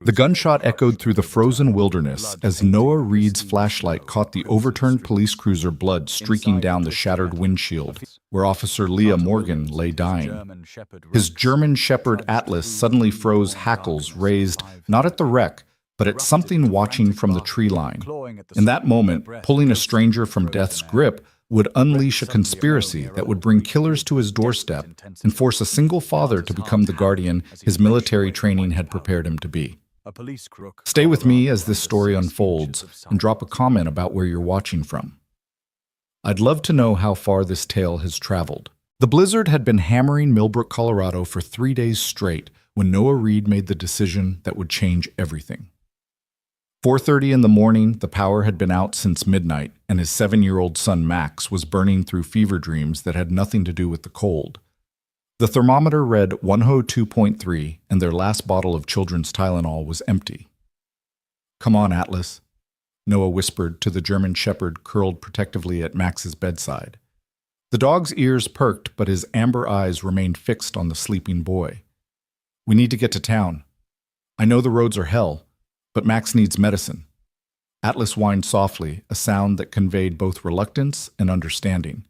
The gunshot echoed through the frozen wilderness as Noah Reed's flashlight caught the overturned police cruiser blood streaking down the shattered windshield, where Officer Leah Morgan lay dying. His German Shepherd Atlas suddenly froze, hackles raised, not at the wreck, but at something watching from the tree line. In that moment, pulling a stranger from death's grip would unleash a conspiracy that would bring killers to his doorstep and force a single father to become the guardian his military training had prepared him to be. Stay with me as this story unfolds and drop a comment about where you're watching from. I'd love to know how far this tale has traveled. The blizzard had been hammering Millbrook, Colorado for 3 days straight when Noah Reed made the decision that would change everything. 4:30 in the morning, the power had been out since midnight, and his 7-year-old son Max was burning through fever dreams that had nothing to do with the cold. The thermometer read 102.3, and their last bottle of children's Tylenol was empty. "Come on, Atlas," Noah whispered to the German Shepherd curled protectively at Max's bedside. The dog's ears perked, but his amber eyes remained fixed on the sleeping boy. "We need to get to town. I know the roads are hell, but Max needs medicine." Atlas whined softly, a sound that conveyed both reluctance and understanding.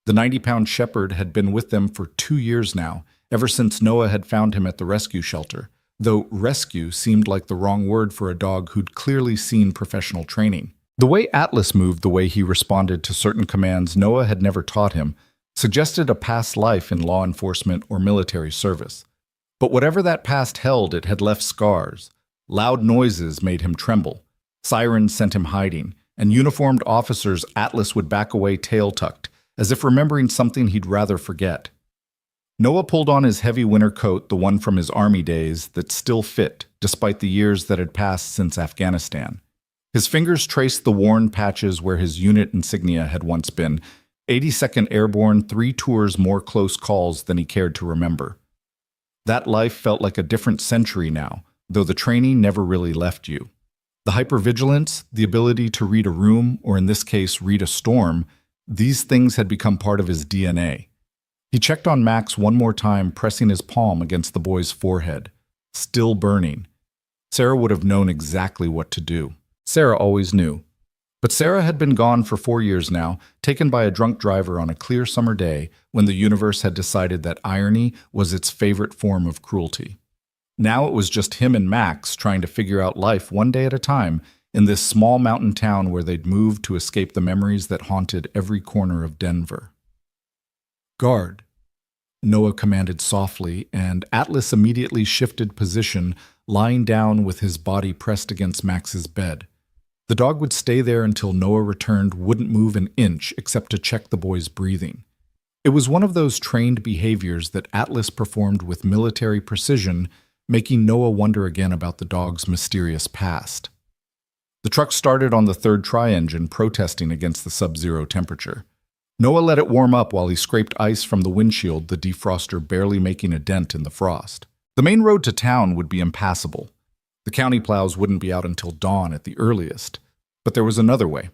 The 90-pound shepherd had been with them for 2 years now, ever since Noah had found him at the rescue shelter, though rescue seemed like the wrong word for a dog who'd clearly seen professional training. The way Atlas moved, the way he responded to certain commands Noah had never taught him, suggested a past life in law enforcement or military service. But whatever that past held, it had left scars. Loud noises made him tremble. Sirens sent him hiding, and uniformed officers Atlas would back away tail tucked, as if remembering something he'd rather forget. Noah pulled on his heavy winter coat, the one from his army days, that still fit, despite the years that had passed since Afghanistan. His fingers traced the worn patches where his unit insignia had once been, 82nd Airborne, 3 tours more close calls than he cared to remember. That life felt like a different century now, though the training never really left you. The hypervigilance, the ability to read a room, or in this case, read a storm, these things had become part of his DNA. He checked on Max one more time, pressing his palm against the boy's forehead. Still burning. Sarah would have known exactly what to do. Sarah always knew. But Sarah had been gone for 4 years now, taken by a drunk driver on a clear summer day when the universe had decided that irony was its favorite form of cruelty. Now it was just him and Max trying to figure out life one day at a time in this small mountain town where they'd moved to escape the memories that haunted every corner of Denver. "Guard," Noah commanded softly, and Atlas immediately shifted position, lying down with his body pressed against Max's bed. The dog would stay there until Noah returned, wouldn't move an inch except to check the boy's breathing. It was one of those trained behaviors that Atlas performed with military precision, making Noah wonder again about the dog's mysterious past. The truck started on the third tri-engine, protesting against the sub-zero temperature. Noah let it warm up while he scraped ice from the windshield, the defroster barely making a dent in the frost. The main road to town would be impassable. The county plows wouldn't be out until dawn at the earliest. But there was another way.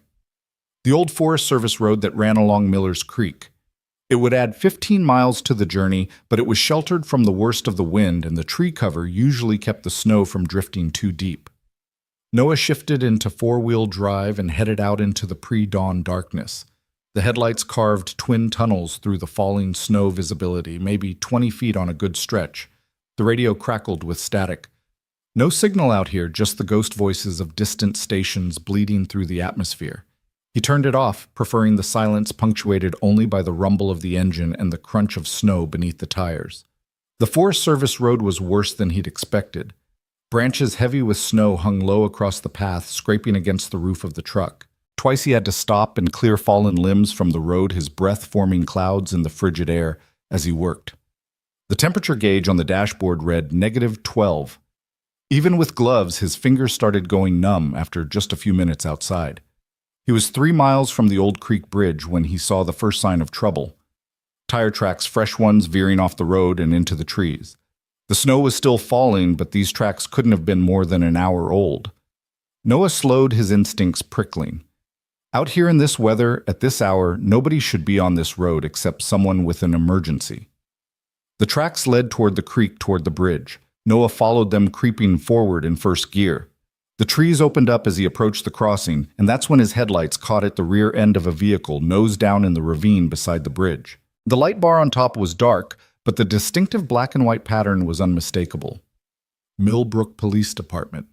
The old Forest Service road that ran along Miller's Creek. It would add 15 miles to the journey, but it was sheltered from the worst of the wind, and the tree cover usually kept the snow from drifting too deep. Noah shifted into 4-wheel drive and headed out into the pre-dawn darkness. The headlights carved twin tunnels through the falling snow visibility, maybe 20 feet on a good stretch. The radio crackled with static. No signal out here, just the ghost voices of distant stations bleeding through the atmosphere. He turned it off, preferring the silence punctuated only by the rumble of the engine and the crunch of snow beneath the tires. The Forest Service road was worse than he'd expected. Branches heavy with snow hung low across the path, scraping against the roof of the truck. Twice he had to stop and clear fallen limbs from the road, his breath forming clouds in the frigid air as he worked. The temperature gauge on the dashboard read -12. Even with gloves, his fingers started going numb after just a few minutes outside. He was 3 miles from the Old Creek Bridge when he saw the first sign of trouble. Tire tracks, fresh ones veering off the road and into the trees. The snow was still falling, but these tracks couldn't have been more than an hour old. Noah slowed, his instincts prickling. Out here in this weather, at this hour, nobody should be on this road except someone with an emergency. The tracks led toward the creek, toward the bridge. Noah followed them, creeping forward in first gear. The trees opened up as he approached the crossing, and that's when his headlights caught at the rear end of a vehicle nose down in the ravine beside the bridge. The light bar on top was dark, but the distinctive black and white pattern was unmistakable. Millbrook Police Department.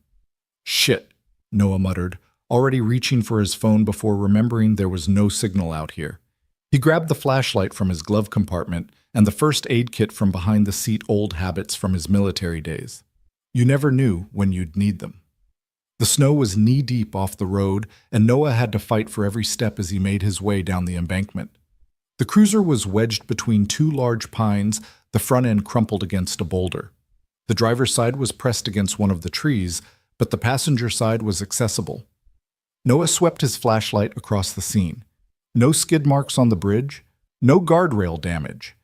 Shit, Noah muttered, already reaching for his phone before remembering there was no signal out here. He grabbed the flashlight from his glove compartment and the first aid kit from behind the seat, old habits from his military days. You never knew when you'd need them. The snow was knee-deep off the road, and Noah had to fight for every step as he made his way down the embankment. The cruiser was wedged between two large pines, the front end crumpled against a boulder. The driver's side was pressed against one of the trees, but the passenger side was accessible. Noah swept his flashlight across the scene. No skid marks on the bridge, no guardrail damage.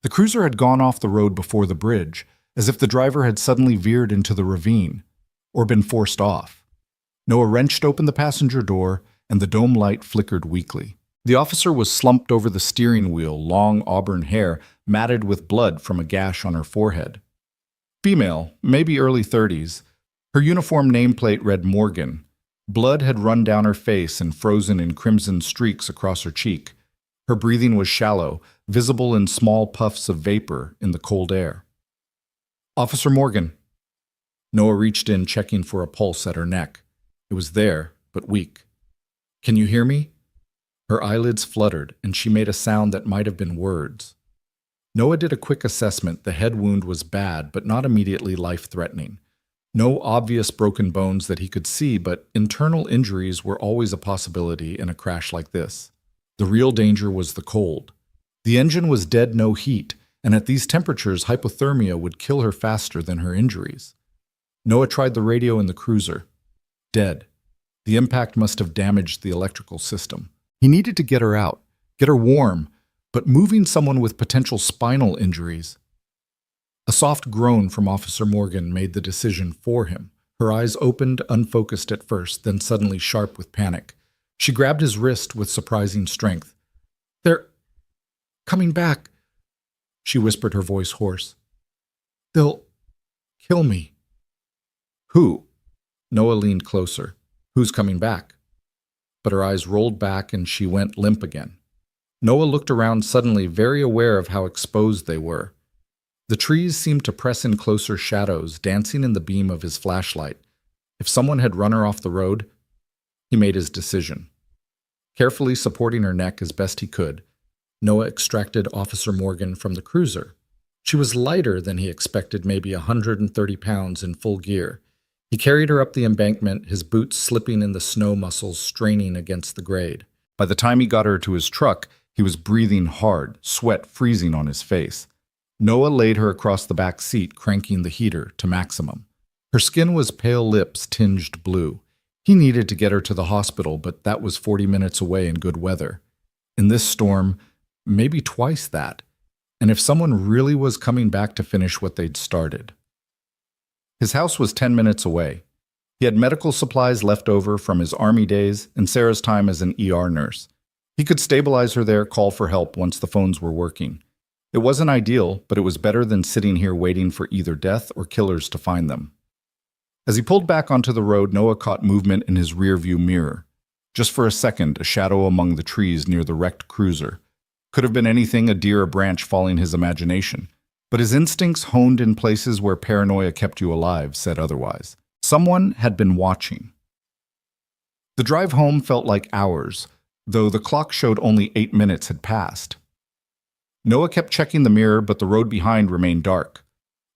The cruiser had gone off the road before the bridge, as if the driver had suddenly veered into the ravine, or been forced off. Noah wrenched open the passenger door, and the dome light flickered weakly. The officer was slumped over the steering wheel, long auburn hair matted with blood from a gash on her forehead. Female, maybe early 30s. Her uniform nameplate read Morgan. Blood had run down her face and frozen in crimson streaks across her cheek. Her breathing was shallow, visible in small puffs of vapor in the cold air. Officer Morgan. Noah reached in, checking for a pulse at her neck. It was there, but weak. Can you hear me? Her eyelids fluttered, and she made a sound that might have been words. Noah did a quick assessment. The head wound was bad, but not immediately life-threatening. No obvious broken bones that he could see, but internal injuries were always a possibility in a crash like this. The real danger was the cold. The engine was dead, no heat, and at these temperatures, hypothermia would kill her faster than her injuries. Noah tried the radio in the cruiser. Dead. The impact must have damaged the electrical system. He needed to get her out, get her warm, but moving someone with potential spinal injuries. A soft groan from Officer Morgan made the decision for him. Her eyes opened, unfocused at first, then suddenly sharp with panic. She grabbed his wrist with surprising strength. They're coming back, she whispered, her voice hoarse. They'll kill me. Who? Noah leaned closer. Who's coming back? But her eyes rolled back and she went limp again. Noah looked around, suddenly very aware of how exposed they were. The trees seemed to press in closer shadows, dancing in the beam of his flashlight. If someone had run her off the road, he made his decision. Carefully supporting her neck as best he could, Noah extracted Officer Morgan from the cruiser. She was lighter than he expected, maybe 130 pounds in full gear. He carried her up the embankment, his boots slipping in the snow muscles straining against the grade. By the time he got her to his truck, he was breathing hard, sweat freezing on his face. Noah laid her across the back seat, cranking the heater to maximum. Her skin was pale lips tinged blue. He needed to get her to the hospital, but that was 40 minutes away in good weather. In this storm, maybe twice that. And if someone really was coming back to finish what they'd started. His house was 10 minutes away. He had medical supplies left over from his army days and Sarah's time as an ER nurse. He could stabilize her there, call for help once the phones were working. It wasn't ideal, but it was better than sitting here waiting for either death or killers to find them. As he pulled back onto the road, Noah caught movement in his rearview mirror. Just for a second, a shadow among the trees near the wrecked cruiser. Could have been anything, a deer, a branch following his imagination. But his instincts, honed in places where paranoia kept you alive, said otherwise. Someone had been watching. The drive home felt like hours, though the clock showed only 8 minutes had passed. Noah kept checking the mirror, but the road behind remained dark.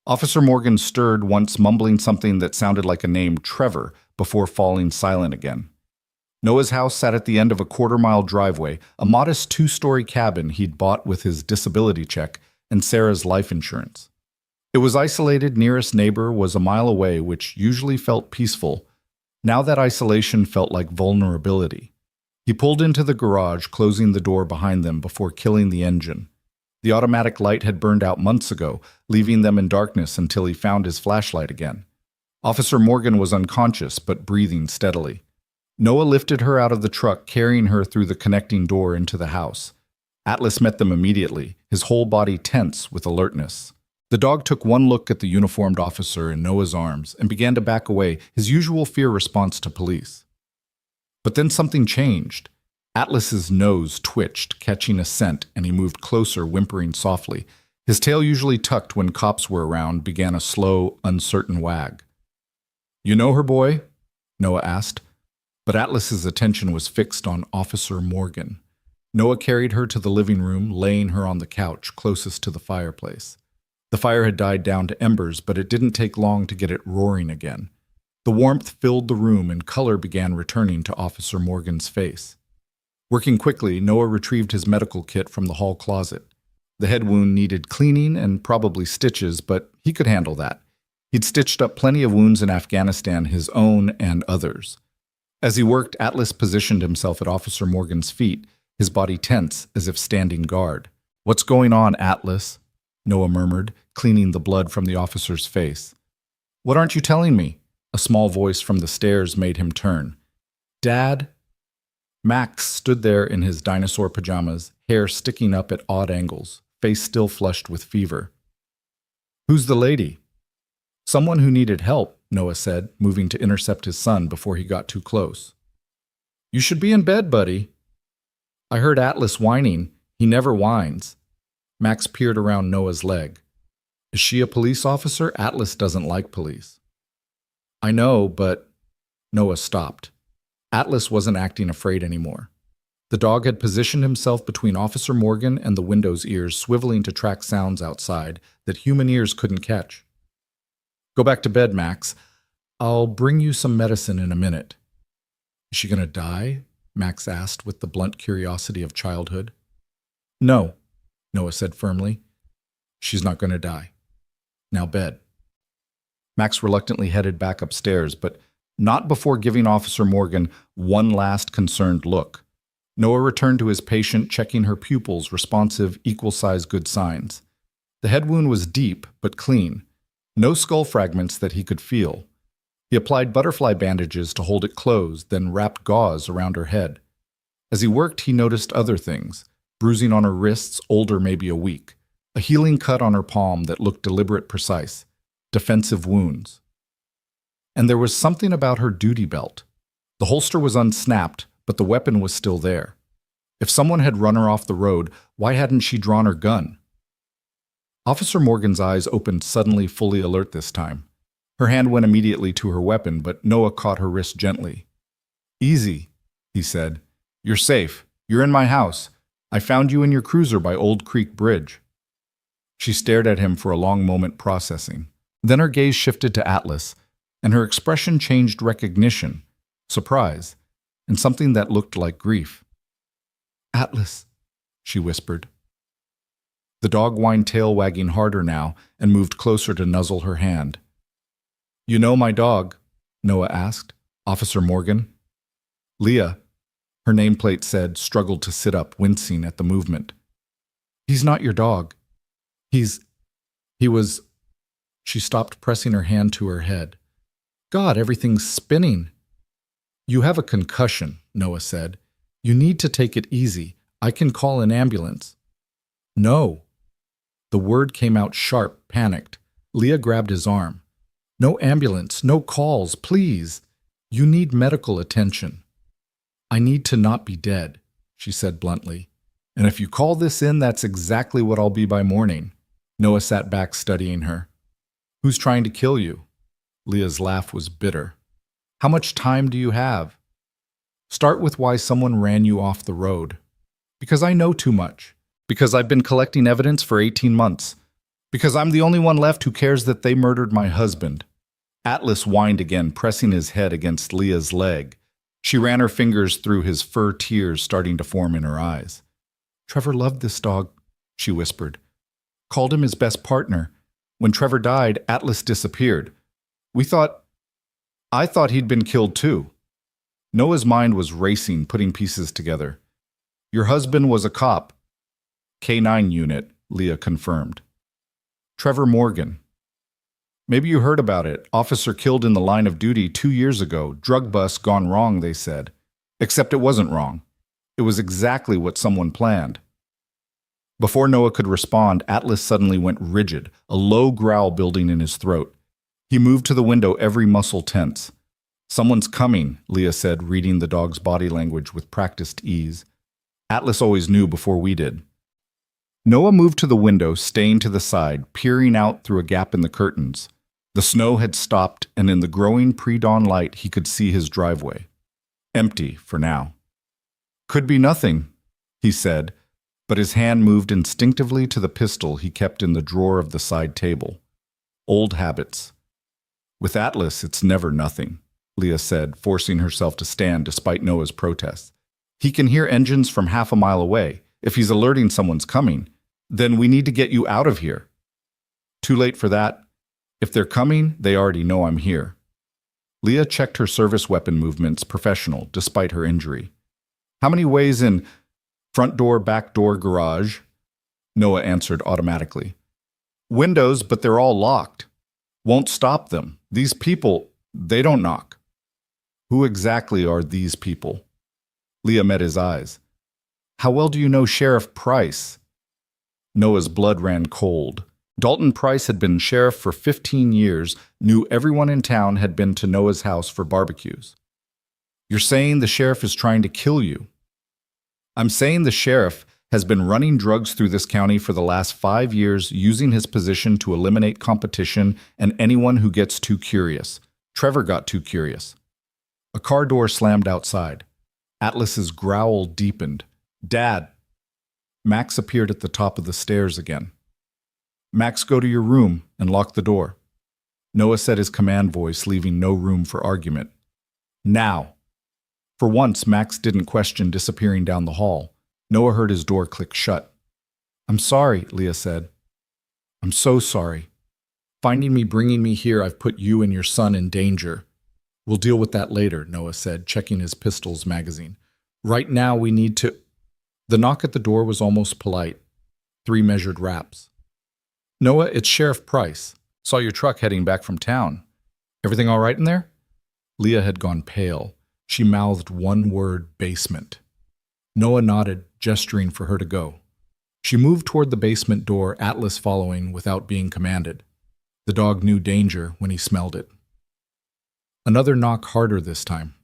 Officer Morgan stirred once, mumbling something that sounded like a name, Trevor, before falling silent again. Noah's house sat at the end of a quarter-mile driveway, a modest 2-story cabin he'd bought with his disability check and Sarah's life insurance. It was isolated, nearest neighbor was a mile away, which usually felt peaceful. Now that isolation felt like vulnerability. He pulled into the garage, closing the door behind them before killing the engine. The automatic light had burned out months ago, leaving them in darkness until he found his flashlight again. Officer Morgan was unconscious, but breathing steadily. Noah lifted her out of the truck, carrying her through the connecting door into the house. Atlas met them immediately, his whole body tense with alertness. The dog took one look at the uniformed officer in Noah's arms and began to back away, his usual fear response to police. But then something changed. Atlas's nose twitched, catching a scent, and he moved closer, whimpering softly. His tail, usually tucked when cops were around, began a slow, uncertain wag. "You know her, boy?" Noah asked. But Atlas's attention was fixed on Officer Morgan. Noah carried her to the living room, laying her on the couch closest to the fireplace. The fire had died down to embers, but it didn't take long to get it roaring again. The warmth filled the room and color began returning to Officer Morgan's face. Working quickly, Noah retrieved his medical kit from the hall closet. The head wound needed cleaning and probably stitches, but he could handle that. He'd stitched up plenty of wounds in Afghanistan, his own and others. As he worked, Atlas positioned himself at Officer Morgan's feet, his body tense as if standing guard. "What's going on, Atlas?" Noah murmured, cleaning the blood from the officer's face. "What aren't you telling me?" A small voice from the stairs made him turn. "Dad?" Max stood there in his dinosaur pajamas, hair sticking up at odd angles, face still flushed with fever. "Who's the lady?" "Someone who needed help," Noah said, moving to intercept his son before he got too close. "You should be in bed, buddy." "I heard Atlas whining. He never whines." Max peered around Noah's leg. "Is she a police officer? Atlas doesn't like police." "I know, but—" Noah stopped. Atlas wasn't acting afraid anymore. The dog had positioned himself between Officer Morgan and the window's ears, swiveling to track sounds outside that human ears couldn't catch. "Go back to bed, Max. I'll bring you some medicine in a minute." "Is she going to die?" Max asked with the blunt curiosity of childhood. "No," Noah said firmly. "She's not going to die. Now bed." Max reluctantly headed back upstairs, but not before giving Officer Morgan one last concerned look. Noah returned to his patient, checking her pupils, responsive, equal-sized good signs. The head wound was deep, but clean. No skull fragments that he could feel. He applied butterfly bandages to hold it closed, then wrapped gauze around her head. As he worked, he noticed other things. Bruising on her wrists, older maybe a week. A healing cut on her palm that looked deliberate, precise. Defensive wounds. And there was something about her duty belt. The holster was unsnapped, but the weapon was still there. If someone had run her off the road, why hadn't she drawn her gun? Officer Morgan's eyes opened suddenly, fully alert this time. Her hand went immediately to her weapon, but Noah caught her wrist gently. "Easy," he said. "You're safe. You're in my house. I found you in your cruiser by Old Creek Bridge." She stared at him for a long moment, processing. Then her gaze shifted to Atlas, and her expression changed recognition, surprise, and something that looked like grief. "Atlas," she whispered. The dog whined, tail wagging harder now, and moved closer to nuzzle her hand. "You know my dog?" Noah asked. "Officer Morgan?" "Leah," her nameplate said, struggled to sit up, wincing at the movement. "He's not your dog. He was—" She stopped, pressing her hand to her head. "God, everything's spinning." "You have a concussion," Noah said. "You need to take it easy. I can call an ambulance." "No." The word came out sharp, panicked. Leah grabbed his arm. "No ambulance, no calls, please. You need medical attention." "I need to not be dead," she said bluntly. "And if you call this in, that's exactly what I'll be by morning." Noah sat back, studying her. "Who's trying to kill you?" Leah's laugh was bitter. "How much time do you have?" "Start with why someone ran you off the road." "Because I know too much. Because I've been collecting evidence for 18 months. Because I'm the only one left who cares that they murdered my husband." Atlas whined again, pressing his head against Leah's leg. She ran her fingers through his fur, tears starting to form in her eyes. "Trevor loved this dog," she whispered. "Called him his best partner. When Trevor died, Atlas disappeared. I thought he'd been killed too." Noah's mind was racing, putting pieces together. "Your husband was a cop." "K9 unit," Leah confirmed. "Trevor Morgan." "Maybe you heard about it. Officer killed in the line of duty 2 years ago. Drug bust gone wrong, they said. Except it wasn't wrong. It was exactly what someone planned." Before Noah could respond, Atlas suddenly went rigid, a low growl building in his throat. He moved to the window, every muscle tense. "Someone's coming," Leah said, reading the dog's body language with practiced ease. Atlas always knew before we did. Noah moved to the window, staying to the side, peering out through a gap in the curtains. The snow had stopped, and in the growing pre-dawn light he could see his driveway. Empty, for now. "Could be nothing," he said, but his hand moved instinctively to the pistol he kept in the drawer of the side table. Old habits. "With Atlas, it's never nothing," Leah said, forcing herself to stand despite Noah's protests. "He can hear engines from half a mile away. If he's alerting someone's coming, then we need to get you out of here." "Too late for that. If they're coming, they already know I'm here." Leah checked her service weapon movements, professional, despite her injury. "How many ways in?" "Front door, back door, garage," Noah answered automatically. "Windows, but they're all locked. Won't stop them. These people, they don't knock." "Who exactly are these people?" Leah met his eyes. "How well do you know Sheriff Price?" Noah's blood ran cold. Dalton Price had been sheriff for 15 years, knew everyone in town, had been to Noah's house for barbecues. "You're saying the sheriff is trying to kill you?" "I'm saying the sheriff has been running drugs through this county for the last 5 years, using his position to eliminate competition and anyone who gets too curious. Trevor got too curious." A car door slammed outside. Atlas's growl deepened. "Dad!" Max appeared at the top of the stairs again. "Max, go to your room and lock the door." Noah said his command voice, leaving no room for argument. "Now!" For once, Max didn't question disappearing down the hall. Noah heard his door click shut. "I'm sorry," Leah said. "I'm so sorry. Finding me, bringing me here, I've put you and your son in danger." "We'll deal with that later," Noah said, checking his pistol's magazine. "Right now we need to—" The knock at the door was almost polite. 3 measured raps. "Noah, it's Sheriff Price. Saw your truck heading back from town. Everything all right in there?" Leah had gone pale. She mouthed one word: basement. Noah nodded, gesturing for her to go. She moved toward the basement door, Atlas following without being commanded. The dog knew danger when he smelled it. Another knock, harder this time.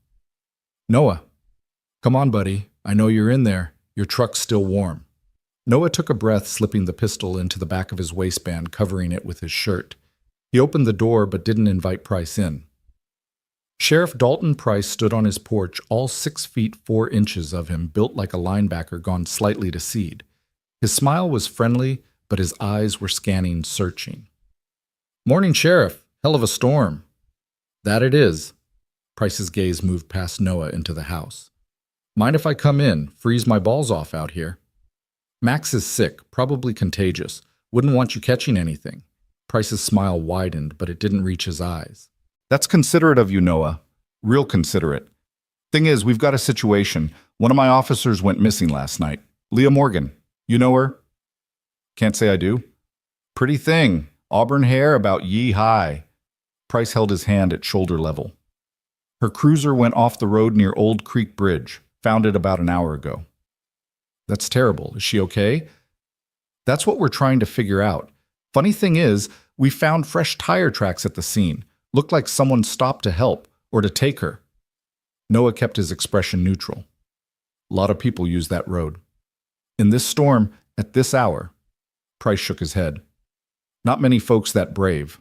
"Noah, come on, buddy. I know you're in there. Your truck's still warm." Noah took a breath, slipping the pistol into the back of his waistband, covering it with his shirt. He opened the door but didn't invite Price in. Sheriff Dalton Price stood on his porch, all 6 feet 4 inches of him, built like a linebacker gone slightly to seed. His smile was friendly, but his eyes were scanning, searching. "Morning, Sheriff. Hell of a storm." "That it is." Price's gaze moved past Noah into the house. "Mind if I come in? Freeze my balls off out here." "Max is sick, probably contagious. Wouldn't want you catching anything." Price's smile widened, but it didn't reach his eyes. "That's considerate of you, Noah. Real considerate. Thing is, we've got a situation. One of my officers went missing last night. Leah Morgan. You know her?" "Can't say I do." "Pretty thing. Auburn hair, about yee-high." Price held his hand at shoulder level. "Her cruiser went off the road near Old Creek Bridge. Found it about an hour ago." "That's terrible. Is she okay?" "That's what we're trying to figure out. Funny thing is, we found fresh tire tracks at the scene. Looked like someone stopped to help, or to take her." Noah kept his expression neutral. "A lot of people use that road." "In this storm, at this hour?" Price shook his head. "Not many folks that brave.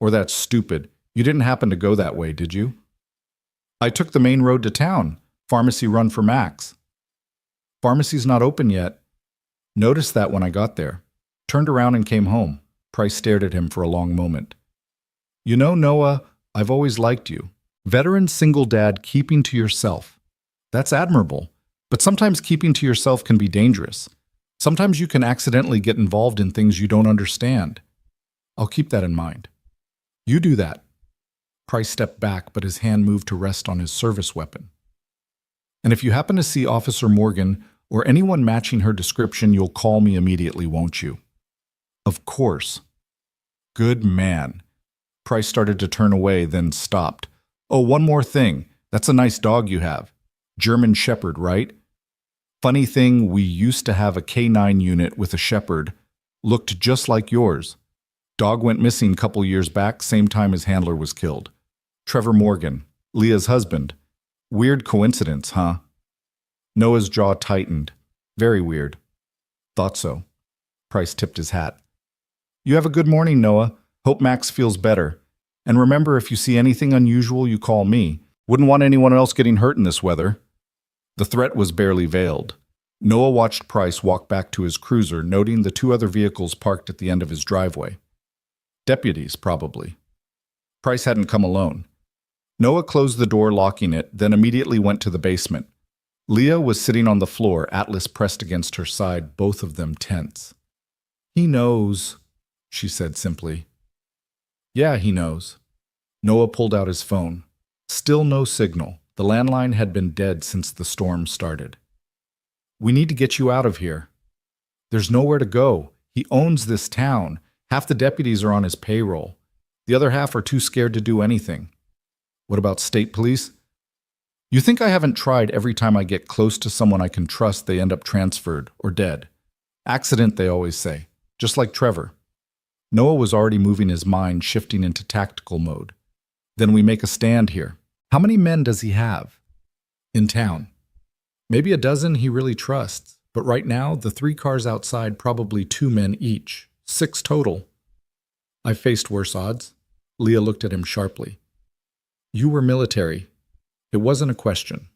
Or that stupid. You didn't happen to go that way, did you?" "I took the main road to town. Pharmacy run for Max." "Pharmacy's not open yet." "Noticed that when I got there. Turned around and came home." Price stared at him for a long moment. "You know, Noah, I've always liked you. Veteran single dad keeping to yourself. That's admirable. But sometimes keeping to yourself can be dangerous. Sometimes you can accidentally get involved in things you don't understand. I'll keep that in mind." "You do that." Price stepped back, but his hand moved to rest on his service weapon. "And if you happen to see Officer Morgan or anyone matching her description, you'll call me immediately, won't you?" "Of course." "Good man." Price started to turn away, then stopped. "Oh, one more thing. That's a nice dog you have. German Shepherd, right?" Funny thing, we used to have a K9 unit with a shepherd. Looked just like yours. Dog went missing couple years back, same time his handler was killed. Trevor Morgan, Leah's husband. Weird coincidence, huh? Noah's jaw tightened. Very weird. Thought so. Price tipped his hat. You have a good morning, Noah. Hope Max feels better. And remember, if you see anything unusual, you call me. Wouldn't want anyone else getting hurt in this weather. The threat was barely veiled. Noah watched Price walk back to his cruiser, noting the two other vehicles parked at the end of his driveway. Deputies, probably. Price hadn't come alone. Noah closed the door, locking it, then immediately went to the basement. Leah was sitting on the floor, Atlas pressed against her side, both of them tense. He knows, she said simply. Yeah, he knows. Noah pulled out his phone. Still no signal. The landline had been dead since the storm started. We need to get you out of here. There's nowhere to go. He owns this town. Half the deputies are on his payroll. The other half are too scared to do anything. What about state police? You think I haven't tried every time I get close to someone I can trust they end up transferred or dead? Accident, they always say. Just like Trevor. Noah was already moving his mind, shifting into tactical mode. Then we make a stand here. How many men does he have? In town. Maybe a dozen he really trusts, but right now, the 3 cars outside probably 2 men each. 6 total. I've faced worse odds. Leah looked at him sharply. You were military. It wasn't a question.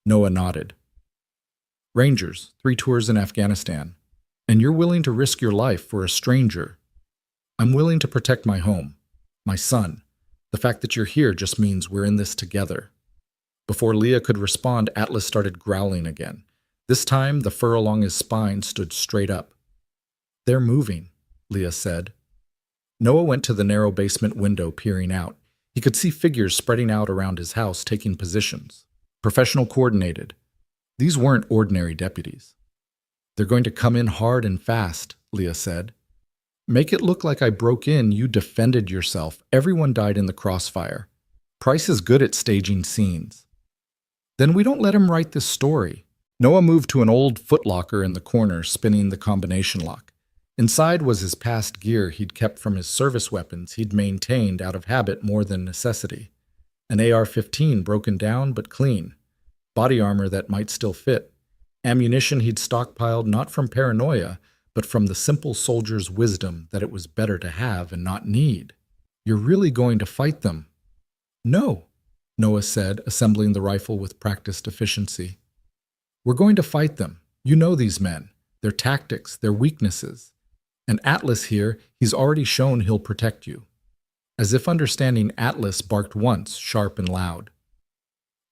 Noah nodded. Rangers, 3 tours in Afghanistan. And you're willing to risk your life for a stranger. I'm willing to protect my home, my son. The fact that you're here just means we're in this together. Before Leah could respond, Atlas started growling again. This time, the fur along his spine stood straight up. They're moving, Leah said. Noah went to the narrow basement window, peering out. He could see figures spreading out around his house, taking positions. Professional coordinated. These weren't ordinary deputies. They're going to come in hard and fast, Leah said. Make it look like I broke in, you defended yourself. Everyone died in the crossfire. Price is good at staging scenes. Then we don't let him write this story. Noah moved to an old footlocker in the corner, spinning the combination lock. Inside was his past gear he'd kept from his service weapons he'd maintained out of habit more than necessity. An AR-15 broken down but clean. Body armor that might still fit. Ammunition he'd stockpiled not from paranoia, but from the simple soldier's wisdom that it was better to have and not need. You're really going to fight them? No, Noah said, assembling the rifle with practiced efficiency. We're going to fight them. You know these men, their tactics, their weaknesses. And Atlas here, he's already shown he'll protect you. As if understanding, Atlas barked once, sharp and loud.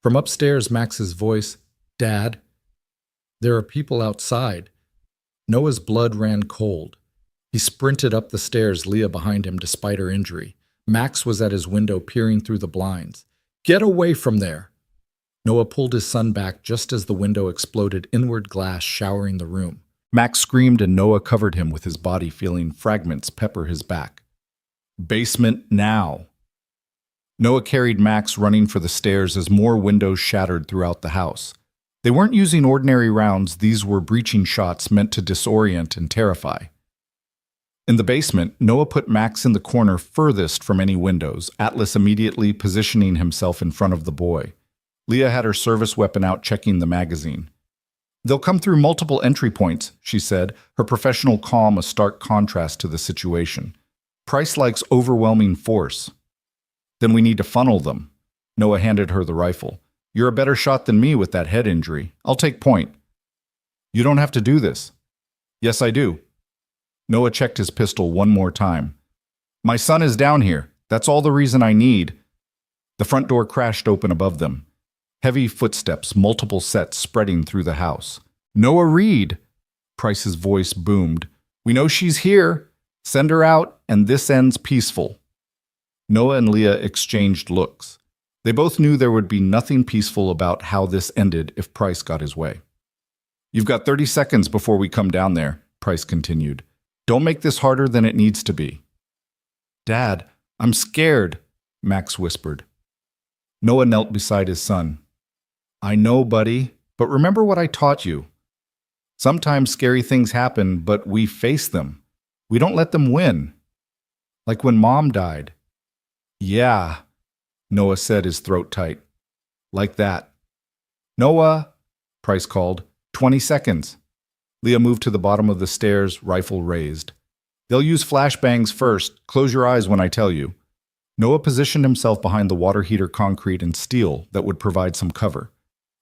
From upstairs, Max's voice, Dad, there are people outside. Noah's blood ran cold. He sprinted up the stairs, Leah behind him despite her injury. Max was at his window peering through the blinds. Get away from there! Noah pulled his son back just as the window exploded, inward glass showering the room. Max screamed and Noah covered him with his body, feeling fragments pepper his back. Basement now! Noah carried Max, running for the stairs as more windows shattered throughout the house. They weren't using ordinary rounds, these were breaching shots meant to disorient and terrify. In the basement, Noah put Max in the corner furthest from any windows, Atlas immediately positioning himself in front of the boy. Leah had her service weapon out, checking the magazine. They'll come through multiple entry points, she said, her professional calm a stark contrast to the situation. Price likes overwhelming force. Then we need to funnel them. Noah handed her the rifle. You're a better shot than me with that head injury. I'll take point. You don't have to do this. Yes, I do. Noah checked his pistol one more time. My son is down here. That's all the reason I need. The front door crashed open above them. Heavy footsteps, multiple sets spreading through the house. Noah Reed! Price's voice boomed. We know she's here. Send her out, and this ends peaceful. Noah and Leah exchanged looks. They both knew there would be nothing peaceful about how this ended if Price got his way. You've got 30 seconds before we come down there, Price continued. Don't make this harder than it needs to be. Dad, I'm scared, Max whispered. Noah knelt beside his son. I know, buddy, but remember what I taught you. Sometimes scary things happen, but we face them. We don't let them win. Like when Mom died. Yeah, Noah said, his throat tight. Like that. Noah, Price called. 20 seconds. Leah moved to the bottom of the stairs, rifle raised. They'll use flashbangs first. Close your eyes when I tell you. Noah positioned himself behind the water heater concrete and steel that would provide some cover.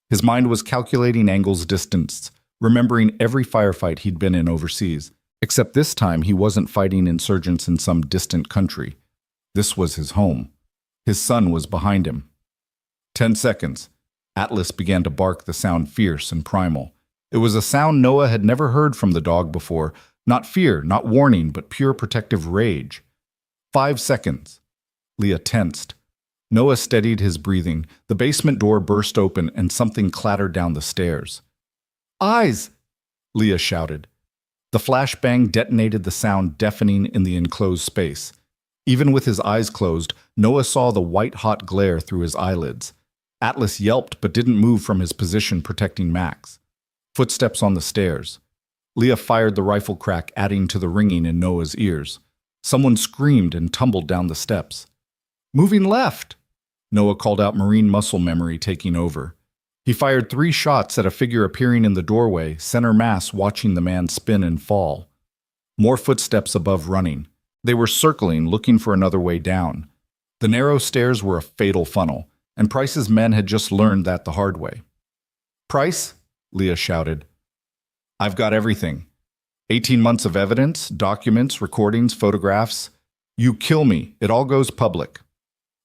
His mind was calculating angles, distance, remembering every firefight he'd been in overseas. Except this time he wasn't fighting insurgents in some distant country. This was his home. His son was behind him. 10 seconds. Atlas began to bark, the sound fierce and primal. It was a sound Noah had never heard from the dog before. Not fear, not warning, but pure protective rage. 5 seconds. Leah tensed. Noah steadied his breathing. The basement door burst open and something clattered down the stairs. Eyes! Leah shouted. The flashbang detonated, the sound deafening in the enclosed space. Even with his eyes closed, Noah saw the white-hot glare through his eyelids. Atlas yelped but didn't move from his position protecting Max. Footsteps on the stairs. Leah fired the rifle crack, adding to the ringing in Noah's ears. Someone screamed and tumbled down the steps. Moving left! Noah called out, marine muscle memory taking over. He fired 3 shots at a figure appearing in the doorway, center mass watching the man spin and fall. More footsteps above running. They were circling, looking for another way down. The narrow stairs were a fatal funnel, and Price's men had just learned that the hard way. Price? Leah shouted. I've got everything. 18 months of evidence, documents, recordings, photographs. You kill me, it all goes public.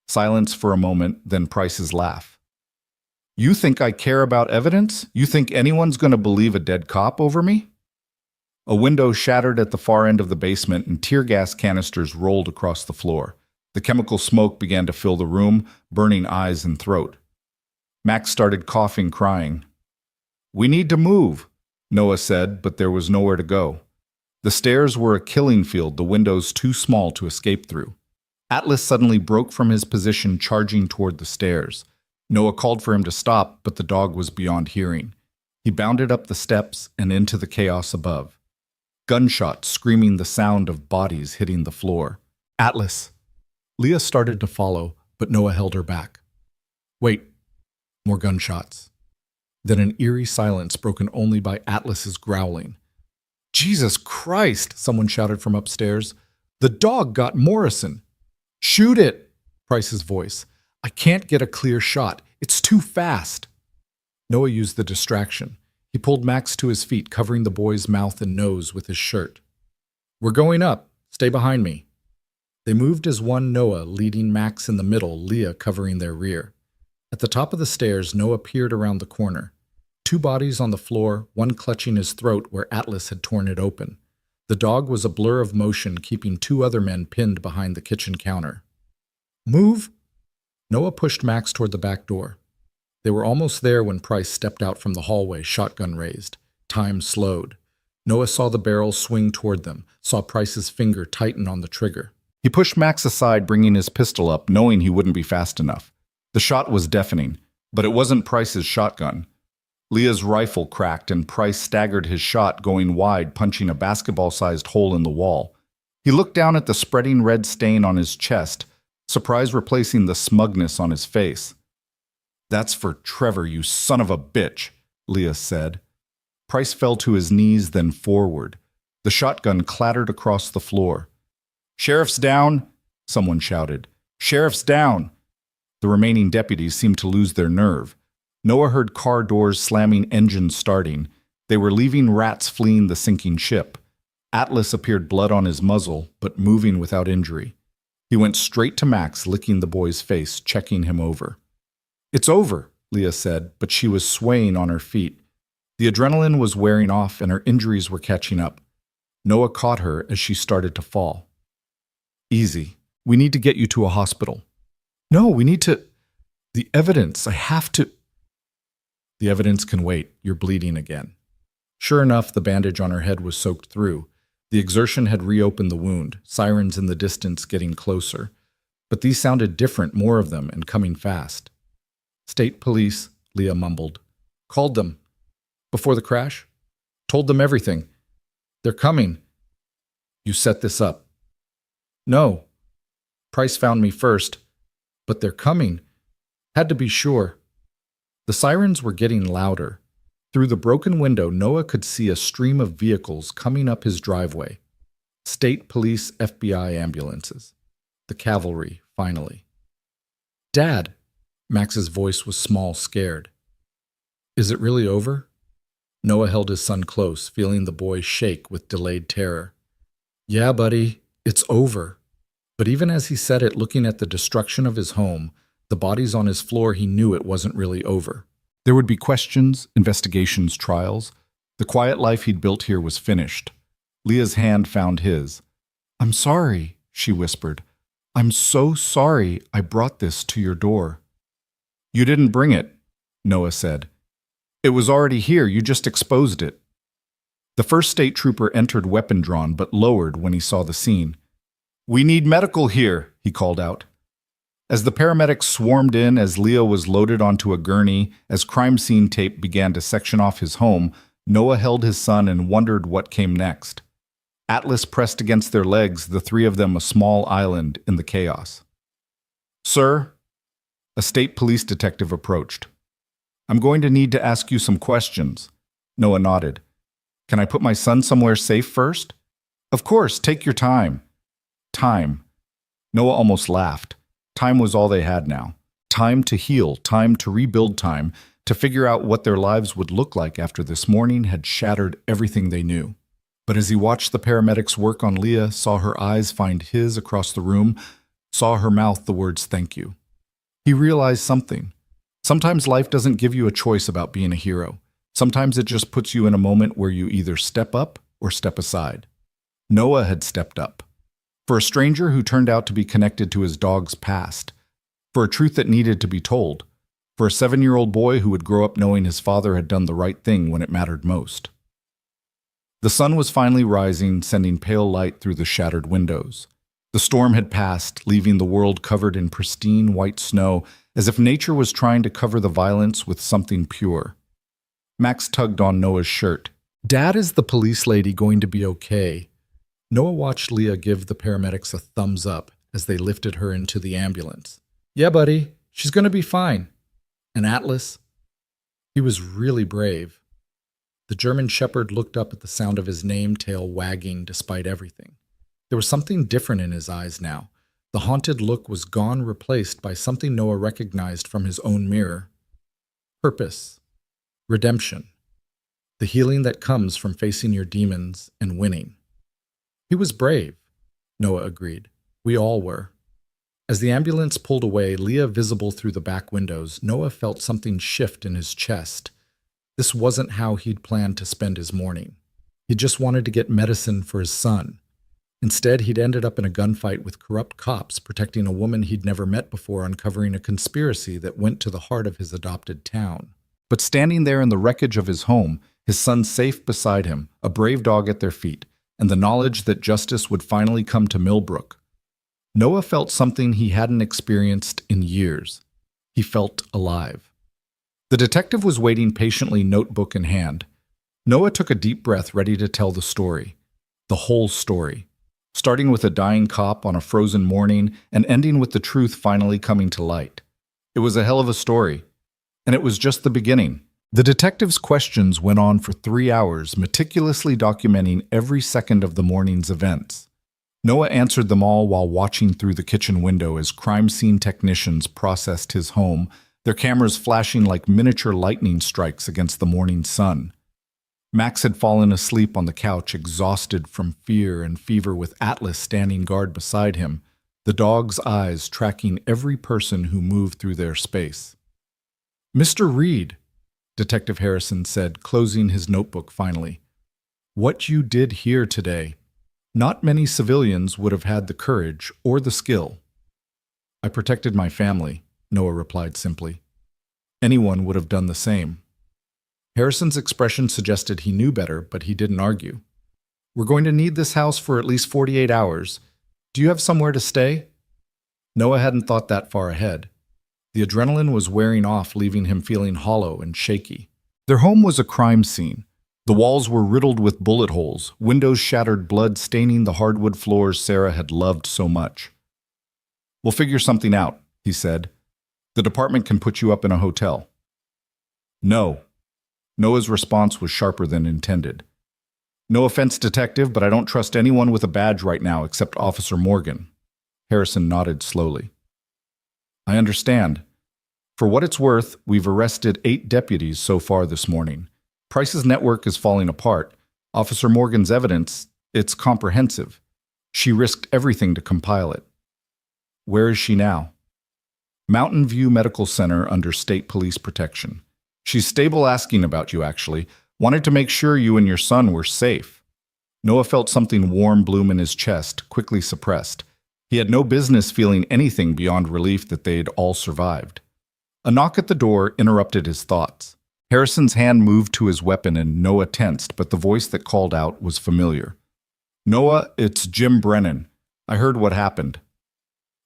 Silence for a moment, then Price's laugh. You think I care about evidence? You think anyone's going to believe a dead cop over me? A window shattered at the far end of the basement and tear gas canisters rolled across the floor. The chemical smoke began to fill the room, burning eyes and throat. Max started coughing, crying. We need to move, Noah said, but there was nowhere to go. The stairs were a killing field, the windows too small to escape through. Atlas suddenly broke from his position, charging toward the stairs. Noah called for him to stop, but the dog was beyond hearing. He bounded up the steps and into the chaos above. Gunshots screaming, the sound of bodies hitting the floor. Atlas! Leah started to follow, but Noah held her back. Wait. More gunshots. Then an eerie silence broken only by Atlas's growling. Jesus Christ! Someone shouted from upstairs. The dog got Morrison! Shoot it! Price's voice. I can't get a clear shot. It's too fast. Noah used the distraction. He pulled Max to his feet, covering the boy's mouth and nose with his shirt. We're going up. Stay behind me. They moved as one, Noah leading Max in the middle, Leah covering their rear. At the top of the stairs, Noah peered around the corner. 2 bodies on the floor, one clutching his throat where Atlas had torn it open. The dog was a blur of motion, keeping 2 other men pinned behind the kitchen counter. Move! Noah pushed Max toward the back door. They were almost there when Price stepped out from the hallway, shotgun raised. Time slowed. Noah saw the barrel swing toward them, saw Price's finger tighten on the trigger. He pushed Max aside, bringing his pistol up, knowing he wouldn't be fast enough. The shot was deafening, but it wasn't Price's shotgun. Leah's rifle cracked, and Price staggered his shot, going wide, punching a basketball-sized hole in the wall. He looked down at the spreading red stain on his chest, surprise replacing the smugness on his face. That's for Trevor, you son of a bitch, Leah said. Price fell to his knees, then forward. The shotgun clattered across the floor. Sheriff's down, someone shouted. Sheriff's down. The remaining deputies seemed to lose their nerve. Noah heard car doors slamming, engines starting. They were leaving, rats fleeing the sinking ship. Atlas appeared, blood on his muzzle, but moving without injury. He went straight to Max, licking the boy's face, checking him over. It's over, Leah said, but she was swaying on her feet. The adrenaline was wearing off and her injuries were catching up. Noah caught her as she started to fall. Easy. We need to get you to a hospital. No, we need to... The evidence, I have to... The evidence can wait. You're bleeding again. Sure enough, the bandage on her head was soaked through. The exertion had reopened the wound, sirens in the distance getting closer. But these sounded different, more of them, and coming fast. State police, Leah mumbled. Called them. Before the crash? Told them everything. They're coming. You set this up. No. Price found me first. But they're coming. Had to be sure. The sirens were getting louder. Through the broken window, Noah could see a stream of vehicles coming up his driveway. State police, FBI ambulances. The cavalry, finally. Dad! Max's voice was small, scared. Is it really over? Noah held his son close, feeling the boy shake with delayed terror. Yeah, buddy, it's over. But even as he said it, looking at the destruction of his home, the bodies on his floor, he knew it wasn't really over. There would be questions, investigations, trials. The quiet life he'd built here was finished. Leah's hand found his. I'm sorry, she whispered. I'm so sorry I brought this to your door. You didn't bring it, Noah said. It was already here, you just exposed it. The first state trooper entered weapon drawn but lowered when he saw the scene. We need medical here, he called out. As the paramedics swarmed in, as Leah was loaded onto a gurney, as crime scene tape began to section off his home, Noah held his son and wondered what came next. Atlas pressed against their legs, the three of them a small island in the chaos. Sir, a state police detective approached. I'm going to need to ask you some questions. Noah nodded. Can I put my son somewhere safe first? Of course, take your time. Time. Noah almost laughed. Time was all they had now. Time to heal, time to rebuild, time to figure out what their lives would look like after this morning had shattered everything they knew. But as he watched the paramedics work on Leah, saw her eyes find his across the room, saw her mouth the words thank you, he realized something. Sometimes life doesn't give you a choice about being a hero. Sometimes it just puts you in a moment where you either step up or step aside. Noah had stepped up. For a stranger who turned out to be connected to his dog's past. For a truth that needed to be told. For a 7-year-old boy who would grow up knowing his father had done the right thing when it mattered most. The sun was finally rising, sending pale light through the shattered windows. The storm had passed, leaving the world covered in pristine white snow, as if nature was trying to cover the violence with something pure. Max tugged on Noah's shirt. Dad, is the police lady going to be okay? Noah watched Leah give the paramedics a thumbs up as they lifted her into the ambulance. Yeah, buddy, she's going to be fine. And Atlas? He was really brave. The German shepherd looked up at the sound of his name, tail wagging despite everything. There was something different in his eyes now. The haunted look was gone, replaced by something Noah recognized from his own mirror. Purpose. Redemption. The healing that comes from facing your demons and winning. He was brave, Noah agreed. We all were. As the ambulance pulled away, Leah visible through the back windows, Noah felt something shift in his chest. This wasn't how he'd planned to spend his morning. He just wanted to get medicine for his son. Instead, he'd ended up in a gunfight with corrupt cops protecting a woman he'd never met before, uncovering a conspiracy that went to the heart of his adopted town. But standing there in the wreckage of his home, his son safe beside him, a brave dog at their feet, and the knowledge that justice would finally come to Millbrook, Noah felt something he hadn't experienced in years. He felt alive. The detective was waiting patiently, notebook in hand. Noah took a deep breath, ready to tell the story. The whole story. Starting with a dying cop on a frozen morning and ending with the truth finally coming to light. It was a hell of a story. And it was just the beginning. The detective's questions went on for 3 hours, meticulously documenting every second of the morning's events. Noah answered them all while watching through the kitchen window as crime scene technicians processed his home, their cameras flashing like miniature lightning strikes against the morning sun. Max had fallen asleep on the couch, exhausted from fear and fever, with Atlas standing guard beside him, the dog's eyes tracking every person who moved through their space. Mr. Reed, Detective Harrison said, closing his notebook finally. What you did here today, not many civilians would have had the courage or the skill. I protected my family, Noah replied simply. Anyone would have done the same. Harrison's expression suggested he knew better, but he didn't argue. We're going to need this house for at least 48 hours. Do you have somewhere to stay? Noah hadn't thought that far ahead. The adrenaline was wearing off, leaving him feeling hollow and shaky. Their home was a crime scene, The walls were riddled with bullet holes, windows shattered, blood staining the hardwood floors Sarah had loved so much. "We'll figure something out," he said. "The department can put you up in a hotel." "No." Noah's response was sharper than intended. "No offense, detective, but I don't trust anyone with a badge right now except Officer Morgan." Harrison nodded slowly. "I understand. For what it's worth, we've arrested 8 deputies so far this morning. Price's network is falling apart. Officer Morgan's evidence, it's comprehensive. She risked everything to compile it." "Where is she now?" "Mountain View Medical Center under state police protection. She's stable, asking about you, actually. Wanted to make sure you and your son were safe." Noah felt something warm bloom in his chest, quickly suppressed. He had no business feeling anything beyond relief that they'd all survived. A knock at the door interrupted his thoughts. Harrison's hand moved to his weapon and Noah tensed, but the voice that called out was familiar. "Noah, it's Jim Brennan. I heard what happened."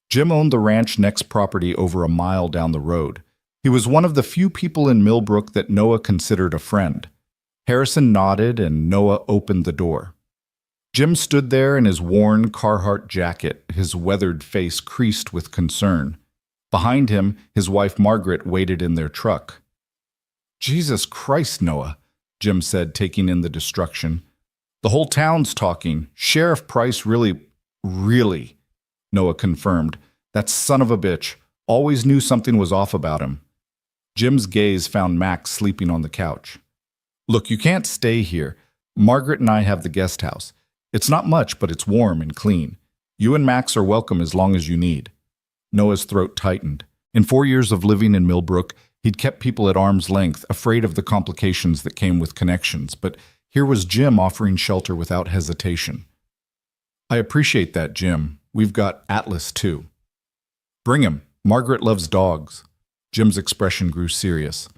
Jim owned the ranch next property over a mile down the road. He was one of the few people in Millbrook that Noah considered a friend. Harrison nodded and Noah opened the door. Jim stood there in his worn Carhartt jacket, his weathered face creased with concern. Behind him, his wife Margaret waited in their truck. "Jesus Christ, Noah," Jim said, taking in the destruction. "The whole town's talking. Sheriff Price really, Noah confirmed. "That son of a bitch. Always knew something was off about him." Jim's gaze found Max sleeping on the couch. "Look, you can't stay here. Margaret and I have the guest house. It's not much, but it's warm and clean. You and Max are welcome as long as you need." Noah's throat tightened. In 4 years of living in Millbrook, he'd kept people at arm's length, afraid of the complications that came with connections, but here was Jim offering shelter without hesitation. "I appreciate that, Jim. We've got Atlas, too." "Bring him. Margaret loves dogs." Jim's expression grew serious.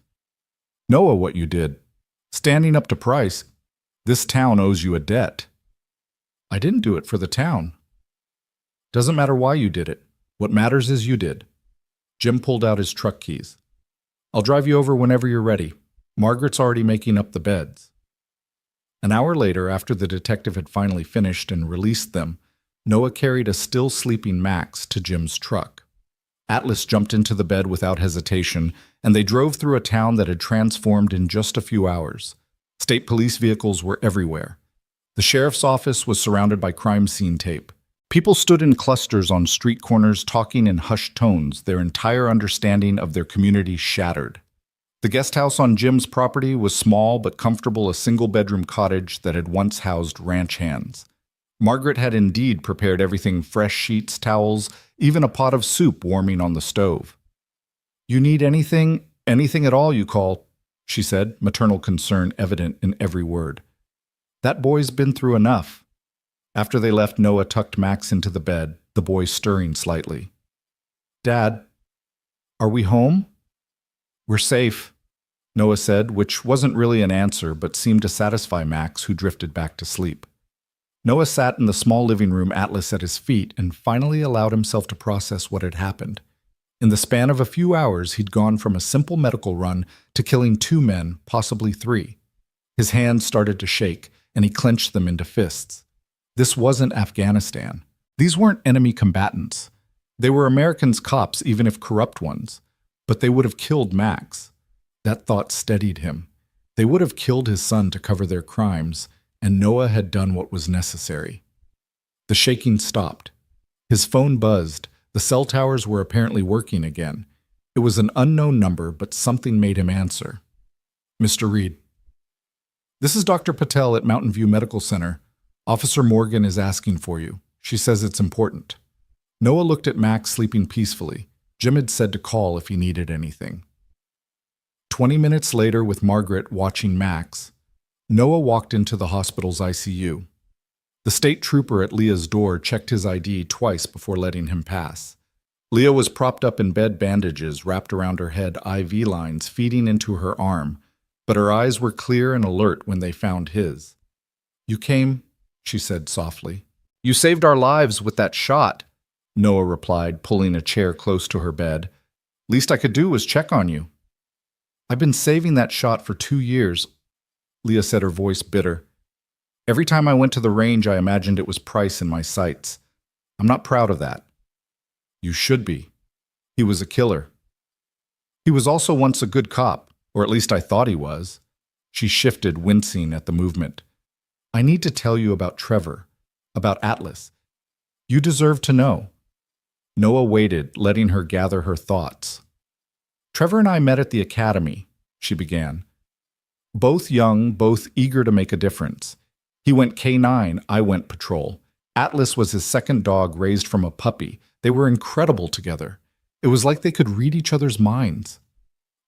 "Noah, what you did. Standing up to Price. This town owes you a debt." "I didn't do it for the town." "Doesn't matter why you did it. What matters is you did." Jim pulled out his truck keys. "I'll drive you over whenever you're ready. Margaret's already making up the beds." An hour later, after the detective had finally finished and released them, Noah carried a still sleeping Max to Jim's truck. Atlas jumped into the bed without hesitation, and they drove through a town that had transformed in just a few hours. State police vehicles were everywhere. The sheriff's office was surrounded by crime scene tape. People stood in clusters on street corners talking in hushed tones, their entire understanding of their community shattered. The guest house on Jim's property was small but comfortable, a single-bedroom cottage that had once housed ranch hands. Margaret had indeed prepared everything: fresh sheets, towels, even a pot of soup warming on the stove. "You need anything at all, you call," she said, maternal concern evident in every word. "That boy's been through enough." After they left, Noah tucked Max into the bed, the boy stirring slightly. "Dad, are we home?" "We're safe," Noah said, which wasn't really an answer but seemed to satisfy Max, who drifted back to sleep. Noah sat in the small living room, Atlas at his feet, and finally allowed himself to process what had happened. In the span of a few hours, he'd gone from a simple medical run to killing 2 men, possibly 3. His hands started to shake, and he clenched them into fists. This wasn't Afghanistan. These weren't enemy combatants. They were Americans' cops, even if corrupt ones. But they would have killed Max. That thought steadied him. They would have killed his son to cover their crimes, and Noah had done what was necessary. The shaking stopped. His phone buzzed. The cell towers were apparently working again. It was an unknown number, but something made him answer. "Mr. Reed." "This is Dr. Patel at Mountain View Medical Center. Officer Morgan is asking for you. She says it's important." Noah looked at Max sleeping peacefully. Jim had said to call if he needed anything. 20 minutes later, with Margaret watching Max, Noah walked into the hospital's ICU. The state trooper at Leah's door checked his ID twice before letting him pass. Leah was propped up in bed, bandages wrapped around her head, IV lines feeding into her arm, but her eyes were clear and alert when they found his. "You came," she said softly. "You saved our lives with that shot," Noah replied, pulling a chair close to her bed. "Least I could do was check on you." "I've been saving that shot for 2 years. Leah said, her voice bitter. Every time I went to the range, I imagined it was Price in my sights. I'm not proud of that. You should be. He was a killer. He was also once a good cop, or at least I thought he was. She shifted, wincing at the movement. I need to tell you about Trevor, about Atlas. You deserve to know. Noah waited, letting her gather her thoughts. Trevor and I met at the academy, she began. Both young, both eager to make a difference. He went K9, I went patrol. Atlas was his second dog raised from a puppy. They were incredible together. It was like they could read each other's minds.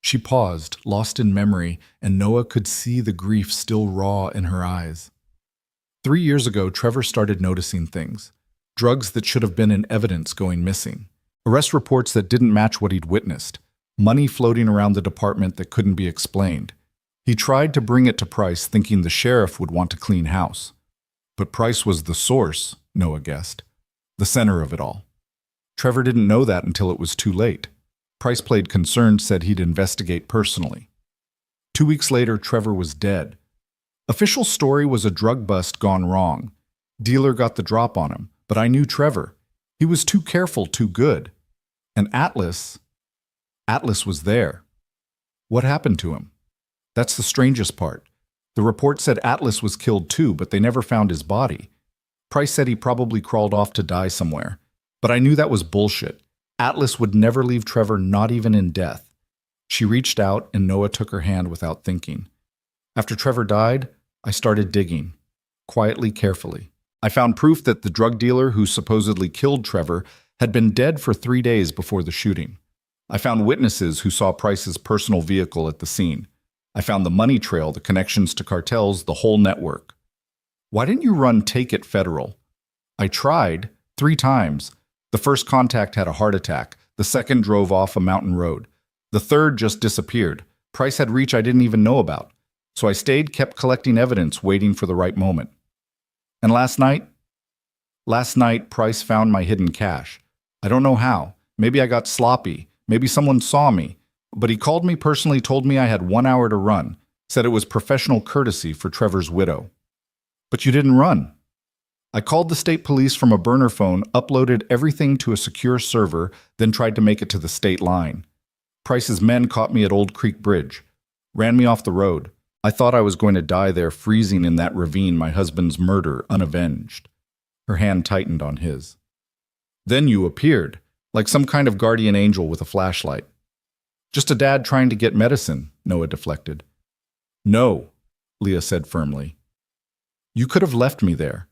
She paused, lost in memory, and Noah could see the grief still raw in her eyes. 3 years ago, Trevor started noticing things. Drugs that should have been in evidence going missing. Arrest reports that didn't match what he'd witnessed. Money floating around the department that couldn't be explained. He tried to bring it to Price, thinking the sheriff would want to clean house. But Price was the source, Noah guessed. The center of it all. Trevor didn't know that until it was too late. Price played concerned, said he'd investigate personally. 2 weeks later, Trevor was dead. Official story was a drug bust gone wrong. Dealer got the drop on him, but I knew Trevor. He was too careful, too good. And Atlas was there. What happened to him? That's the strangest part. The report said Atlas was killed too, but they never found his body. Price said he probably crawled off to die somewhere. But I knew that was bullshit. Atlas would never leave Trevor, not even in death. She reached out, and Noah took her hand without thinking. After Trevor died, I started digging, quietly, carefully. I found proof that the drug dealer who supposedly killed Trevor had been dead for 3 days before the shooting. I found witnesses who saw Price's personal vehicle at the scene. I found the money trail, the connections to cartels, the whole network. Why didn't you run Take It Federal? I tried 3 times. The first contact had a heart attack. The second drove off a mountain road. The third just disappeared. Price had reach I didn't even know about. So I stayed, kept collecting evidence, waiting for the right moment. And last night, Price found my hidden cash. I don't know how. Maybe I got sloppy. Maybe someone saw me. But he called me personally, told me I had 1 hour to run, said it was professional courtesy for Trevor's widow. But you didn't run. I called the state police from a burner phone, uploaded everything to a secure server, then tried to make it to the state line. Price's men caught me at Old Creek Bridge, ran me off the road. I thought I was going to die there, freezing in that ravine, my husband's murder unavenged. Her hand tightened on his. Then you appeared, like some kind of guardian angel with a flashlight. Just a dad trying to get medicine, Noah deflected. No, Leah said firmly. You could have left me there.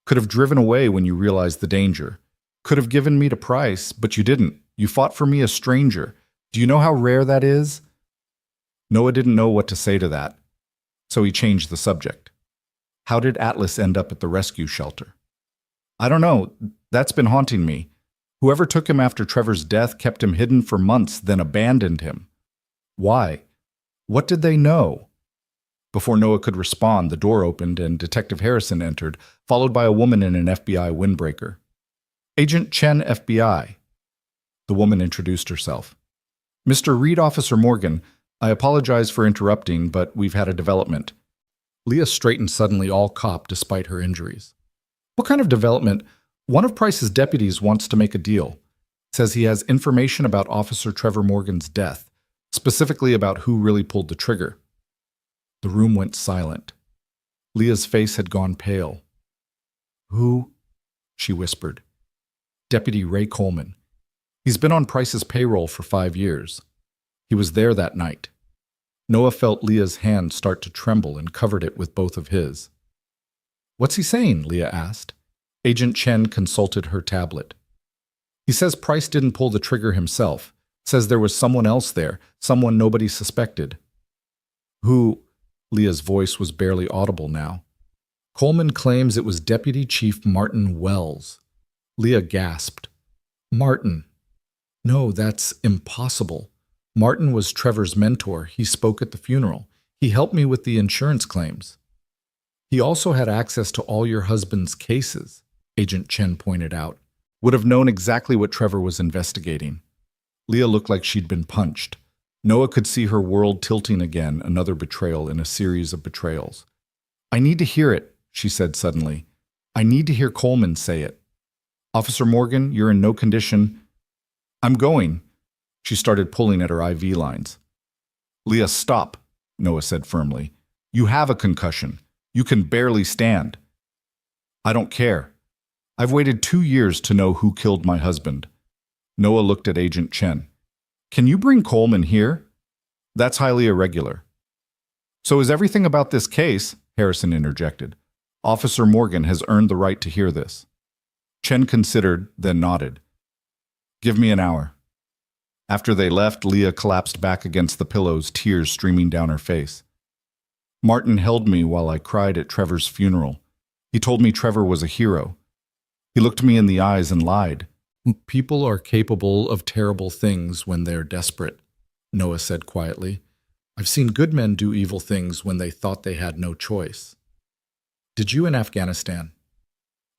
Could have driven away when you realized the danger. Could have given me to Price, but you didn't. You fought for me, a stranger. Do you know how rare that is? Noah didn't know what to say to that, so he changed the subject. How did Atlas end up at the rescue shelter? I don't know. That's been haunting me. Whoever took him after Trevor's death kept him hidden for months, then abandoned him. Why? What did they know? Before Noah could respond, the door opened and Detective Harrison entered, followed by a woman in an FBI windbreaker. Agent Chen, FBI. The woman introduced herself. Mr. Reed, Officer Morgan, I apologize for interrupting, but we've had a development. Leah straightened suddenly, all cop despite her injuries. What kind of development? One of Price's deputies wants to make a deal. Says he has information about Officer Trevor Morgan's death, specifically about who really pulled the trigger. The room went silent. Leah's face had gone pale. Who? She whispered. Deputy Ray Coleman. He's been on Price's payroll for 5 years. He was there that night. Noah felt Leah's hand start to tremble and covered it with both of his. What's he saying? Leah asked. Agent Chen consulted her tablet. He says Price didn't pull the trigger himself. Says there was someone else there, someone nobody suspected. Who? Leah's voice was barely audible now. Coleman claims it was Deputy Chief Martin Wells. Leah gasped. Martin. No, that's impossible. Martin was Trevor's mentor. He spoke at the funeral. He helped me with the insurance claims. He also had access to all your husband's cases, Agent Chen pointed out. Would have known exactly what Trevor was investigating. Leah looked like she'd been punched. Noah could see her world tilting again, another betrayal in a series of betrayals. "I need to hear it," she said suddenly. "I need to hear Coleman say it. Officer Morgan, you're in no condition." "I'm going." She started pulling at her IV lines. "Leah, stop," Noah said firmly. "You have a concussion. You can barely stand." "I don't care. I've waited 2 years to know who killed my husband." Noah looked at Agent Chen. "Can you bring Coleman here?" "That's highly irregular." "So is everything about this case?" Harrison interjected. "Officer Morgan has earned the right to hear this." Chen considered, then nodded. "Give me an hour." After they left, Leah collapsed back against the pillows, tears streaming down her face. "Martin held me while I cried at Trevor's funeral. He told me Trevor was a hero. He looked me in the eyes and lied." "People are capable of terrible things when they're desperate," Noah said quietly. "I've seen good men do evil things when they thought they had no choice." "Did you in Afghanistan?"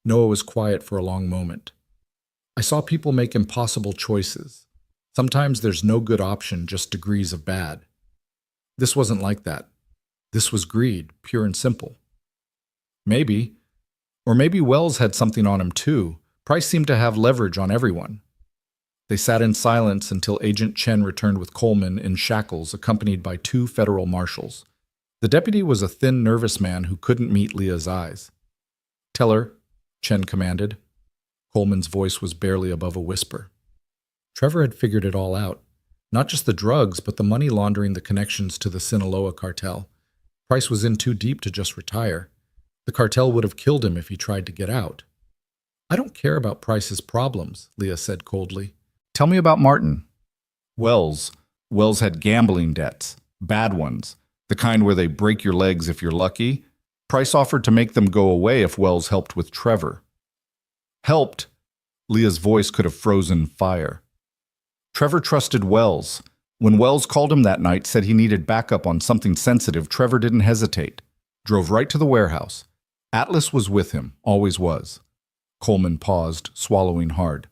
Noah was quiet for a long moment. "I saw people make impossible choices. Sometimes there's no good option, just degrees of bad. This wasn't like that. This was greed, pure and simple." "Maybe. Or maybe Wells had something on him too. Price seemed to have leverage on everyone." They sat in silence until Agent Chen returned with Coleman in shackles, accompanied by 2 federal marshals. The deputy was a thin, nervous man who couldn't meet Leah's eyes. "Tell her," Chen commanded. Coleman's voice was barely above a whisper. Trevor had figured it all out. Not just the drugs, but the money laundering, the connections to the Sinaloa cartel. Price was in too deep to just retire. The cartel would have killed him if he tried to get out. "I don't care about Price's problems," Leah said coldly. "Tell me about Martin." Wells had gambling debts, bad ones, the kind where they break your legs if you're lucky. Price offered to make them go away if Wells helped with Trevor. Helped? Leah's voice could have frozen fire. Trevor trusted Wells. When Wells called him that night, said he needed backup on something sensitive, Trevor didn't hesitate. Drove right to the warehouse. Atlas was with him, always was. Coleman paused, swallowing hard.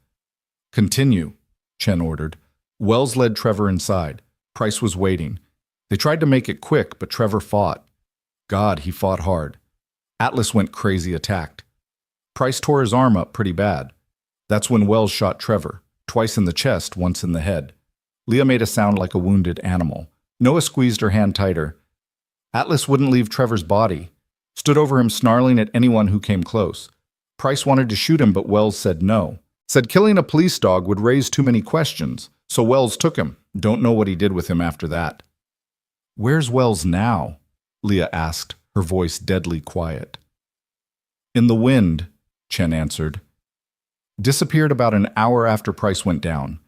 "Continue," Chen ordered. Wells led Trevor inside. Price was waiting. They tried to make it quick, but Trevor fought. God, he fought hard. Atlas went crazy, attacked. Price tore his arm up pretty bad. That's when Wells shot Trevor, twice in the chest, once in the head. Leah made a sound like a wounded animal. Noah squeezed her hand tighter. Atlas wouldn't leave Trevor's body. Stood over him, snarling at anyone who came close. Price wanted to shoot him, but Wells said no. Said killing a police dog would raise too many questions, so Wells took him. Don't know what he did with him after that. "Where's Wells now?" Leah asked, her voice deadly quiet. "In the wind," Chen answered. "Disappeared about an hour after Price went down.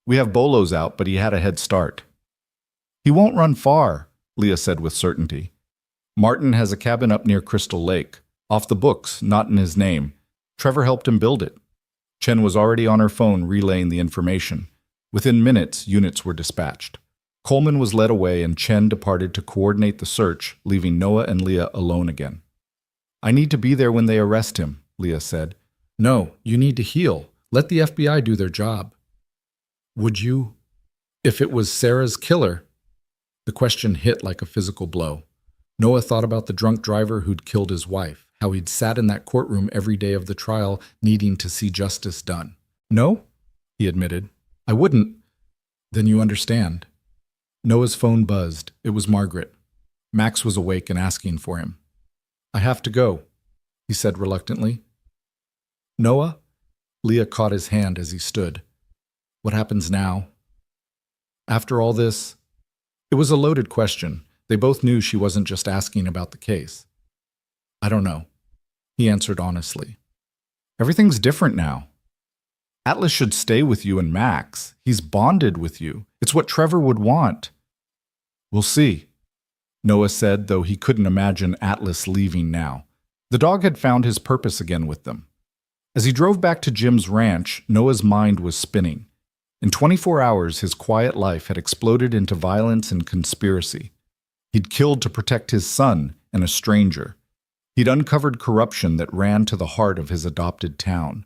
We have Bolos out, but he had a head start." "He won't run far," Leah said with certainty. "Martin has a cabin up near Crystal Lake. Off the books, not in his name. Trevor helped him build it." Chen was already on her phone relaying the information. Within minutes, units were dispatched. Coleman was led away and Chen departed to coordinate the search, leaving Noah and Leah alone again. "I need to be there when they arrest him," Leah said. "No, you need to heal. Let the FBI do their job." "Would you, if it was Sarah's killer?" The question hit like a physical blow. Noah thought about the drunk driver who'd killed his wife, how he'd sat in that courtroom every day of the trial needing to see justice done. "No," he admitted. "I wouldn't." "Then you understand." Noah's phone buzzed. It was Margaret. Max was awake and asking for him. "I have to go," he said reluctantly. "Noah?" Leah caught his hand as he stood. "What happens now?" After all this? It was a loaded question. They both knew she wasn't just asking about the case. "I don't know," he answered honestly. "Everything's different now. Atlas should stay with you and Max. He's bonded with you. It's what Trevor would want." "We'll see," Noah said, though he couldn't imagine Atlas leaving now. The dog had found his purpose again with them. As he drove back to Jim's ranch, Noah's mind was spinning. In 24 hours, his quiet life had exploded into violence and conspiracy. He'd killed to protect his son and a stranger. He'd uncovered corruption that ran to the heart of his adopted town.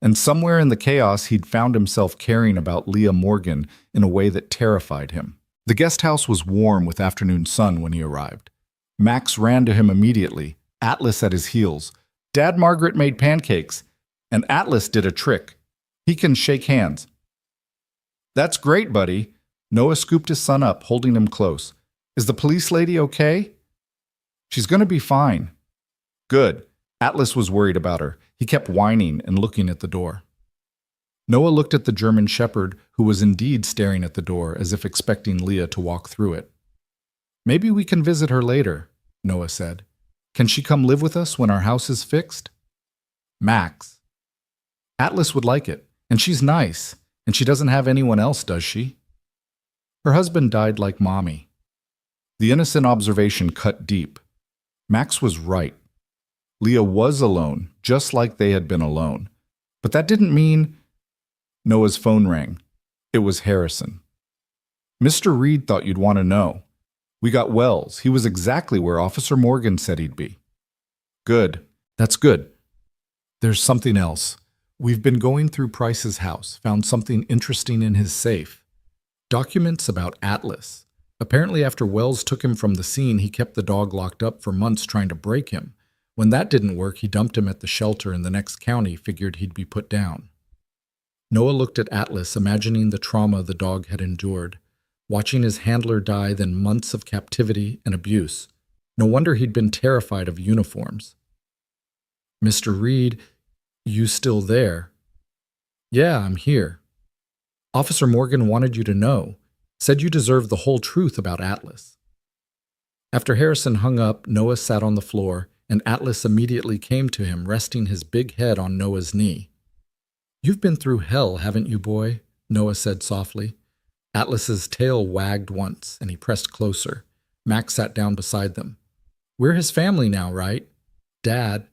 And somewhere in the chaos, he'd found himself caring about Leah Morgan in a way that terrified him. The guest house was warm with afternoon sun when he arrived. Max ran to him immediately, Atlas at his heels. Dad, Margaret made pancakes, and Atlas did a trick. He can shake hands. That's great, buddy. Noah scooped his son up, holding him close. Is the police lady okay? She's going to be fine. Good. Atlas was worried about her. He kept whining and looking at the door. Noah looked at the German shepherd, who was indeed staring at the door as if expecting Leah to walk through it. Maybe we can visit her later, Noah said. Can she come live with us when our house is fixed? Max. Atlas would like it, and she's nice, and she doesn't have anyone else, does she? Her husband died like Mommy. The innocent observation cut deep. Max was right. Leah was alone, just like they had been alone. But that didn't mean... Noah's phone rang. It was Harrison. Mr. Reed thought you'd want to know. We got Wells. He was exactly where Officer Morgan said he'd be. Good. That's good. There's something else. We've been going through Price's house, found something interesting in his safe. Documents about Atlas. Apparently after Wells took him from the scene, he kept the dog locked up for months trying to break him. When that didn't work, he dumped him at the shelter in the next county, figured he'd be put down. Noah looked at Atlas, imagining the trauma the dog had endured, watching his handler die, then months of captivity and abuse. No wonder he'd been terrified of uniforms. Mr. Reed, you still there? Yeah, I'm here. Officer Morgan wanted you to know, said you deserved the whole truth about Atlas. After Harrison hung up, Noah sat on the floor, and Atlas immediately came to him, resting his big head on Noah's knee. You've been through hell, haven't you, boy? Noah said softly. Atlas's tail wagged once, and he pressed closer. Max sat down beside them. We're his family now, right? Dad.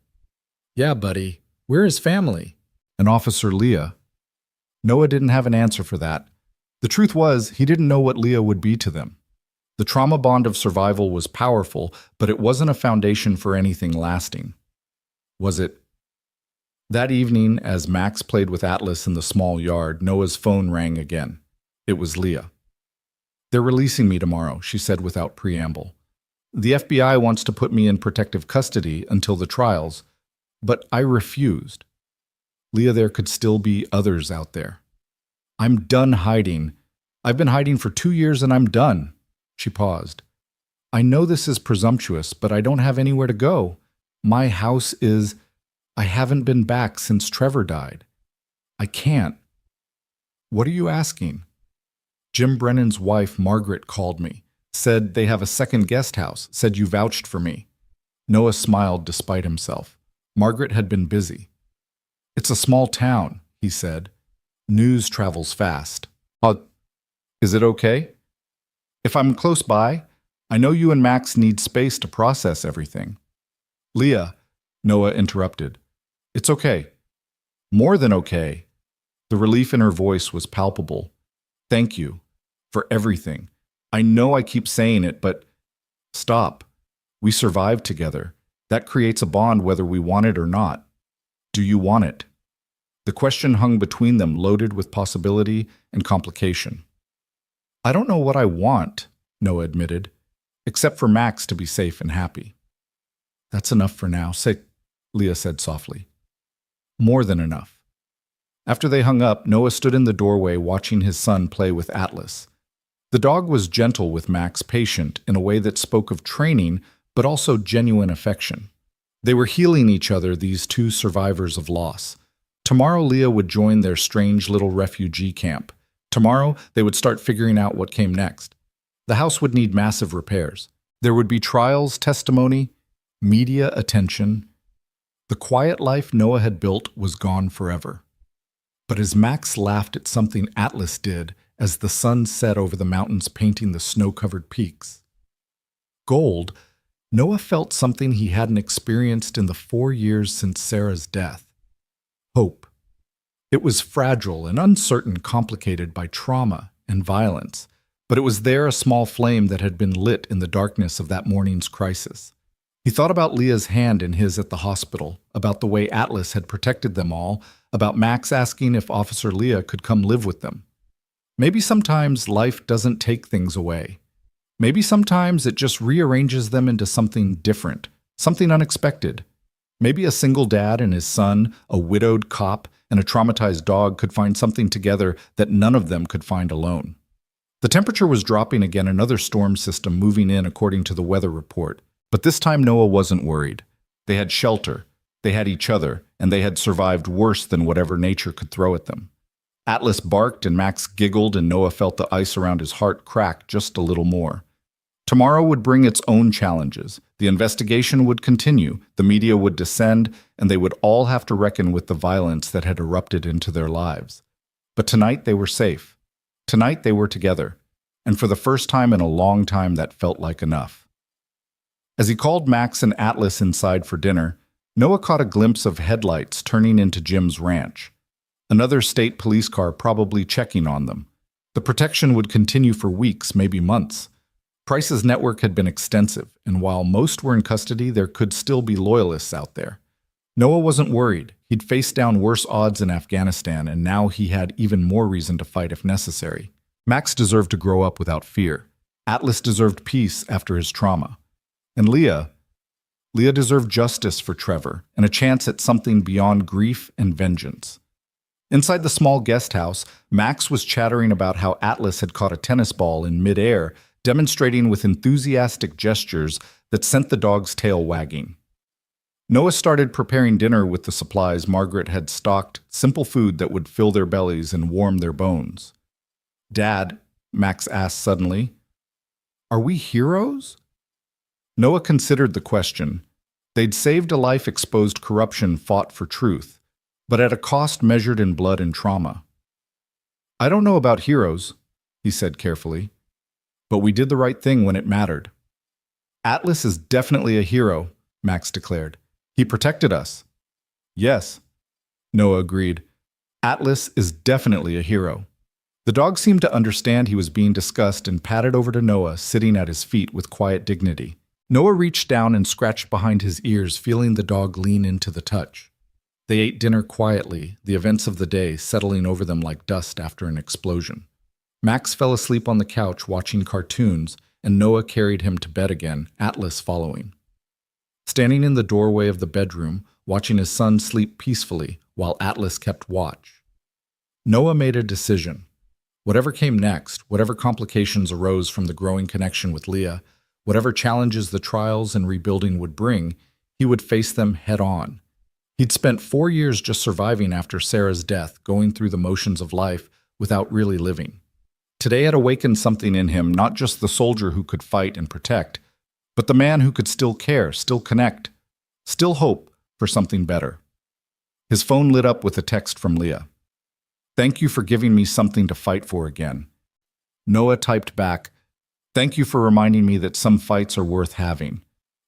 Yeah, buddy. We're his family. And Officer Leah. Noah didn't have an answer for that. The truth was, he didn't know what Leah would be to them. The trauma bond of survival was powerful, but it wasn't a foundation for anything lasting. Was it? That evening, as Max played with Atlas in the small yard, Noah's phone rang again. It was Leah. They're releasing me tomorrow, she said without preamble. The FBI wants to put me in protective custody until the trials, but I refused. Leah, there could still be others out there. I'm done hiding. I've been hiding for 2 years and I'm done. She paused. I know this is presumptuous, but I don't have anywhere to go. My house is... I haven't been back since Trevor died. I can't. What are you asking? Jim Brennan's wife, Margaret, called me. Said they have a second guest house. Said you vouched for me. Noah smiled despite himself. Margaret had been busy. It's a small town, he said. News travels fast. Is it okay? If I'm close by, I know you and Max need space to process everything. Leah, Noah interrupted. It's okay. More than okay. The relief in her voice was palpable. Thank you for everything. I know I keep saying it, but stop. We survived together. That creates a bond whether we want it or not. Do you want it? The question hung between them, loaded with possibility and complication. I don't know what I want, Noah admitted, except for Max to be safe and happy. That's enough for now, Leah said softly. More than enough. After they hung up, Noah stood in the doorway watching his son play with Atlas. The dog was gentle with Max, patient in a way that spoke of training, but also genuine affection. They were healing each other, these two survivors of loss. Tomorrow Leah would join their strange little refugee camp. Tomorrow they would start figuring out what came next. The house would need massive repairs. There would be trials, testimony, media attention. The quiet life Noah had built was gone forever. But as Max laughed at something Atlas did as the sun set over the mountains painting the snow-covered peaks, gold, Noah felt something he hadn't experienced in the 4 years since Sarah's death. Hope. It was fragile and uncertain, complicated by trauma and violence, but it was there, a small flame that had been lit in the darkness of that morning's crisis. He thought about Leah's hand in his at the hospital, about the way Atlas had protected them all, about Max asking if Officer Leah could come live with them. Maybe sometimes life doesn't take things away. Maybe sometimes it just rearranges them into something different, something unexpected. Maybe a single dad and his son, a widowed cop, and a traumatized dog could find something together that none of them could find alone. The temperature was dropping again, another storm system moving in according to the weather report. But this time Noah wasn't worried. They had shelter, they had each other, and they had survived worse than whatever nature could throw at them. Atlas barked and Max giggled, and Noah felt the ice around his heart crack just a little more. Tomorrow would bring its own challenges. The investigation would continue, the media would descend, and they would all have to reckon with the violence that had erupted into their lives. But tonight they were safe. Tonight they were together. And for the first time in a long time, that felt like enough. As he called Max and Atlas inside for dinner, Noah caught a glimpse of headlights turning into Jim's ranch. Another state police car probably checking on them. The protection would continue for weeks, maybe months. Price's network had been extensive, and while most were in custody, there could still be loyalists out there. Noah wasn't worried. He'd faced down worse odds in Afghanistan, and now he had even more reason to fight if necessary. Max deserved to grow up without fear. Atlas deserved peace after his trauma. And Leah deserved justice for Trevor and a chance at something beyond grief and vengeance. Inside the small guest house, Max was chattering about how Atlas had caught a tennis ball in midair, demonstrating with enthusiastic gestures that sent the dog's tail wagging. Noah started preparing dinner with the supplies Margaret had stocked, simple food that would fill their bellies and warm their bones. "Dad," Max asked suddenly, "are we heroes?" Noah considered the question. They'd saved a life, exposed corruption, fought for truth, but at a cost measured in blood and trauma. "I don't know about heroes," he said carefully, "but we did the right thing when it mattered." "Atlas is definitely a hero," Max declared. "He protected us." "Yes," Noah agreed. "Atlas is definitely a hero." The dog seemed to understand he was being discussed and padded over to Noah, sitting at his feet with quiet dignity. Noah reached down and scratched behind his ears, feeling the dog lean into the touch. They ate dinner quietly, the events of the day settling over them like dust after an explosion. Max fell asleep on the couch watching cartoons, and Noah carried him to bed again, Atlas following. Standing in the doorway of the bedroom, watching his son sleep peacefully while Atlas kept watch. Noah made a decision. Whatever came next, whatever complications arose from the growing connection with Leah, whatever challenges the trials and rebuilding would bring, he would face them head on. He'd spent 4 years just surviving after Sarah's death, going through the motions of life without really living. Today had awakened something in him, not just the soldier who could fight and protect, but the man who could still care, still connect, still hope for something better. His phone lit up with a text from Leah. "Thank you for giving me something to fight for again." Noah typed back, "Thank you for reminding me that some fights are worth having."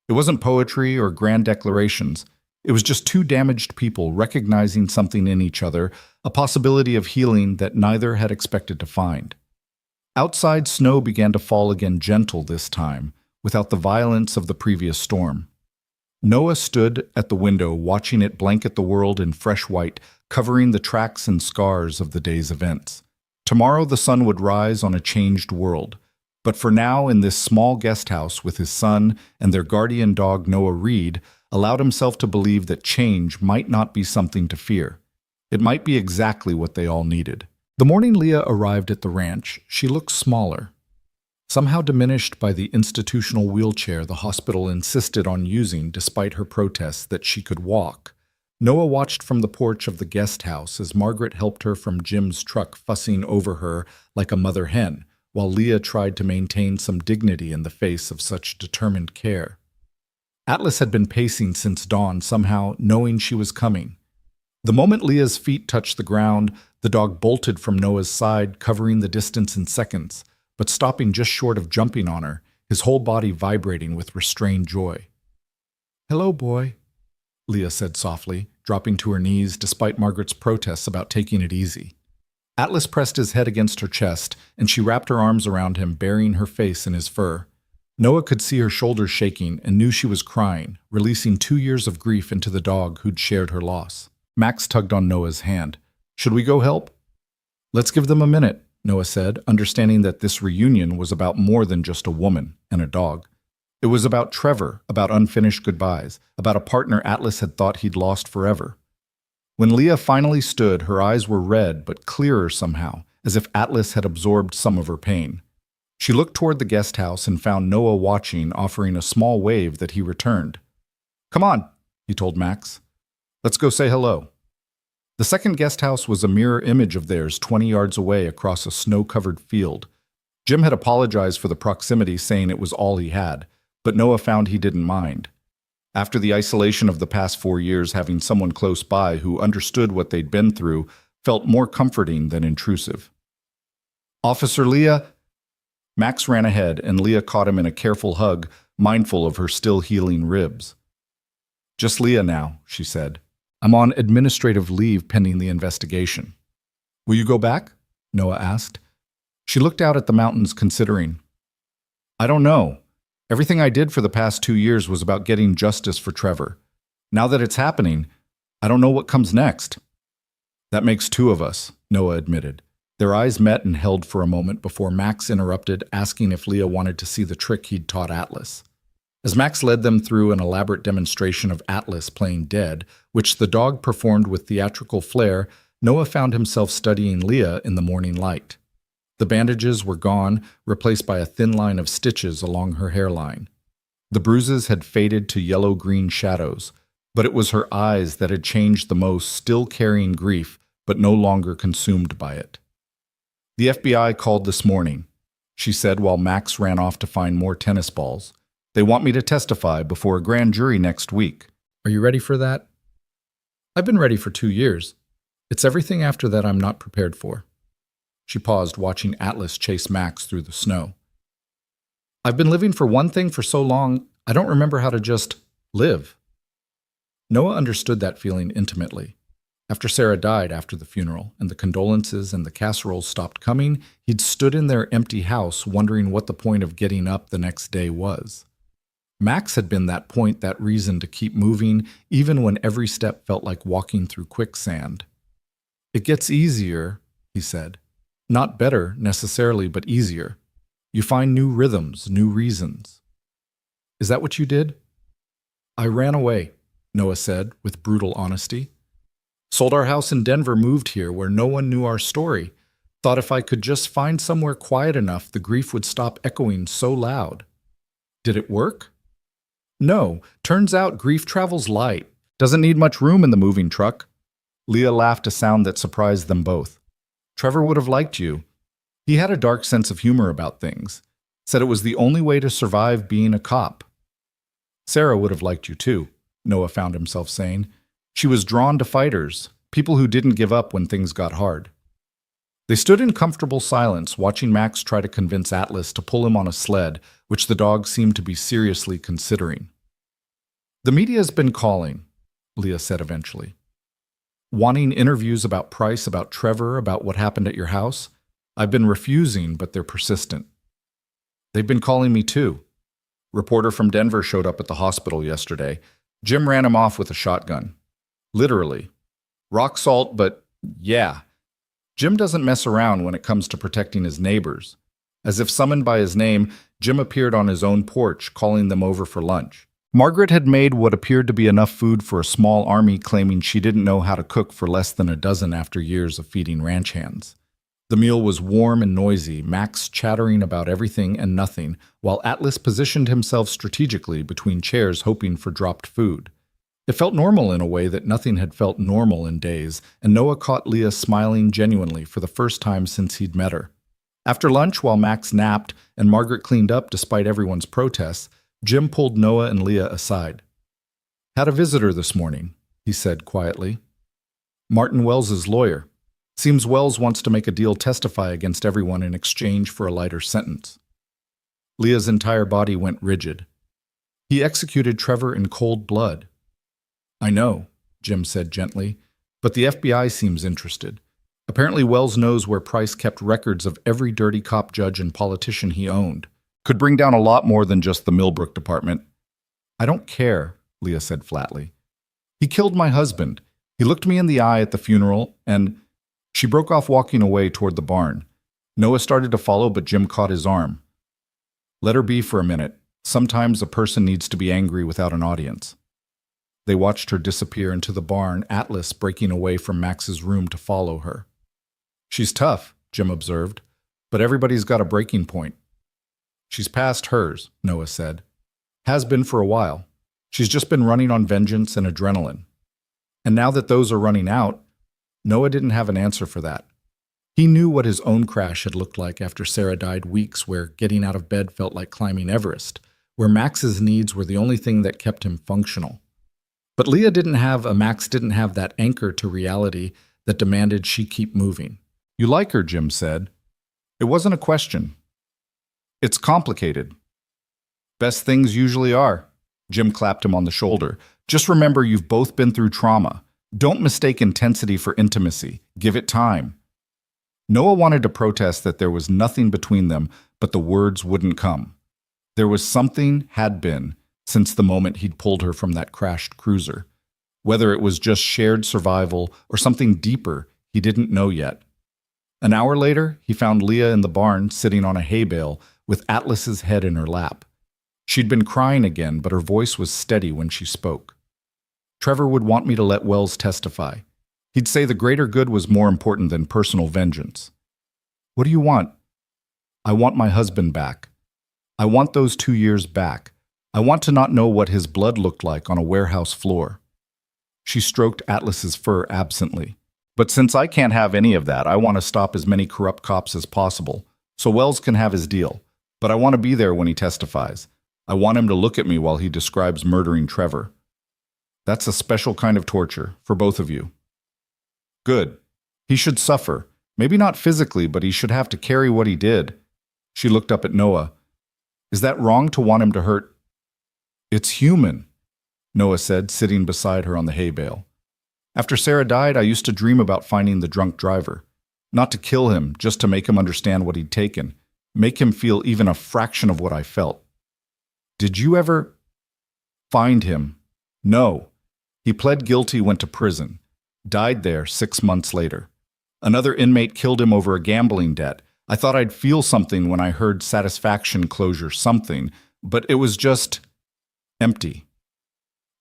It wasn't poetry or grand declarations. It was just two damaged people recognizing something in each other, a possibility of healing that neither had expected to find. Outside, snow began to fall again, gentle this time, without the violence of the previous storm. Noah stood at the window, watching it blanket the world in fresh white, covering the tracks and scars of the day's events. Tomorrow the sun would rise on a changed world. But for now, in this small guest house with his son and their guardian dog Noah Reed, allowed himself to believe that change might not be something to fear. It might be exactly what they all needed. The morning Leah arrived at the ranch, she looked smaller. Somehow diminished by the institutional wheelchair the hospital insisted on using despite her protests that she could walk. Noah watched from the porch of the guest house as Margaret helped her from Jim's truck, fussing over her like a mother hen, while Leah tried to maintain some dignity in the face of such determined care. Atlas had been pacing since dawn, somehow knowing she was coming. The moment Leah's feet touched the ground, the dog bolted from Noah's side, covering the distance in seconds, but stopping just short of jumping on her, his whole body vibrating with restrained joy. "Hello, boy," Leah said softly, dropping to her knees despite Margaret's protests about taking it easy. Atlas pressed his head against her chest, and she wrapped her arms around him, burying her face in his fur. Noah could see her shoulders shaking and knew she was crying, releasing 2 years of grief into the dog who'd shared her loss. Max tugged on Noah's hand. "Should we go help?" "Let's give them a minute," Noah said, understanding that this reunion was about more than just a woman and a dog. It was about Trevor, about unfinished goodbyes, about a partner Atlas had thought he'd lost forever. When Leah finally stood, her eyes were red but clearer somehow, as if Atlas had absorbed some of her pain. She looked toward the guest house and found Noah watching, offering a small wave that he returned. "Come on," he told Max. "Let's go say hello." The second guest house was a mirror image of theirs 20 yards away across a snow-covered field. Jim had apologized for the proximity, saying it was all he had, but Noah found he didn't mind. After the isolation of the past 4 years, having someone close by who understood what they'd been through felt more comforting than intrusive. "Officer Leah." Max ran ahead, and Leah caught him in a careful hug, mindful of her still healing ribs. "Just Leah now," she said. "I'm on administrative leave pending the investigation." "Will you go back?" Noah asked. She looked out at the mountains, considering. "I don't know. Everything I did for the past 2 years was about getting justice for Trevor. Now that it's happening, I don't know what comes next." "That makes 2 of us," Noah admitted. Their eyes met and held for a moment before Max interrupted, asking if Leah wanted to see the trick he'd taught Atlas. As Max led them through an elaborate demonstration of Atlas playing dead, which the dog performed with theatrical flair, Noah found himself studying Leah in the morning light. The bandages were gone, replaced by a thin line of stitches along her hairline. The bruises had faded to yellow-green shadows, but it was her eyes that had changed the most, still carrying grief, but no longer consumed by it. "The FBI called this morning," she said while Max ran off to find more tennis balls. "They want me to testify before a grand jury next week. Are you ready for that?" "I've been ready for 2 years. It's everything after that I'm not prepared for." She paused, watching Atlas chase Max through the snow. "I've been living for one thing for so long, I don't remember how to just live." Noah understood that feeling intimately. After Sarah died after the funeral, and the condolences and the casseroles stopped coming, he'd stood in their empty house wondering what the point of getting up the next day was. Max had been that point, that reason to keep moving, even when every step felt like walking through quicksand. "It gets easier," he said. "Not better, necessarily, but easier. You find new rhythms, new reasons." "Is that what you did?" "I ran away," Noah said, with brutal honesty. "Sold our house in Denver, moved here where no one knew our story. Thought if I could just find somewhere quiet enough, the grief would stop echoing so loud." "Did it work?" "No. Turns out grief travels light. Doesn't need much room in the moving truck." Leah laughed, a sound that surprised them both. "Trevor would have liked you. He had a dark sense of humor about things. Said it was the only way to survive being a cop." "Sarah would have liked you too," Noah found himself saying. "She was drawn to fighters, people who didn't give up when things got hard." They stood in comfortable silence, watching Max try to convince Atlas to pull him on a sled, which the dog seemed to be seriously considering. "The media's been calling," Leah said eventually. "Wanting interviews about Price, about Trevor, about what happened at your house. I've been refusing, but they're persistent." "They've been calling me too. Reporter from Denver showed up at the hospital yesterday. Jim ran him off with a shotgun. Literally. Rock salt, but yeah. Jim doesn't mess around when it comes to protecting his neighbors. As if summoned by his name, Jim appeared on his own porch, calling them over for lunch. Margaret had made what appeared to be enough food for a small army, claiming she didn't know how to cook for less than a dozen after years of feeding ranch hands. The meal was warm and noisy, Max chattering about everything and nothing, while Atlas positioned himself strategically between chairs hoping for dropped food. It felt normal in a way that nothing had felt normal in days, and Noah caught Leah smiling genuinely for the first time since he'd met her. After lunch, while Max napped and Margaret cleaned up despite everyone's protests, Jim pulled Noah and Leah aside. "Had a visitor this morning," he said quietly. "Martin Wells's lawyer. Seems Wells wants to make a deal, testify against everyone in exchange for a lighter sentence." Leah's entire body went rigid. "He executed Trevor in cold blood." "I know," Jim said gently, "but the FBI seems interested. Apparently Wells knows where Price kept records of every dirty cop, judge, and politician he owned. Could bring down a lot more than just the Millbrook department." "I don't care," Leah said flatly. "He killed my husband. He looked me in the eye at the funeral, and..." She broke off, walking away toward the barn. Noah started to follow, but Jim caught his arm. Let her be for a minute. Sometimes a person needs to be angry without an audience. They watched her disappear into the barn, Atlas breaking away from Max's room to follow her. She's tough, Jim observed, but everybody's got a breaking point. She's past hers, Noah said. Has been for a while. She's just been running on vengeance and adrenaline. And now that those are running out, Noah didn't have an answer for that. He knew what his own crash had looked like after Sarah died, weeks where getting out of bed felt like climbing Everest, where Max's needs were the only thing that kept him functional. But Max didn't have that anchor to reality that demanded she keep moving. You like her, Jim said. It wasn't a question. It's complicated. Best things usually are. Jim clapped him on the shoulder. Just remember you've both been through trauma. Don't mistake intensity for intimacy. Give it time. Noah wanted to protest that there was nothing between them, but the words wouldn't come. There was something, had been, since the moment he'd pulled her from that crashed cruiser. Whether it was just shared survival or something deeper, he didn't know yet. An hour later, he found Leah in the barn sitting on a hay bale with Atlas's head in her lap. She'd been crying again, but her voice was steady when she spoke. Trevor would want me to let Wells testify. He'd say the greater good was more important than personal vengeance. What do you want? I want my husband back. I want those 2 years back. I want to not know what his blood looked like on a warehouse floor. She stroked Atlas's fur absently. But since I can't have any of that, I want to stop as many corrupt cops as possible, so Wells can have his deal. But I want to be there when he testifies. I want him to look at me while he describes murdering Trevor. That's a special kind of torture for both of you. Good. He should suffer. Maybe not physically, but he should have to carry what he did. She looked up at Noah. Is that wrong to want him to hurt? It's human, Noah said, sitting beside her on the hay bale. After Sarah died, I used to dream about finding the drunk driver. Not to kill him, just to make him understand what he'd taken. Make him feel even a fraction of what I felt. Did you ever find him? No. He pled guilty, went to prison. Died there 6 months later. Another inmate killed him over a gambling debt. I thought I'd feel something when I heard satisfaction, closure, something, but it was just empty.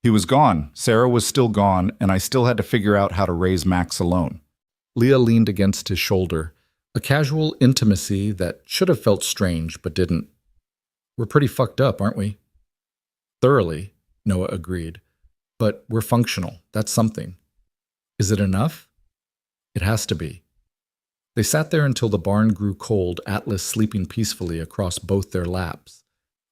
He was gone, Sarah was still gone, and I still had to figure out how to raise Max alone. Leah leaned against his shoulder, a casual intimacy that should have felt strange but didn't. We're pretty fucked up, aren't we? Thoroughly, Noah agreed. But we're functional, that's something. Is it enough? It has to be. They sat there until the barn grew cold, Atlas sleeping peacefully across both their laps.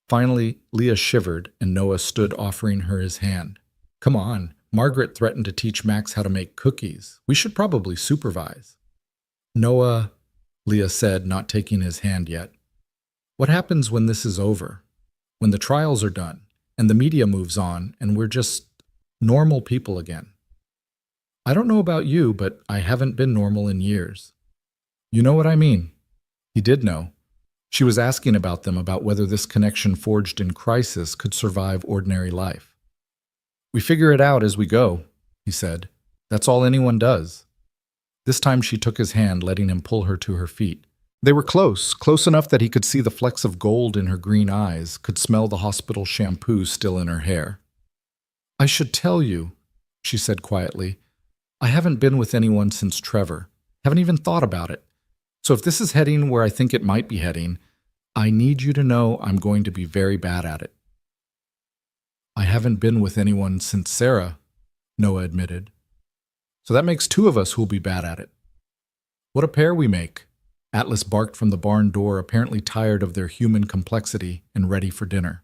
Finally, Leah shivered, and Noah stood offering her his hand. Come on, Margaret threatened to teach Max how to make cookies. We should probably supervise. Noah, Leah said, not taking his hand yet. What happens when this is over? When the trials are done, and the media moves on, and we're just normal people again? I don't know about you, but I haven't been normal in years. You know what I mean? He did know. She was asking about them, about whether this connection forged in crisis could survive ordinary life. We figure it out as we go, he said. That's all anyone does. This time she took his hand, letting him pull her to her feet. They were close enough that he could see the flecks of gold in her green eyes, could smell the hospital shampoo still in her hair. I should tell you, she said quietly, I haven't been with anyone since Trevor. Haven't even thought about it. So if this is heading where I think it might be heading, I need you to know I'm going to be very bad at it. I haven't been with anyone since Sarah, Noah admitted. So that makes 2 of us who'll be bad at it. What a pair we make. Atlas barked from the barn door, apparently tired of their human complexity and ready for dinner.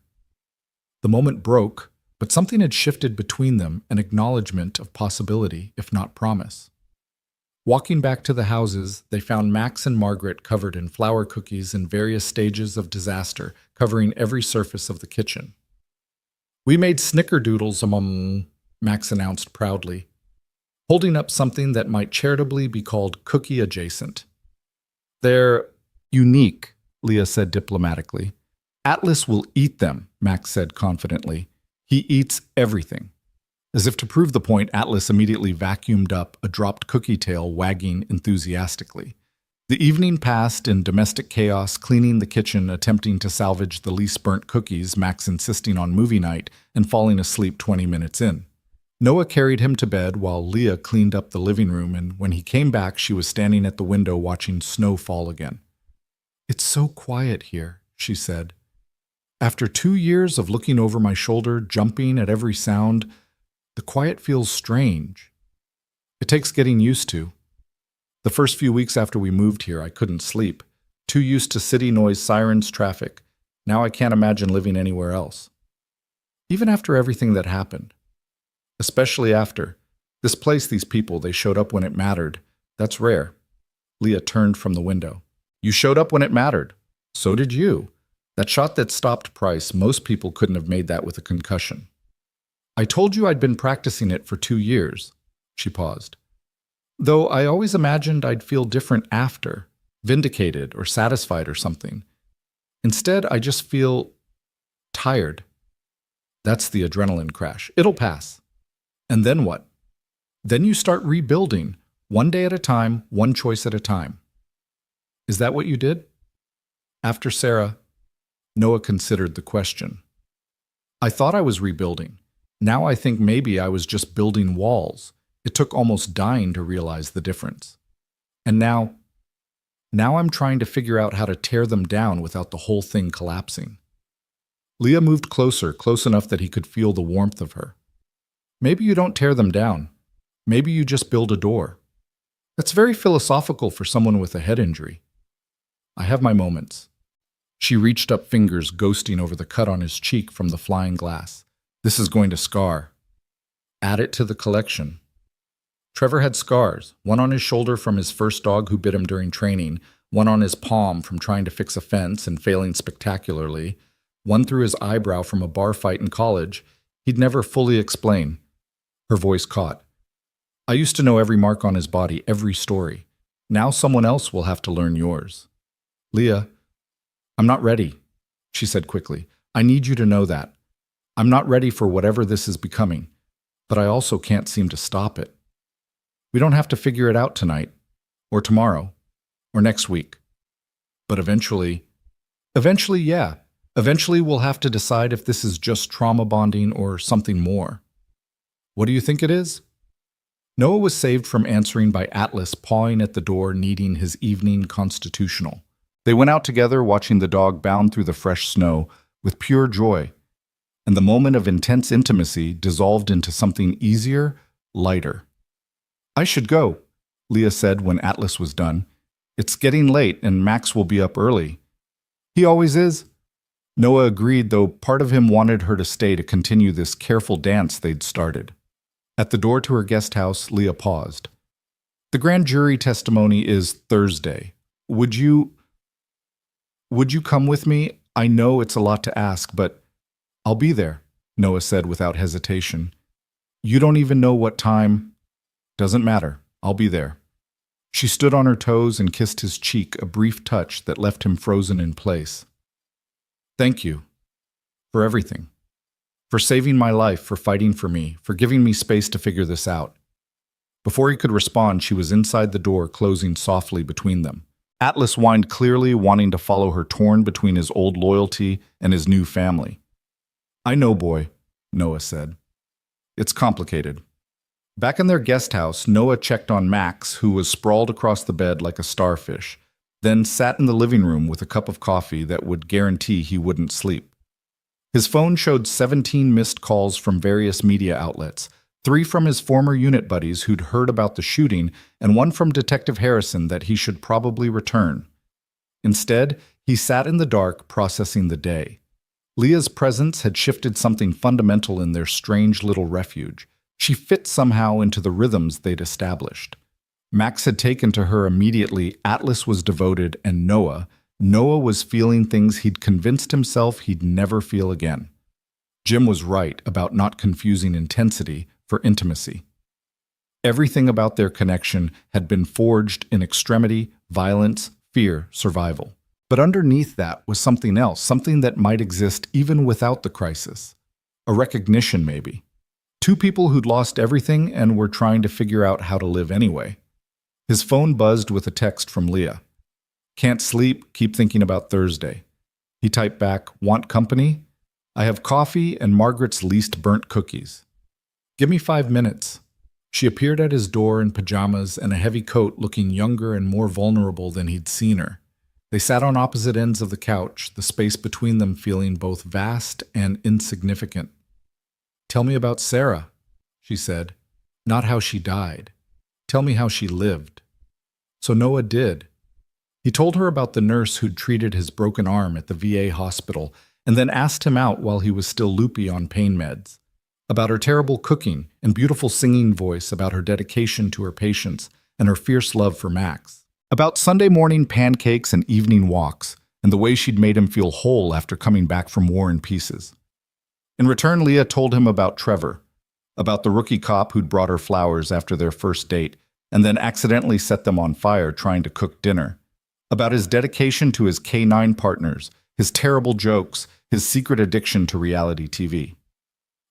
The moment broke, but something had shifted between them, an acknowledgement of possibility, if not promise. Walking back to the houses, they found Max and Margaret covered in flour cookies in various stages of disaster, covering every surface of the kitchen. We made snickerdoodles, Max announced proudly, holding up something that might charitably be called cookie adjacent. They're unique, Leah said diplomatically. Atlas will eat them, Max said confidently. He eats everything. As if to prove the point, Atlas immediately vacuumed up a dropped cookie tail wagging enthusiastically. The evening passed in domestic chaos, cleaning the kitchen, attempting to salvage the least burnt cookies, Max insisting on movie night, and falling asleep 20 minutes in. Noah carried him to bed while Leah cleaned up the living room, and when he came back, she was standing at the window watching snow fall again. "It's so quiet here," she said. "After 2 years of looking over my shoulder, jumping at every sound, the quiet feels strange. It takes getting used to. The first few weeks after we moved here, I couldn't sleep. Too used to city noise, sirens, traffic. Now I can't imagine living anywhere else. Even after everything that happened. Especially after. This place, these people, they showed up when it mattered. That's rare." Leah turned from the window. "You showed up when it mattered. So did you. That shot that stopped Price, most people couldn't have made that with a concussion. I told you I'd been practicing it for 2 years." She paused. "Though I always imagined I'd feel different after, vindicated or satisfied or something. Instead, I just feel tired. That's the adrenaline crash. It'll pass. And then what? Then you start rebuilding, one day at a time, one choice at a time." "Is that what you did?" After Sarah, Noah considered the question. "I thought I was rebuilding. Now I think maybe I was just building walls. It took almost dying to realize the difference. And now I'm trying to figure out how to tear them down without the whole thing collapsing." Leah moved closer, close enough that he could feel the warmth of her. "Maybe you don't tear them down. Maybe you just build a door. That's very philosophical for someone with a head injury." "I have my moments." She reached up, fingers ghosting over the cut on his cheek from the flying glass. "This is going to scar. Add it to the collection." Trevor had scars, one on his shoulder from his first dog who bit him during training, one on his palm from trying to fix a fence and failing spectacularly, one through his eyebrow from a bar fight in college. He'd never fully explain. Her voice caught. "I used to know every mark on his body, every story. Now someone else will have to learn yours." "Leah, I'm not ready," she said quickly. "I need you to know that. I'm not ready for whatever this is becoming, but I also can't seem to stop it. We don't have to figure it out tonight, or tomorrow, or next week. But eventually, yeah. Eventually we'll have to decide if this is just trauma bonding or something more." "What do you think it is?" Noah was saved from answering by Atlas pawing at the door, needing his evening constitutional. They went out together, watching the dog bound through the fresh snow with pure joy, and the moment of intense intimacy dissolved into something easier, lighter. "I should go," Leah said when Atlas was done. "It's getting late and Max will be up early." "He always is." Noah agreed, though part of him wanted her to stay to continue this careful dance they'd started. At the door to her guest house, Leah paused. "The grand jury testimony is Thursday. Would you come with me? I know it's a lot to ask, but I'll be there," Noah said without hesitation. "You don't even know what time." "Doesn't matter. I'll be there." She stood on her toes and kissed his cheek, a brief touch that left him frozen in place. "Thank you. For everything. For saving my life, for fighting for me, for giving me space to figure this out." Before he could respond, she was inside the door, closing softly between them. Atlas whined clearly, wanting to follow her, torn between his old loyalty and his new family. "I know, boy," Noah said. "It's complicated." Back in their guest house, Noah checked on Max, who was sprawled across the bed like a starfish, then sat in the living room with a cup of coffee that would guarantee he wouldn't sleep. His phone showed 17 missed calls from various media outlets, 3 from his former unit buddies who'd heard about the shooting, and 1 from Detective Harrison that he should probably return. Instead, he sat in the dark, processing the day. Leah's presence had shifted something fundamental in their strange little refuge. She fit somehow into the rhythms they'd established. Max had taken to her immediately, Atlas was devoted, and Noah was feeling things he'd convinced himself he'd never feel again. Jim was right about not confusing intensity for intimacy. Everything about their connection had been forged in extremity, violence, fear, survival. But underneath that was something else, something that might exist even without the crisis. A recognition, maybe. 2 people who'd lost everything and were trying to figure out how to live anyway. His phone buzzed with a text from Leah. Can't sleep, keep thinking about Thursday. He typed back, want company? I have coffee and Margaret's least burnt cookies. Give me 5 minutes. She appeared at his door in pajamas and a heavy coat, looking younger and more vulnerable than he'd seen her. They sat on opposite ends of the couch, the space between them feeling both vast and insignificant. Tell me about Sarah, she said. Not how she died. Tell me how she lived. So Noah did. He told her about the nurse who'd treated his broken arm at the VA hospital and then asked him out while he was still loopy on pain meds. About her terrible cooking and beautiful singing voice, about her dedication to her patients and her fierce love for Max. About Sunday morning pancakes and evening walks, and the way she'd made him feel whole after coming back from war in pieces. In return, Leah told him about Trevor, about the rookie cop who'd brought her flowers after their first date and then accidentally set them on fire trying to cook dinner, about his dedication to his K-9 partners, his terrible jokes, his secret addiction to reality TV.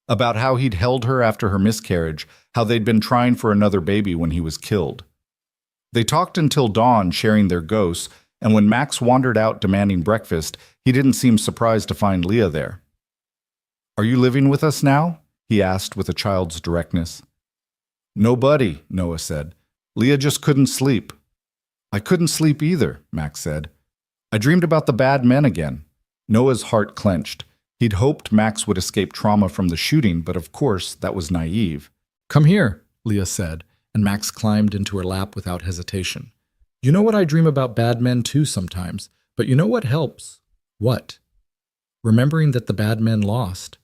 About how he'd held her after her miscarriage, how they'd been trying for another baby when he was killed. They talked until dawn, sharing their ghosts, and when Max wandered out demanding breakfast, he didn't seem surprised to find Leah there. Are you living with us now? He asked with a child's directness. No, buddy, Noah said. Leah just couldn't sleep. I couldn't sleep either, Max said. I dreamed about the bad men again. Noah's heart clenched. He'd hoped Max would escape trauma from the shooting, but of course, that was naive. Come here, Leah said, and Max climbed into her lap without hesitation. You know what, I dream about bad men too sometimes, but you know what helps? What? Remembering that the bad men lost.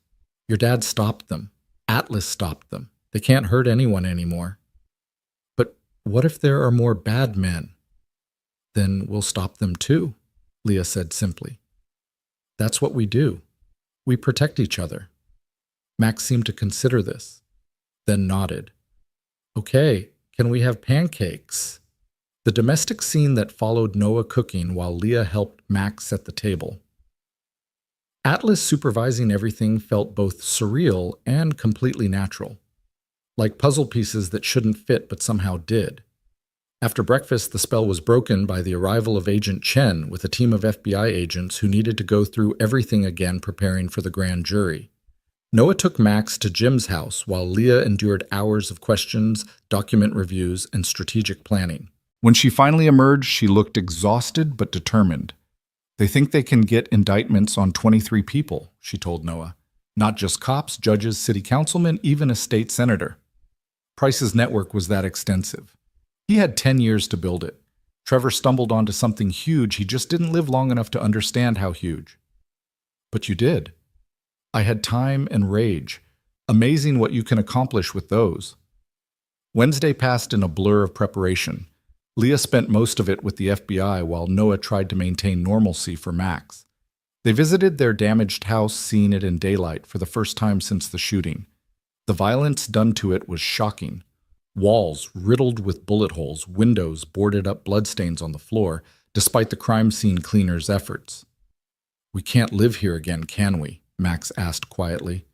Your dad stopped them. Atlas stopped them. They can't hurt anyone anymore. But what if there are more bad men? Then we'll stop them too, Leah said simply. That's what we do. We protect each other. Max seemed to consider this, then nodded. Okay, can we have pancakes? The domestic scene that followed Noah cooking while Leah helped Max set the table. Atlas supervising everything felt both surreal and completely natural, like puzzle pieces that shouldn't fit but somehow did. After breakfast, the spell was broken by the arrival of Agent Chen with a team of FBI agents who needed to go through everything again preparing for the grand jury. Noah took Max to Jim's house while Leah endured hours of questions, document reviews, and strategic planning. When she finally emerged, she looked exhausted but determined. They think they can get indictments on 23 people, she told Noah. Not just cops, judges, city councilmen, even a state senator. Price's network was that extensive. He had 10 years to build it. Trevor stumbled onto something huge. He just didn't live long enough to understand how huge. But you did. I had time and rage. Amazing what you can accomplish with those. Wednesday passed in a blur of preparation. Leah spent most of it with the FBI while Noah tried to maintain normalcy for Max. They visited their damaged house, seeing it in daylight for the first time since the shooting. The violence done to it was shocking. Walls riddled with bullet holes, windows boarded up, bloodstains on the floor, despite the crime scene cleaners' efforts. We can't live here again, can we? Max asked quietly.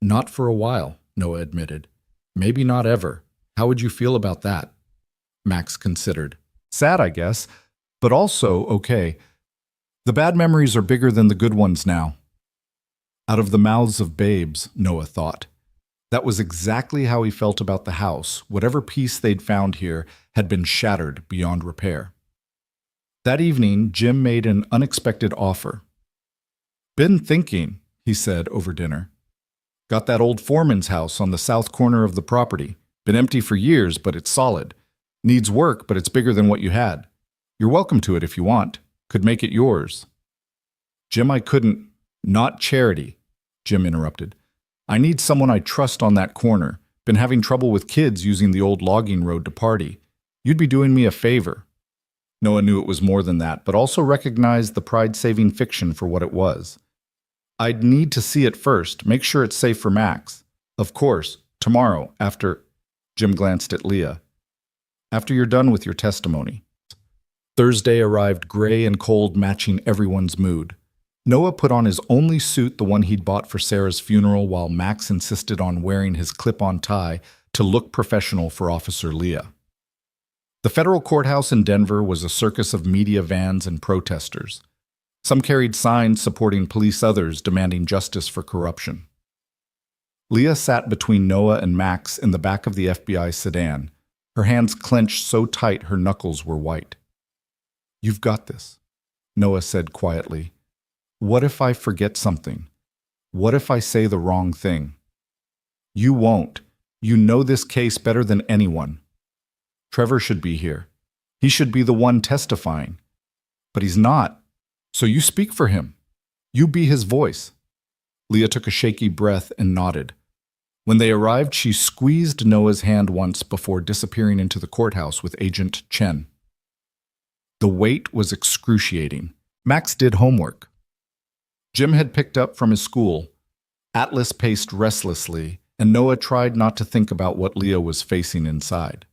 Not for a while, Noah admitted. Maybe not ever. How would you feel about that? Max considered. Sad, I guess, but also okay. The bad memories are bigger than the good ones now. Out of the mouths of babes, Noah thought. That was exactly how he felt about the house. Whatever piece they'd found here had been shattered beyond repair. That evening, Jim made an unexpected offer. Been thinking, he said over dinner. Got that old foreman's house on the south corner of the property. Been empty for years, but it's solid. Needs work, but it's bigger than what you had. You're welcome to it if you want. Could make it yours. Jim, I couldn't. Not charity, Jim interrupted. I need someone I trust on that corner. Been having trouble with kids using the old logging road to party. You'd be doing me a favor. Noah knew it was more than that, but also recognized the pride-saving fiction for what it was. I'd need to see it first, make sure it's safe for Max. Of course, tomorrow, after... Jim glanced at Leah. After you're done with your testimony. Thursday arrived gray and cold, matching everyone's mood. Noah put on his only suit, the one he'd bought for Sarah's funeral, while Max insisted on wearing his clip-on tie to look professional for Officer Leah. The federal courthouse in Denver was a circus of media vans and protesters. Some carried signs supporting police, others demanding justice for corruption. Leah sat between Noah and Max in the back of the FBI sedan, her hands clenched so tight her knuckles were white. "You've got this," Noah said quietly. "What if I forget something? What if I say the wrong thing?" "You won't. You know this case better than anyone. Trevor should be here. He should be the one testifying. But he's not. So you speak for him. You be his voice." Leah took a shaky breath and nodded. When they arrived, she squeezed Noah's hand once before disappearing into the courthouse with Agent Chen. The wait was excruciating. Max did homework. Jim had picked up from his school. Atlas paced restlessly, and Noah tried not to think about what Leah was facing inside.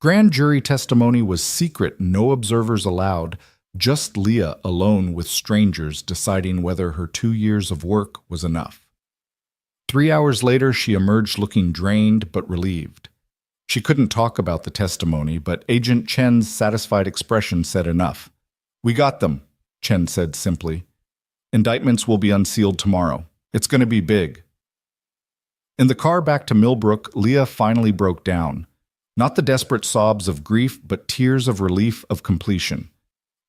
Grand jury testimony was secret, no observers allowed, just Leah alone with strangers deciding whether her 2 years of work was enough. 3 hours later, she emerged looking drained but relieved. She couldn't talk about the testimony, but Agent Chen's satisfied expression said enough. "We got them," Chen said simply. "Indictments will be unsealed tomorrow. It's going to be big." In the car back to Millbrook, Leah finally broke down. Not the desperate sobs of grief, but tears of relief of completion.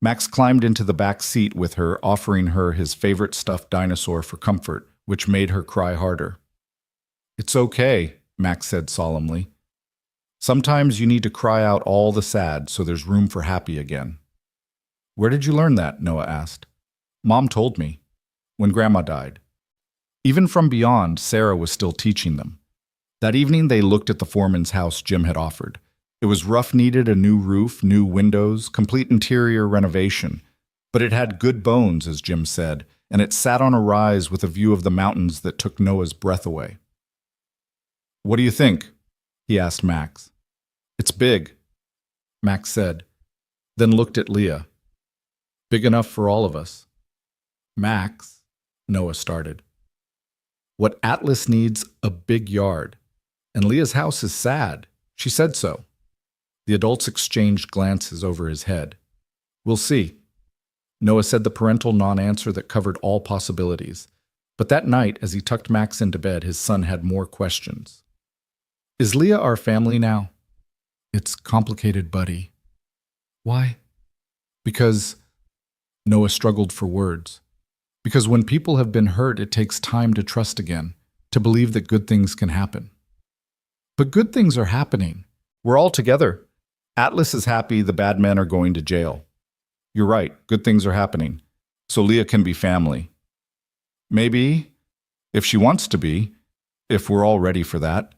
Max climbed into the back seat with her, offering her his favorite stuffed dinosaur for comfort, which made her cry harder. "It's okay," Max said solemnly. "Sometimes you need to cry out all the sad so there's room for happy again." "Where did you learn that?" Noah asked. "Mom told me, when Grandma died." Even from beyond, Sarah was still teaching them. That evening, they looked at the foreman's house Jim had offered. It was rough, needed a new roof, new windows, complete interior renovation. But it had good bones, as Jim said, and it sat on a rise with a view of the mountains that took Noah's breath away. "What do you think?" he asked Max. "It's big," Max said, then looked at Leah. "Big enough for all of us." "Max," Noah started. "What Atlas needs, a big yard. And Leah's house is sad. She said so." The adults exchanged glances over his head. "We'll see." Noah said the parental non-answer that covered all possibilities. But that night, as he tucked Max into bed, his son had more questions. "Is Leah our family now?" "It's complicated, buddy." "Why?" "Because," Noah struggled for words, "because when people have been hurt, it takes time to trust again, to believe that good things can happen." "But good things are happening. We're all together. Atlas is happy, the bad men are going to jail." "You're right, good things are happening. So Leah can be family." "Maybe, if she wants to be, if we're all ready for that."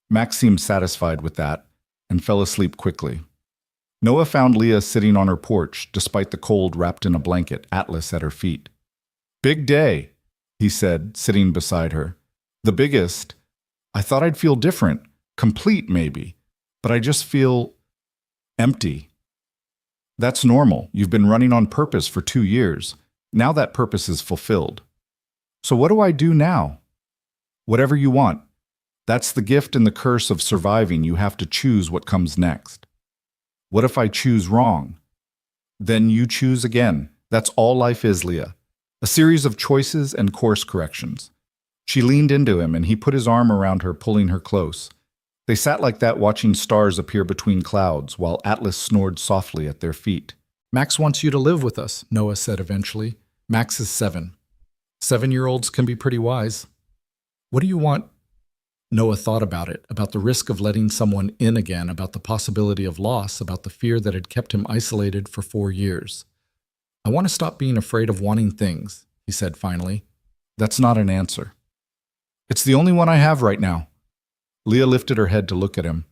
Max seemed satisfied with that and fell asleep quickly. Noah found Leah sitting on her porch, despite the cold wrapped in a blanket, Atlas at her feet. "Big day," he said, sitting beside her. "The biggest. I thought I'd feel different, complete maybe, but I just feel empty." "That's normal. You've been running on purpose for 2 years. Now that purpose is fulfilled. So what do I do now?" "Whatever you want. That's the gift and the curse of surviving. You have to choose what comes next." "What if I choose wrong?" "Then you choose again. That's all life is, Leah. A series of choices and course corrections." She leaned into him, and he put his arm around her, pulling her close. They sat like that, watching stars appear between clouds, while Atlas snored softly at their feet. "Max wants you to live with us," Noah said eventually. "Max is 7. 7-year-olds can be pretty wise." "What do you want?" Noah thought about it, about the risk of letting someone in again, about the possibility of loss, about the fear that had kept him isolated for 4 years. "I want to stop being afraid of wanting things," he said finally. "That's not an answer." "It's the only one I have right now." Leah lifted her head to look at him.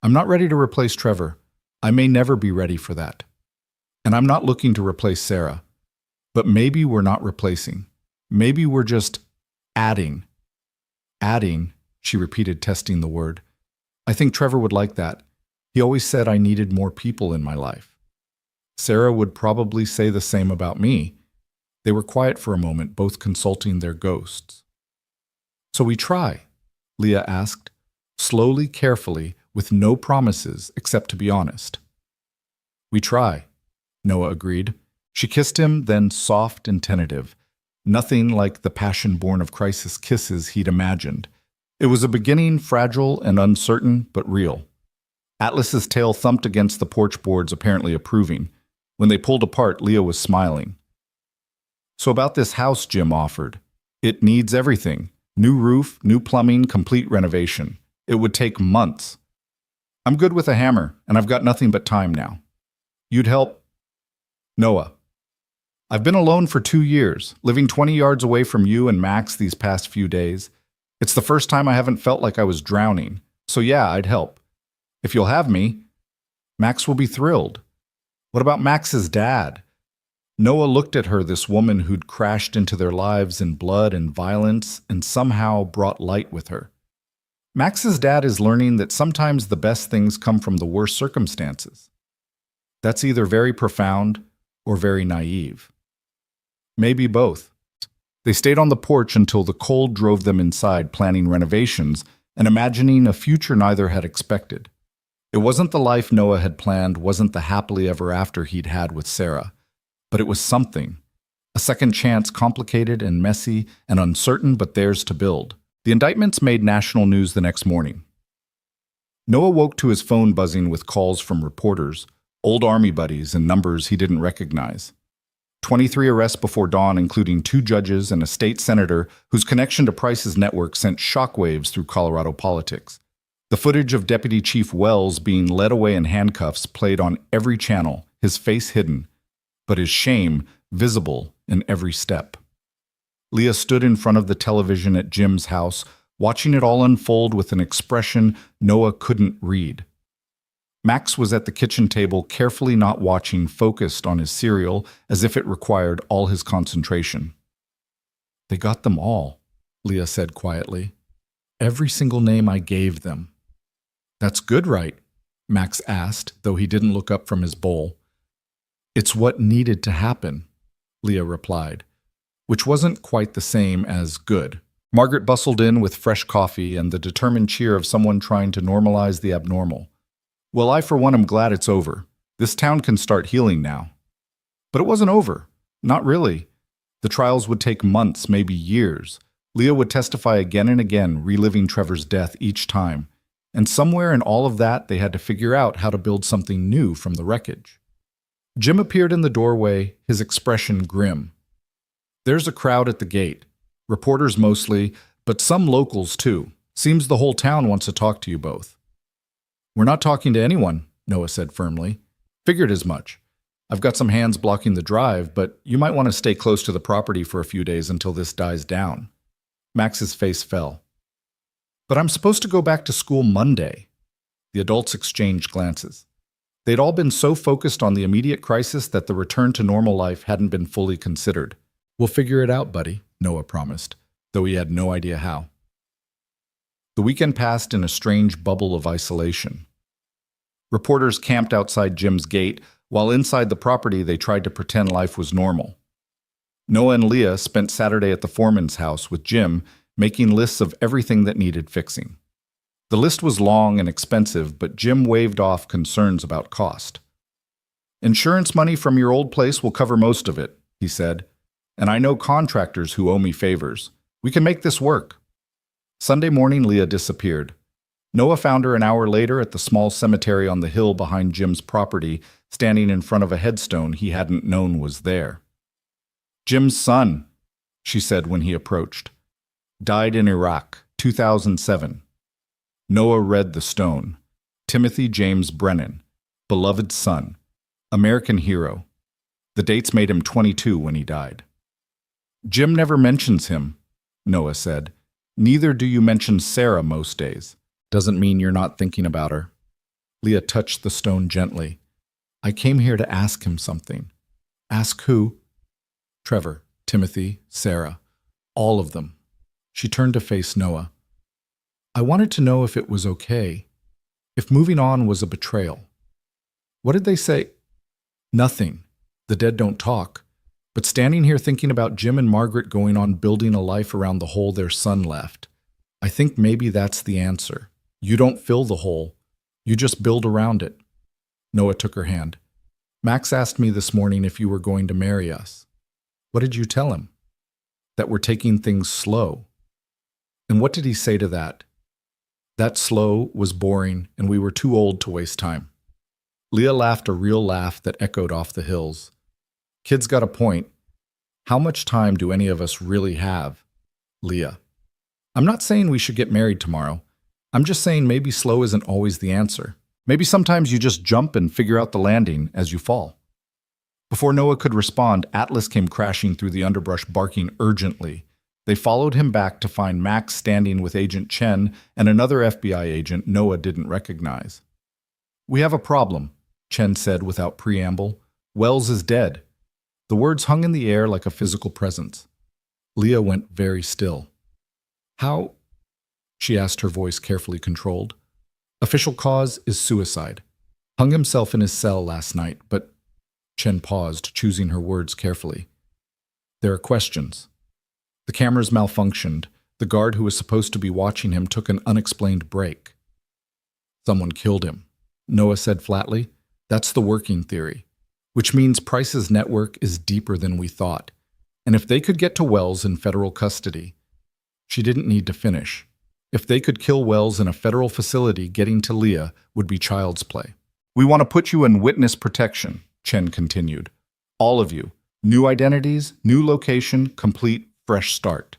"I'm not ready to replace Trevor. I may never be ready for that. And I'm not looking to replace Sarah. But maybe we're not replacing. Maybe we're just adding." "Adding," she repeated, testing the word. "I think Trevor would like that. He always said I needed more people in my life." Sarah would probably say the same about me. They were quiet for a moment, both consulting their ghosts. "So we try?" Leah asked, slowly, carefully, with no promises except to be honest. We try, Noah agreed. She kissed him, then soft and tentative. Nothing like the passion born of crisis kisses he'd imagined. It was a beginning, fragile and uncertain, but real. Atlas's tail thumped against the porch boards, apparently approving. When they pulled apart, Leah was smiling. So about this house Jim offered. It needs everything. New roof, new plumbing, complete renovation. It would take months. I'm good with a hammer, and I've got nothing but time now. You'd help? Noah. I've been alone for 2 years, living 20 yards away from you and Max these past few days. It's the first time I haven't felt like I was drowning. So yeah, I'd help. If you'll have me, Max will be thrilled. What about Max's dad? Noah looked at her, this woman who'd crashed into their lives in blood and violence and somehow brought light with her. Max's dad is learning that sometimes the best things come from the worst circumstances. That's either very profound or very naive. Maybe both. They stayed on the porch until the cold drove them inside, planning renovations and imagining a future neither had expected. It wasn't the life Noah had planned, wasn't the happily ever after he'd had with Sarah. But it was something. A second chance, complicated and messy and uncertain, but theirs to build. The indictments made national news the next morning. Noah woke to his phone buzzing with calls from reporters, old Army buddies and numbers he didn't recognize. 23 arrests before dawn, including 2 judges and a state senator whose connection to Price's network sent shockwaves through Colorado politics. The footage of Deputy Chief Wells being led away in handcuffs played on every channel, his face hidden, but his shame visible in every step. Leah stood in front of the television at Jim's house, watching it all unfold with an expression Noah couldn't read. Max was at the kitchen table, carefully not watching, focused on his cereal as if it required all his concentration. They got them all, Leah said quietly. Every single name I gave them. That's good, right? Max asked, though he didn't look up from his bowl. It's what needed to happen, Leah replied, which wasn't quite the same as good. Margaret bustled in with fresh coffee and the determined cheer of someone trying to normalize the abnormal. Well, I for one am glad it's over. This town can start healing now. But it wasn't over. Not really. The trials would take months, maybe years. Leah would testify again and again, reliving Trevor's death each time. And somewhere in all of that, they had to figure out how to build something new from the wreckage. Jim appeared in the doorway, his expression grim. There's a crowd at the gate. Reporters mostly, but some locals too. Seems the whole town wants to talk to you both. We're not talking to anyone, Noah said firmly. Figured as much. I've got some hands blocking the drive, but you might want to stay close to the property for a few days until this dies down. Max's face fell. But I'm supposed to go back to school Monday. The adults exchanged glances. They'd all been so focused on the immediate crisis that the return to normal life hadn't been fully considered. We'll figure it out, buddy, Noah promised, though he had no idea how. The weekend passed in a strange bubble of isolation. Reporters camped outside Jim's gate, while inside the property they tried to pretend life was normal. Noah and Leah spent Saturday at the foreman's house with Jim, making lists of everything that needed fixing. The list was long and expensive, but Jim waved off concerns about cost. Insurance money from your old place will cover most of it, he said, and I know contractors who owe me favors. We can make this work. Sunday morning, Leah disappeared. Noah found her an hour later at the small cemetery on the hill behind Jim's property, standing in front of a headstone he hadn't known was there. Jim's son, she said when he approached. Died in Iraq, 2007. Noah read the stone. Timothy James Brennan, beloved son, American hero. The dates made him 22 when he died. Jim never mentions him, Noah said. Neither do you mention Sarah most days. Doesn't mean you're not thinking about her. Leah touched the stone gently. I came here to ask him something. Ask who? Trevor, Timothy, Sarah. All of them. She turned to face Noah. I wanted to know if it was okay. If moving on was a betrayal. What did they say? Nothing. The dead don't talk. But standing here thinking about Jim and Margaret going on building a life around the hole their son left, I think maybe that's the answer. You don't fill the hole. You just build around it. Noah took her hand. Max asked me this morning if you were going to marry us. What did you tell him? That we're taking things slow. And what did he say to that? That slow was boring, and we were too old to waste time. Leah laughed a real laugh that echoed off the hills. Kid's got a point. How much time do any of us really have? Leah. I'm not saying we should get married tomorrow. I'm just saying maybe slow isn't always the answer. Maybe sometimes you just jump and figure out the landing as you fall. Before Noah could respond, Atlas came crashing through the underbrush, barking urgently. They followed him back to find Max standing with Agent Chen and another FBI agent Noah didn't recognize. We have a problem, Chen said without preamble. Wells is dead. The words hung in the air like a physical presence. Leah went very still. How? She asked, her voice carefully controlled. Official cause is suicide. Hung himself in his cell last night, but Chen paused, choosing her words carefully. There are questions. The cameras malfunctioned. The guard who was supposed to be watching him took an unexplained break. Someone killed him, Noah said flatly. That's the working theory, which means Price's network is deeper than we thought. And if they could get to Wells in federal custody, she didn't need to finish. If they could kill Wells in a federal facility, getting to Leah would be child's play. We want to put you in witness protection, Chen continued. All of you. New identities, new location, complete fresh start.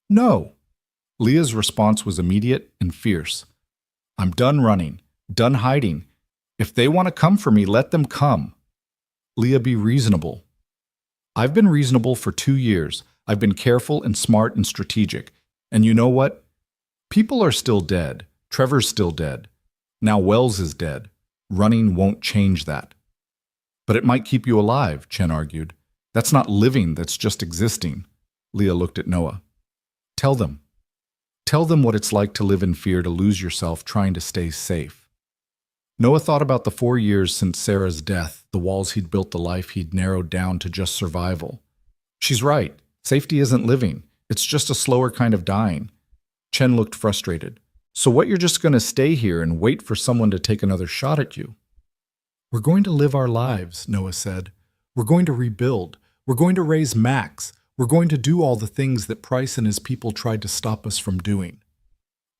No. Leah's response was immediate and fierce. I'm done running, done hiding. If they want to come for me, let them come. Leah, be reasonable. I've been reasonable for 2 years. I've been careful and smart and strategic. And you know what? People are still dead. Trevor's still dead. Now Wells is dead. Running won't change that. But it might keep you alive, Chen argued. That's not living, that's just existing. Leah looked at Noah. Tell them. Tell them what it's like to live in fear, to lose yourself trying to stay safe. Noah thought about the 4 years since Sarah's death, the walls he'd built, the life he'd narrowed down to just survival. She's right. Safety isn't living. It's just a slower kind of dying. Chen looked frustrated. So what, you're just going to stay here and wait for someone to take another shot at you? We're going to live our lives, Noah said. We're going to rebuild. We're going to raise Max. We're going to do all the things that Price and his people tried to stop us from doing.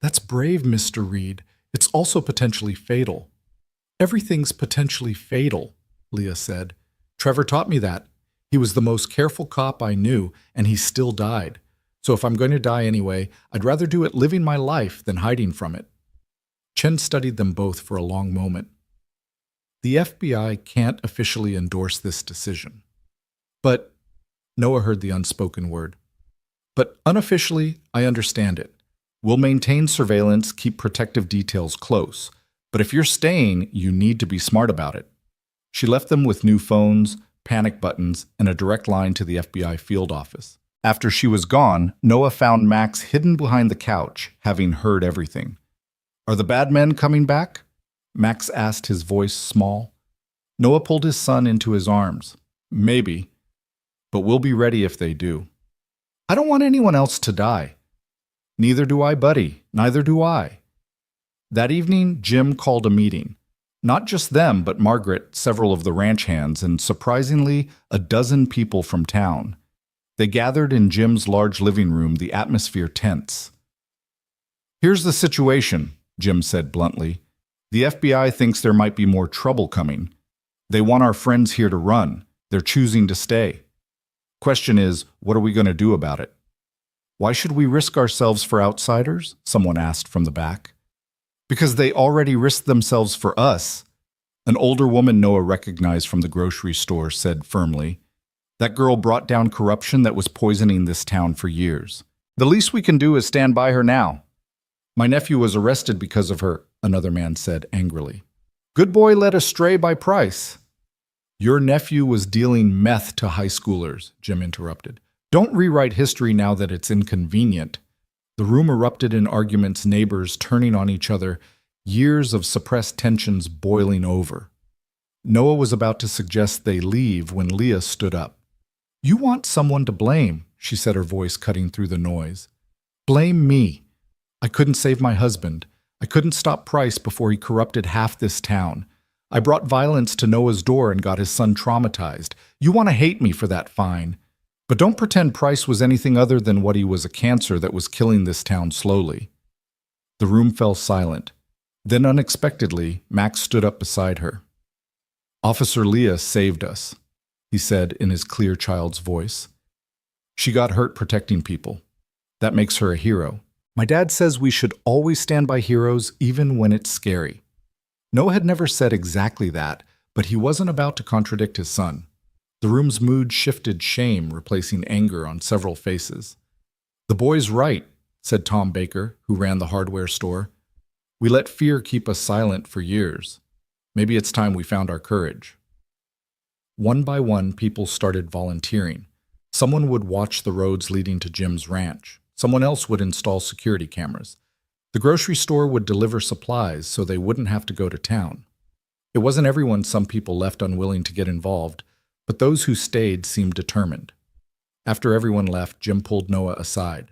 That's brave, Mr. Reed. It's also potentially fatal. Everything's potentially fatal, Leah said. Trevor taught me that. He was the most careful cop I knew, and he still died. So if I'm going to die anyway, I'd rather do it living my life than hiding from it. Chen studied them both for a long moment. The FBI can't officially endorse this decision. But, Noah heard the unspoken word. But unofficially, I understand it. We'll maintain surveillance, keep protective details close. But if you're staying, you need to be smart about it. She left them with new phones, panic buttons, and a direct line to the FBI field office. After she was gone, Noah found Max hidden behind the couch, having heard everything. Are the bad men coming back? Max asked, his voice small. Noah pulled his son into his arms. Maybe. But we'll be ready if they do. I don't want anyone else to die. Neither do I, buddy. Neither do I. That evening, Jim called a meeting. Not just them, but Margaret, several of the ranch hands, and surprisingly, a dozen people from town. They gathered in Jim's large living room, the atmosphere tense. Here's the situation, Jim said bluntly. The FBI thinks there might be more trouble coming. They want our friends here to run. They're choosing to stay. Question is, what are we going to do about it? Why should we risk ourselves for outsiders? Someone asked from the back. Because they already risked themselves for us. An older woman Noah recognized from the grocery store said firmly. That girl brought down corruption that was poisoning this town for years. The least we can do is stand by her now. My nephew was arrested because of her, another man said angrily. Good boy led astray by Price. Your nephew was dealing meth to high schoolers, Jim interrupted. Don't rewrite history now that it's inconvenient. The room erupted in arguments, neighbors turning on each other, years of suppressed tensions boiling over. Noah was about to suggest they leave when Leah stood up. You want someone to blame, she said, her voice cutting through the noise. Blame me. I couldn't save my husband. I couldn't stop Price before he corrupted half this town. I brought violence to Noah's door and got his son traumatized. You want to hate me for that, fine. But don't pretend Price was anything other than what he was, a cancer that was killing this town slowly. The room fell silent. Then unexpectedly, Max stood up beside her. Officer Leah saved us, he said in his clear child's voice. She got hurt protecting people. That makes her a hero. My dad says we should always stand by heroes even when it's scary. Noah had never said exactly that, but he wasn't about to contradict his son. The room's mood shifted, shame replacing anger on several faces. The boy's right, said Tom Baker, who ran the hardware store. We let fear keep us silent for years. Maybe it's time we found our courage. One by one, people started volunteering. Someone would watch the roads leading to Jim's ranch. Someone else would install security cameras. The grocery store would deliver supplies so they wouldn't have to go to town. It wasn't everyone. Some people left unwilling to get involved, but those who stayed seemed determined. After everyone left, Jim pulled Noah aside.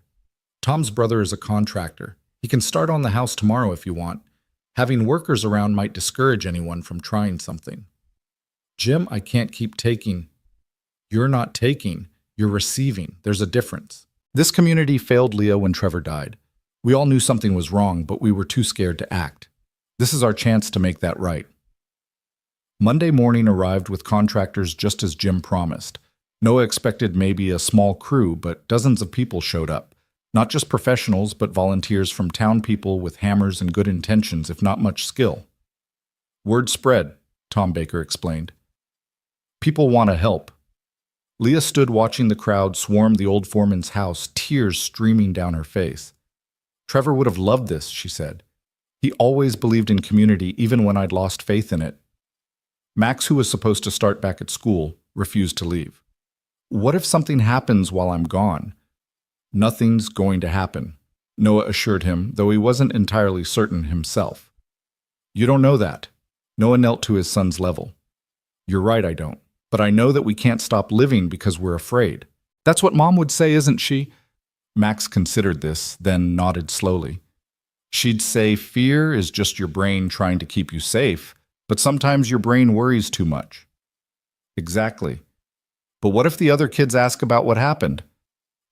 Tom's brother is a contractor. He can start on the house tomorrow if you want. Having workers around might discourage anyone from trying something. Jim, I can't keep taking. You're not taking, you're receiving. There's a difference. This community failed Leah when Trevor died. We all knew something was wrong, but we were too scared to act. This is our chance to make that right. Monday morning arrived with contractors just as Jim promised. Noah expected maybe a small crew, but dozens of people showed up. Not just professionals, but volunteers from town people with hammers and good intentions, if not much skill. Word spread, Tom Baker explained. People want to help. Leah stood watching the crowd swarm the old foreman's house, tears streaming down her face. Trevor would have loved this, she said. He always believed in community, even when I'd lost faith in it. Max, who was supposed to start back at school, refused to leave. What if something happens while I'm gone? Nothing's going to happen, Noah assured him, though he wasn't entirely certain himself. You don't know that. Noah knelt to his son's level. You're right, I don't. But I know that we can't stop living because we're afraid. That's what Mom would say, isn't she? Max considered this, then nodded slowly. She'd say fear is just your brain trying to keep you safe, but sometimes your brain worries too much. Exactly. But what if the other kids ask about what happened?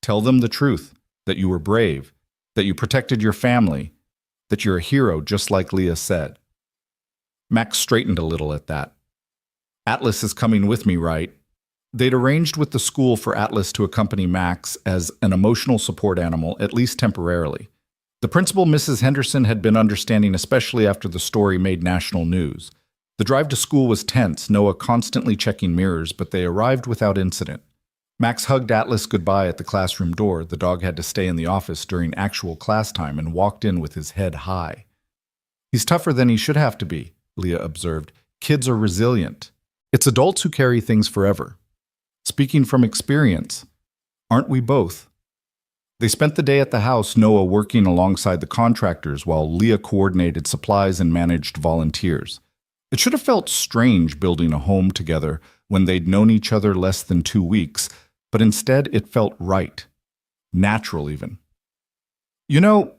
Tell them the truth, that you were brave, that you protected your family, that you're a hero just like Leah said. Max straightened a little at that. Atlas is coming with me, right? They'd arranged with the school for Atlas to accompany Max as an emotional support animal, at least temporarily. The principal, Mrs. Henderson, had been understanding, especially after the story made national news. The drive to school was tense, Noah constantly checking mirrors, but they arrived without incident. Max hugged Atlas goodbye at the classroom door. The dog had to stay in the office during actual class time and walked in with his head high. He's tougher than he should have to be, Leah observed. Kids are resilient. It's adults who carry things forever. Speaking from experience, aren't we both? They spent the day at the house, Noah working alongside the contractors while Leah coordinated supplies and managed volunteers. It should have felt strange building a home together when they'd known each other less than 2 weeks, but instead it felt right. Natural, even. You know,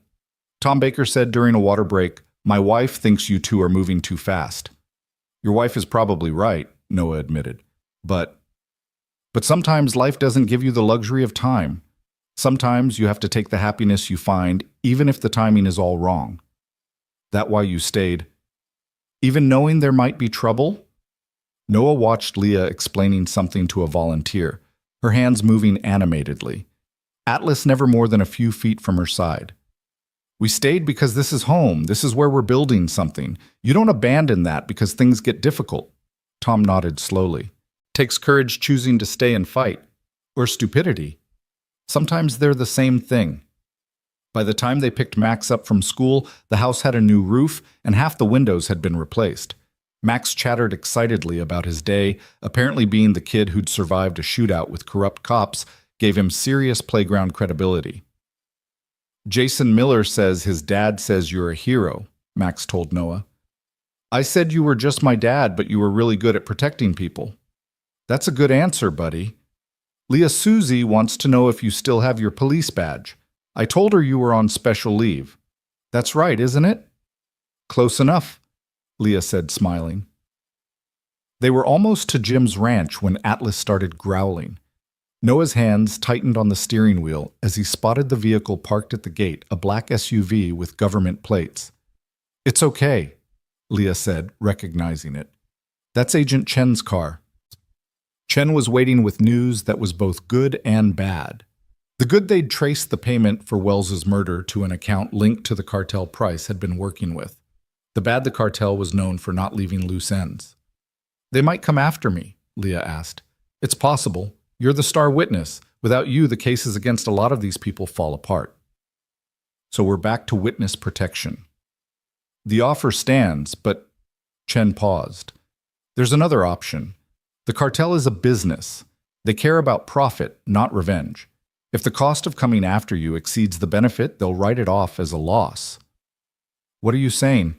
Tom Baker said during a water break, my wife thinks you two are moving too fast. Your wife is probably right, Noah admitted. But sometimes life doesn't give you the luxury of time. Sometimes you have to take the happiness you find, even if the timing is all wrong. That why you stayed? Even knowing there might be trouble? Noah watched Leah explaining something to a volunteer, her hands moving animatedly. Atlas never more than a few feet from her side. We stayed because this is home. This is where we're building something. You don't abandon that because things get difficult. Tom nodded slowly. Takes courage choosing to stay and fight. Or stupidity. Sometimes they're the same thing. By the time they picked Max up from school, the house had a new roof and half the windows had been replaced. Max chattered excitedly about his day. Apparently being the kid who'd survived a shootout with corrupt cops gave him serious playground credibility. Jason Miller says his dad says you're a hero, Max told Noah. I said you were just my dad, but you were really good at protecting people. That's a good answer, buddy. Leah Susie wants to know if you still have your police badge. I told her you were on special leave. That's right, isn't it? Close enough, Leah said, smiling. They were almost to Jim's ranch when Atlas started growling. Noah's hands tightened on the steering wheel as he spotted the vehicle parked at the gate, a black SUV with government plates. It's okay, Leah said, recognizing it. That's Agent Chen's car. Chen was waiting with news that was both good and bad. The good, they'd traced the payment for Wells's murder to an account linked to the cartel Price had been working with. The bad, the cartel was known for not leaving loose ends. They might come after me, Leah asked. It's possible. You're the star witness. Without you, the cases against a lot of these people fall apart. So we're back to witness protection. The offer stands, but Chen paused. There's another option. The cartel is a business. They care about profit, not revenge. If the cost of coming after you exceeds the benefit, they'll write it off as a loss. What are you saying?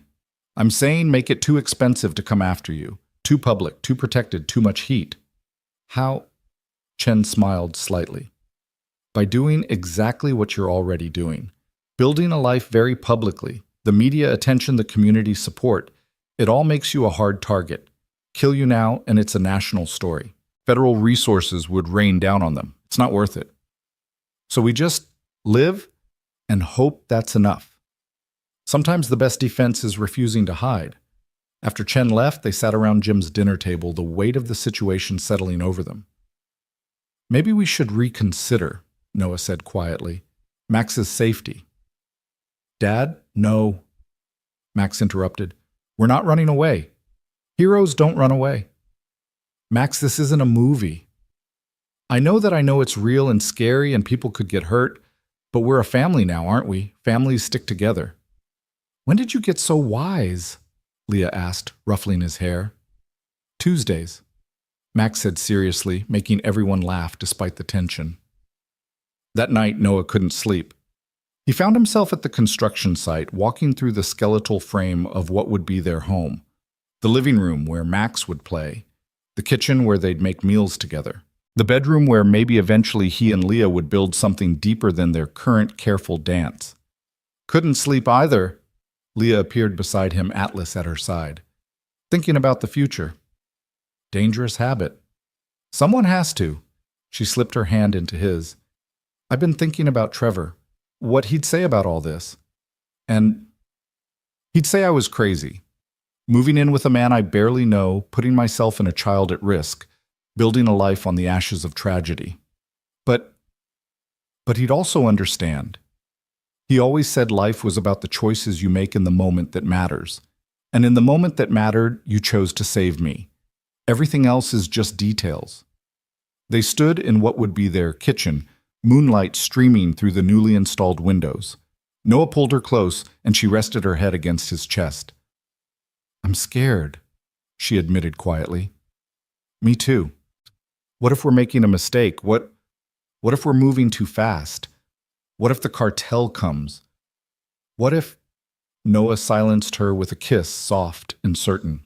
I'm saying make it too expensive to come after you. Too public, too protected, too much heat. How? Chen smiled slightly. By doing exactly what you're already doing. Building a life very publicly. The media attention, the community support. It all makes you a hard target. Kill you now, and it's a national story. Federal resources would rain down on them. It's not worth it. So we just live and hope that's enough. Sometimes the best defense is refusing to hide. After Chen left, they sat around Jim's dinner table, the weight of the situation settling over them. Maybe we should reconsider, Noah said quietly. Max's safety. Dad, no. Max interrupted. We're not running away. Heroes don't run away. Max, this isn't a movie. I know it's real and scary and people could get hurt, but we're a family now, aren't we? Families stick together. When did you get so wise? Leah asked, ruffling his hair. Tuesdays, Max said seriously, making everyone laugh despite the tension. That night, Noah couldn't sleep. He found himself at the construction site, walking through the skeletal frame of what would be their home. The living room where Max would play. The kitchen where they'd make meals together. The bedroom where maybe eventually he and Leah would build something deeper than their current careful dance. Couldn't sleep either. Leah appeared beside him, Atlas at her side. Thinking about the future. Dangerous habit. Someone has to. She slipped her hand into his. I've been thinking about Trevor. What he'd say about all this. And he'd say I was crazy. Moving in with a man I barely know, putting myself and a child at risk, building a life on the ashes of tragedy. But he'd also understand. He always said life was about the choices you make in the moment that matters. And in the moment that mattered, you chose to save me. Everything else is just details. They stood in what would be their kitchen, moonlight streaming through the newly installed windows. Noah pulled her close, and she rested her head against his chest. I'm scared, she admitted quietly. Me too. What if we're making a mistake? What if we're moving too fast? What if the cartel comes? What if... Noah silenced her with a kiss, soft and certain.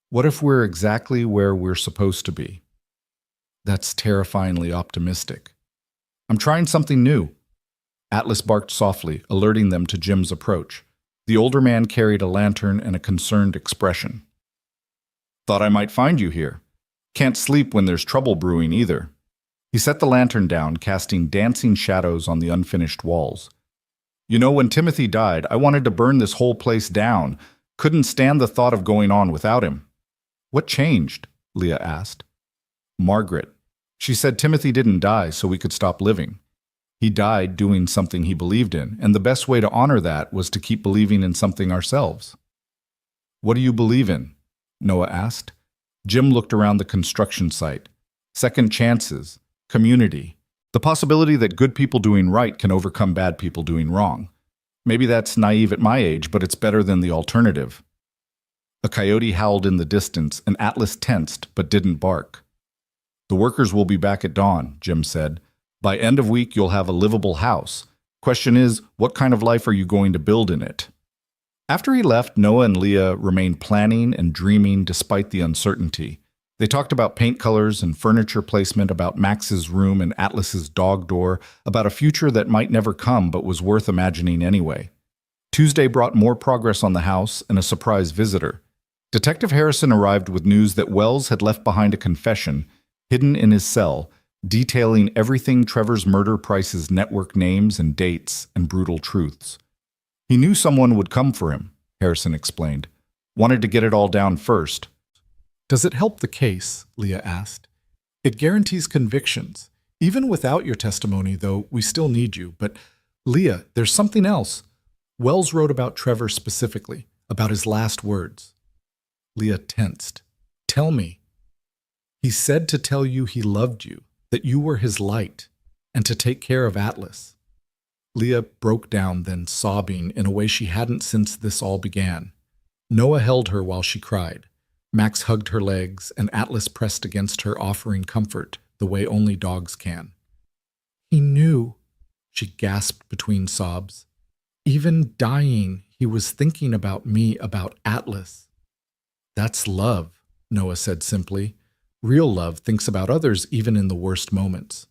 What if we're exactly where we're supposed to be? That's terrifyingly optimistic. I'm trying something new. Atlas barked softly, alerting them to Jim's approach. The older man carried a lantern and a concerned expression. Thought I might find you here. Can't sleep when there's trouble brewing either. He set the lantern down, casting dancing shadows on the unfinished walls. You know, when Timothy died, I wanted to burn this whole place down. Couldn't stand the thought of going on without him. What changed? Leah asked. Margaret. She said Timothy didn't die so we could stop living. He died doing something he believed in, and the best way to honor that was to keep believing in something ourselves. What do you believe in? Noah asked. Jim looked around the construction site. Second chances, community, the possibility that good people doing right can overcome bad people doing wrong. Maybe that's naive at my age, but it's better than the alternative. A coyote howled in the distance, and Atlas tensed but didn't bark. The workers will be back at dawn, Jim said. By end of week, you'll have a livable house. Question is, what kind of life are you going to build in it? After he left, Noah and Leah remained planning and dreaming despite the uncertainty. They talked about paint colors and furniture placement, about Max's room and Atlas's dog door, about a future that might never come but was worth imagining anyway. Tuesday brought more progress on the house and a surprise visitor. Detective Harrison arrived with news that Wells had left behind a confession, hidden in his cell, detailing everything Trevor's murder Price's network names and dates and brutal truths. He knew someone would come for him, Harrison explained. Wanted to get it all down first. Does it help the case? Leah asked. It guarantees convictions. Even without your testimony, though, we still need you. But, Leah, there's something else. Wells wrote about Trevor specifically, about his last words. Leah tensed. Tell me. He said to tell you he loved you, that you were his light, and to take care of Atlas. Leah broke down, then sobbing in a way she hadn't since this all began. Noah held her while she cried. Max hugged her legs, and Atlas pressed against her, offering comfort, the way only dogs can. He knew, she gasped between sobs. Even dying, he was thinking about me, about Atlas. That's love, Noah said simply. Real love thinks about others even in the worst moments.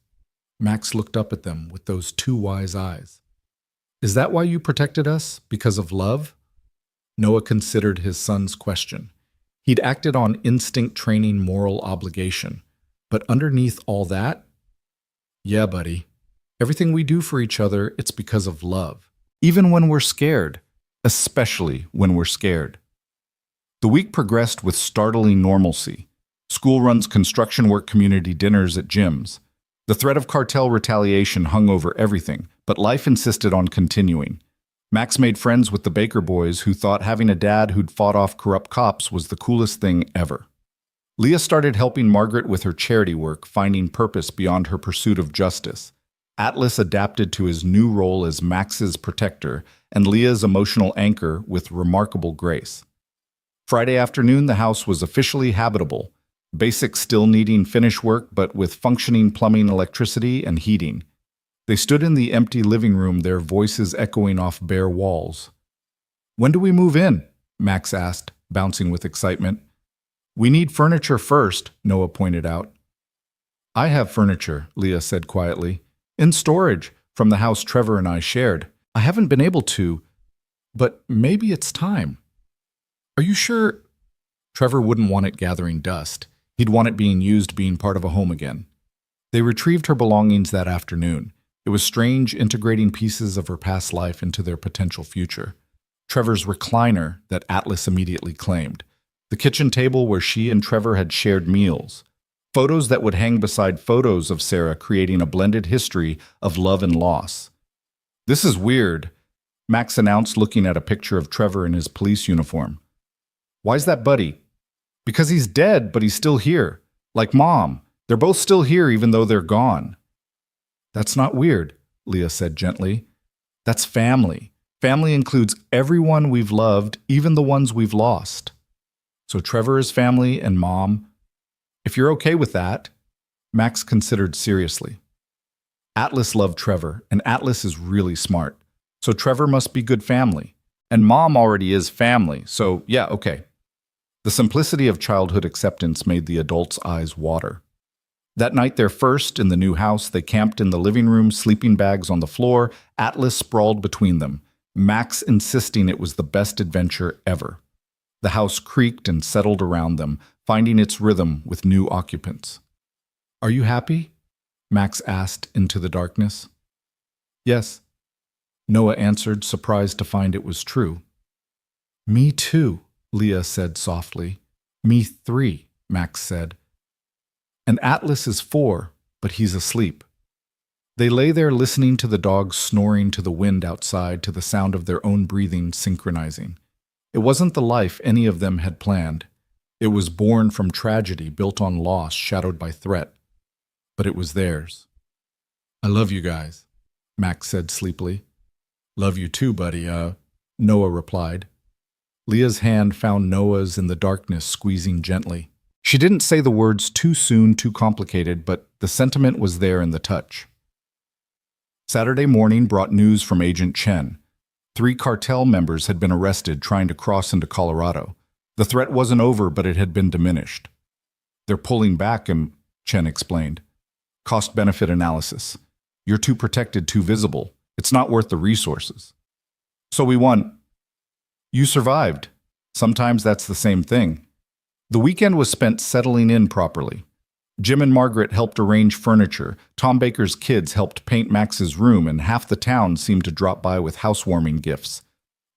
Max looked up at them with those two wise eyes. Is that why you protected us? Because of love? Noah considered his son's question. He'd acted on instinct training moral obligation. But underneath all that? Yeah, buddy. Everything we do for each other, it's because of love. Even when we're scared. Especially when we're scared. The week progressed with startling normalcy. School runs construction work community dinners at gyms. The threat of cartel retaliation hung over everything, but life insisted on continuing. Max made friends with the Baker boys who thought having a dad who'd fought off corrupt cops was the coolest thing ever. Leah started helping Margaret with her charity work, finding purpose beyond her pursuit of justice. Atlas adapted to his new role as Max's protector and Leah's emotional anchor with remarkable grace. Friday afternoon, the house was officially habitable. Basics still needing finish work, but with functioning plumbing, electricity, and heating. They stood in the empty living room, their voices echoing off bare walls. When do we move in? Max asked, bouncing with excitement. We need furniture first, Noah pointed out. I have furniture, Leah said quietly. In storage, from the house Trevor and I shared. I haven't been able to, but maybe it's time. Are you sure? Trevor wouldn't want it gathering dust. He'd want it being used, being part of a home again. They retrieved her belongings that afternoon. It was strange integrating pieces of her past life into their potential future. Trevor's recliner that Atlas immediately claimed. The kitchen table where she and Trevor had shared meals. Photos that would hang beside photos of Sarah, creating a blended history of love and loss. This is weird, Max announced, looking at a picture of Trevor in his police uniform. Why's that buddy? Because he's dead, but he's still here. Like Mom. They're both still here even though they're gone. That's not weird, Leah said gently. That's family. Family includes everyone we've loved, even the ones we've lost. So Trevor is family and Mom. If you're okay with that, Max considered seriously. Atlas loved Trevor, and Atlas is really smart. So Trevor must be good family. And Mom already is family, so yeah, okay. The simplicity of childhood acceptance made the adults' eyes water. That night, their first in the new house, they camped in the living room, sleeping bags on the floor, Atlas sprawled between them, Max insisting it was the best adventure ever. The house creaked and settled around them, finding its rhythm with new occupants. Are you happy? Max asked into the darkness. Yes. Noah answered, surprised to find it was true. Me too, Leah said softly. Me 3, Max said. And Atlas is 4, but he's asleep. They lay there listening to the dogs snoring, to the wind outside, to the sound of their own breathing synchronizing. It wasn't the life any of them had planned. It was born from tragedy, built on loss, shadowed by threat. But it was theirs. I love you guys, Max said sleepily. Love you too, buddy, Noah replied. Leah's hand found Noah's in the darkness, squeezing gently. She didn't say the words too soon, too complicated, but the sentiment was there in the touch. Saturday morning brought news from Agent Chen. 3 cartel members had been arrested trying to cross into Colorado. The threat wasn't over, but it had been diminished. They're pulling back, Chen explained. Cost-benefit analysis. You're too protected, too visible. It's not worth the resources. So we won. You survived. Sometimes that's the same thing. The weekend was spent settling in properly. Jim and Margaret helped arrange furniture, Tom Baker's kids helped paint Max's room, and half the town seemed to drop by with housewarming gifts.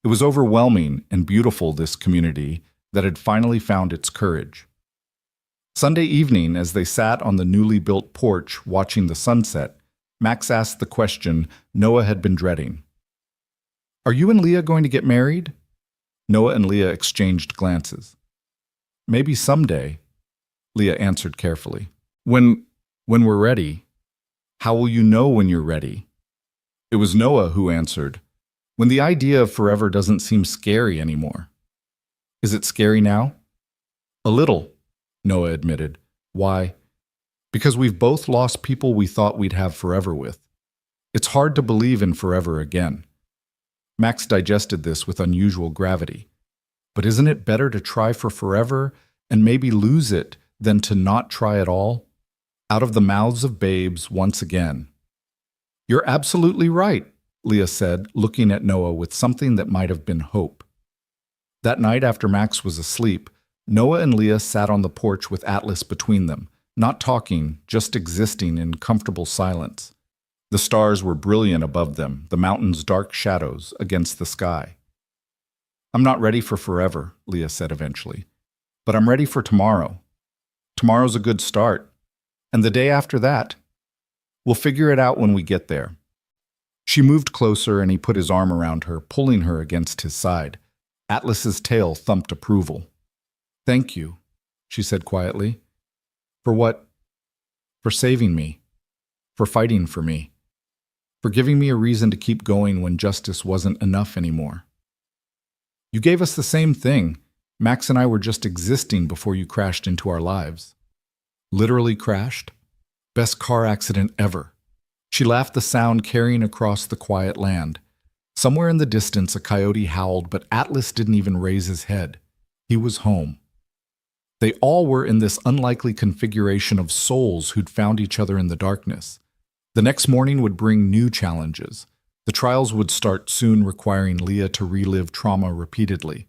It was overwhelming and beautiful, this community, that had finally found its courage. Sunday evening, as they sat on the newly built porch watching the sunset, Max asked the question Noah had been dreading. "Are you and Leah going to get married?" Noah and Leah exchanged glances. "Maybe someday," Leah answered carefully. When we're ready." "How will you know when you're ready?" It was Noah who answered, "When the idea of forever doesn't seem scary anymore." "Is it scary now?" "A little," Noah admitted. "Why?" "Because we've both lost people we thought we'd have forever with. It's hard to believe in forever again." Max digested this with unusual gravity. But isn't it better to try for forever and maybe lose it than to not try at all? Out of the mouths of babes once again. "You're absolutely right," Leah said, looking at Noah with something that might have been hope. That night after Max was asleep, Noah and Leah sat on the porch with Atlas between them, not talking, just existing in comfortable silence. The stars were brilliant above them, the mountains dark shadows against the sky. "I'm not ready for forever," Leah said eventually, "but I'm ready for tomorrow. Tomorrow's a good start. And the day after that, we'll figure it out when we get there." She moved closer and he put his arm around her, pulling her against his side. Atlas's tail thumped approval. "Thank you," she said quietly. "For what?" "For saving me. For fighting for me. For giving me a reason to keep going when justice wasn't enough anymore. You gave us the same thing. Max and I were just existing before you crashed into our lives." "Literally crashed? Best car accident ever." She laughed, the sound carrying across the quiet land. Somewhere in the distance a coyote howled, but Atlas didn't even raise his head. He was home. They all were in this unlikely configuration of souls who'd found each other in the darkness. The next morning would bring new challenges. The trials would start soon, requiring Leah to relive trauma repeatedly.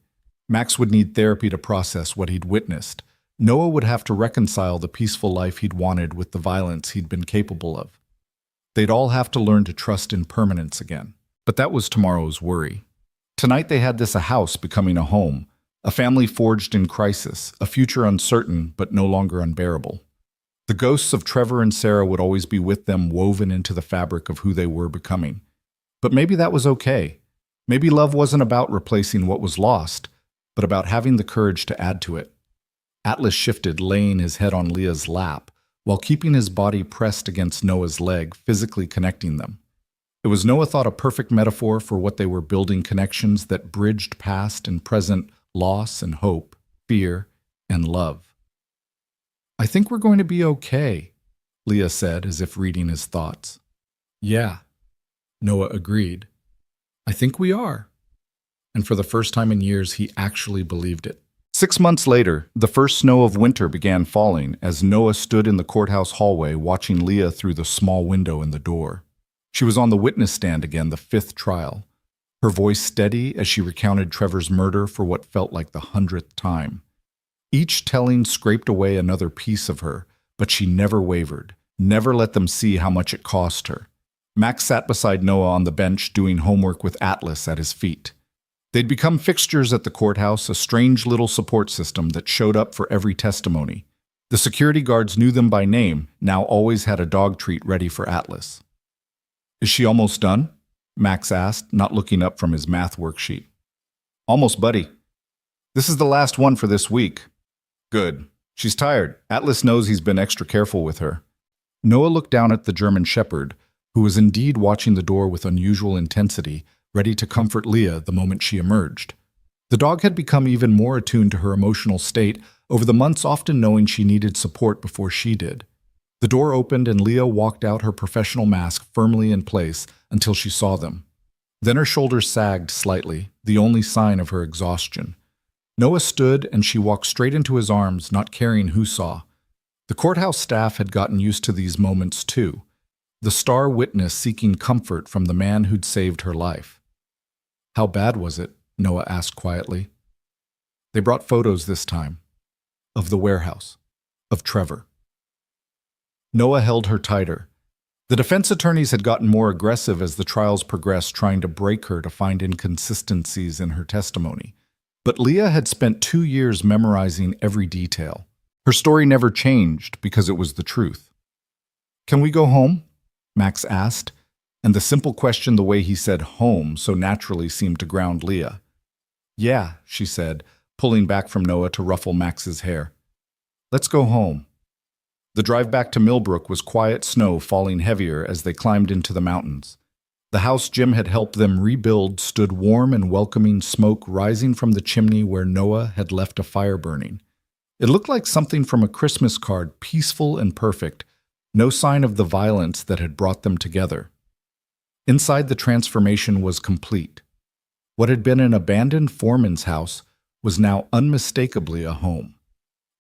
Max would need therapy to process what he'd witnessed. Noah would have to reconcile the peaceful life he'd wanted with the violence he'd been capable of. They'd all have to learn to trust in permanence again. But that was tomorrow's worry. Tonight they had a house becoming a home, a family forged in crisis, a future uncertain but no longer unbearable. The ghosts of Trevor and Sarah would always be with them, woven into the fabric of who they were becoming. But maybe that was okay. Maybe love wasn't about replacing what was lost, but about having the courage to add to it. Atlas shifted, laying his head on Leah's lap, while keeping his body pressed against Noah's leg, physically connecting them. It was, Noah thought, a perfect metaphor for what they were building, connections that bridged past and present loss and hope, fear and love. "I think we're going to be okay," Leah said, as if reading his thoughts. "Yeah," Noah agreed. "I think we are." And for the first time in years, he actually believed it. 6 months later, the first snow of winter began falling as Noah stood in the courthouse hallway watching Leah through the small window in the door. She was on the witness stand again, the 5th trial, her voice steady as she recounted Trevor's murder for what felt like the 100th time. Each telling scraped away another piece of her, but she never wavered, never let them see how much it cost her. Max sat beside Noah on the bench doing homework with Atlas at his feet. They'd become fixtures at the courthouse, a strange little support system that showed up for every testimony. The security guards knew them by name, now always had a dog treat ready for Atlas. "Is she almost done?" Max asked, not looking up from his math worksheet. "Almost, buddy. This is the last one for this week." "Good. She's tired. Atlas knows he's been extra careful with her." Noah looked down at the German Shepherd, who was indeed watching the door with unusual intensity, ready to comfort Leah the moment she emerged. The dog had become even more attuned to her emotional state over the months, often knowing she needed support before she did. The door opened and Leah walked out, her professional mask firmly in place until she saw them. Then her shoulders sagged slightly, the only sign of her exhaustion. Noah stood and she walked straight into his arms, not caring who saw. The courthouse staff had gotten used to these moments too, the star witness seeking comfort from the man who'd saved her life. How bad was it? Noah asked quietly. They brought photos this time. Of the warehouse. Of Trevor. Noah held her tighter. The defense attorneys had gotten more aggressive as the trials progressed, trying to break her to find inconsistencies in her testimony. But Leah had spent 2 years memorizing every detail. Her story never changed because it was the truth. "Can we go home?" Max asked, and the simple question, the way he said home, so naturally seemed to ground Leah. "Yeah," she said, pulling back from Noah to ruffle Max's hair. "Let's go home." The drive back to Millbrook was quiet snow falling heavier as they climbed into the mountains. The house Jim had helped them rebuild stood warm and welcoming, smoke rising from the chimney where Noah had left a fire burning. It looked like something from a Christmas card, peaceful and perfect, no sign of the violence that had brought them together. Inside, the transformation was complete. What had been an abandoned foreman's house was now unmistakably a home.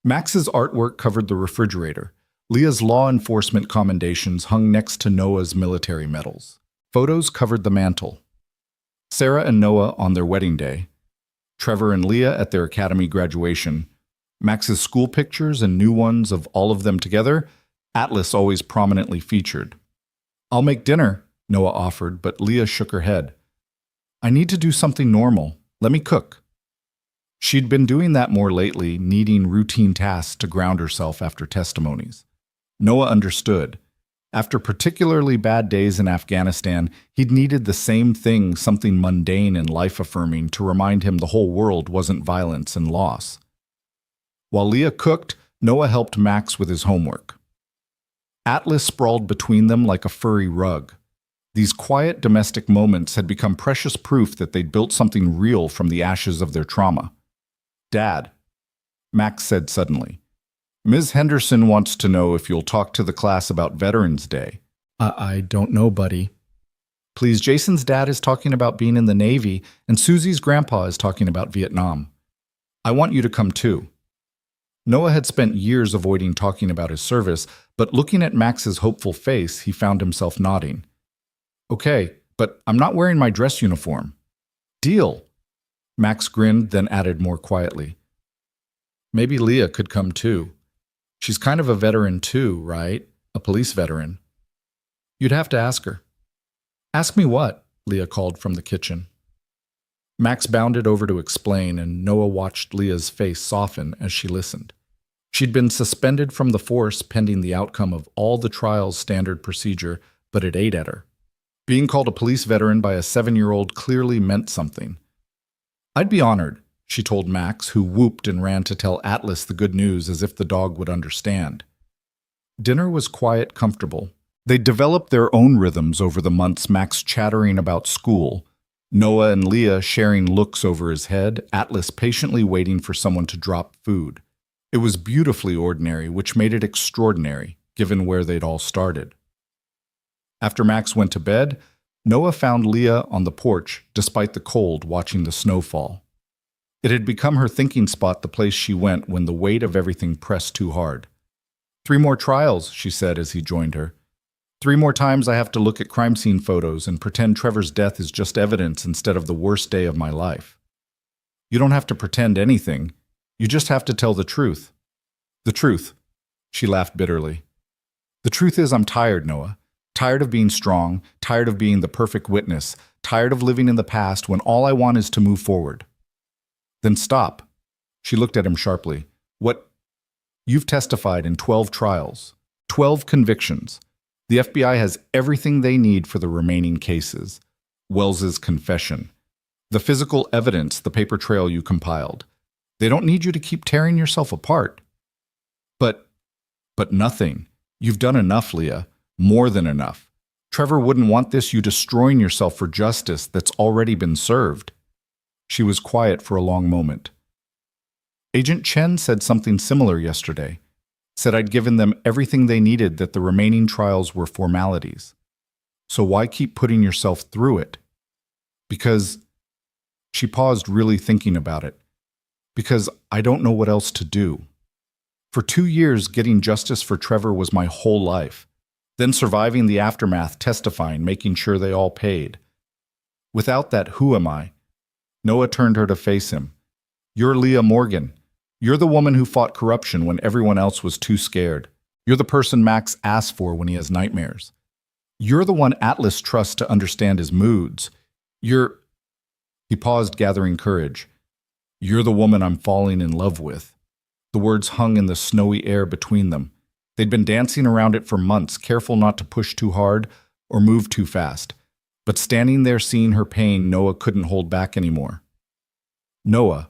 Max's artwork covered the refrigerator. Leah's law enforcement commendations hung next to Noah's military medals. Photos covered the mantel. Sarah and Noah on their wedding day, Trevor and Leah at their academy graduation, Max's school pictures and new ones of all of them together, Atlas always prominently featured. "I'll make dinner," Noah offered, but Leah shook her head. "I need to do something normal. Let me cook." She'd been doing that more lately, needing routine tasks to ground herself after testimonies. Noah understood. After particularly bad days in Afghanistan, he'd needed the same thing, something mundane and life-affirming, to remind him the whole world wasn't violence and loss. While Leah cooked, Noah helped Max with his homework. Atlas sprawled between them like a furry rug. These quiet domestic moments had become precious proof that they'd built something real from the ashes of their trauma. "Dad," Max said suddenly, "Ms. Henderson wants to know if you'll talk to the class about Veterans Day." I don't know, buddy." "Please, Jason's dad is talking about being in the Navy, and Susie's grandpa is talking about Vietnam. I want you to come too." Noah had spent years avoiding talking about his service, but looking at Max's hopeful face, he found himself nodding. "Okay, but I'm not wearing my dress uniform." "Deal." Max grinned, then added more quietly, "Maybe Leah could come too. She's kind of a veteran too, right? A police veteran." "You'd have to ask her." "Ask me what?" Leah called from the kitchen. Max bounded over to explain, and Noah watched Leah's face soften as she listened. She'd been suspended from the force pending the outcome of all the trial's standard procedure, but it ate at her. Being called a police veteran by a 7-year-old clearly meant something. "I'd be honored," she told Max, who whooped and ran to tell Atlas the good news as if the dog would understand. Dinner was quiet, comfortable. They'd developed their own rhythms over the months, Max chattering about school, Noah and Leah sharing looks over his head, Atlas patiently waiting for someone to drop food. It was beautifully ordinary, which made it extraordinary, given where they'd all started. After Max went to bed, Noah found Leah on the porch, despite the cold, watching the snow fall. It had become her thinking spot, the place she went when the weight of everything pressed too hard. 3 more trials, she said as he joined her. 3 more times I have to look at crime scene photos and pretend Trevor's death is just evidence instead of the worst day of my life. You don't have to pretend anything. You just have to tell the truth. The truth. She laughed bitterly. The truth is I'm tired, Noah. Tired of being strong, tired of being the perfect witness, tired of living in the past when all I want is to move forward. Then stop. She looked at him sharply. What? You've testified in 12 trials, 12 convictions. The FBI has everything they need for the remaining cases. Wells's confession. The physical evidence, the paper trail you compiled. They don't need you to keep tearing yourself apart. But nothing. You've done enough, Leah. More than enough. Trevor wouldn't want you destroying yourself for justice that's already been served. She was quiet for a long moment. Agent Chen said something similar yesterday. Said I'd given them everything they needed, that the remaining trials were formalities. So why keep putting yourself through it? Because, she paused, really thinking about it. Because I don't know what else to do. For 2 years, getting justice for Trevor was my whole life. Then surviving the aftermath, testifying, making sure they all paid. Without that, who am I? Noah turned her to face him. You're Leah Morgan. You're the woman who fought corruption when everyone else was too scared. You're the person Max asks for when he has nightmares. You're the one Atlas trusts to understand his moods. You're... He paused, gathering courage. You're the woman I'm falling in love with. The words hung in the snowy air between them. They'd been dancing around it for months, careful not to push too hard or move too fast. But standing there seeing her pain, Noah couldn't hold back anymore. Noah,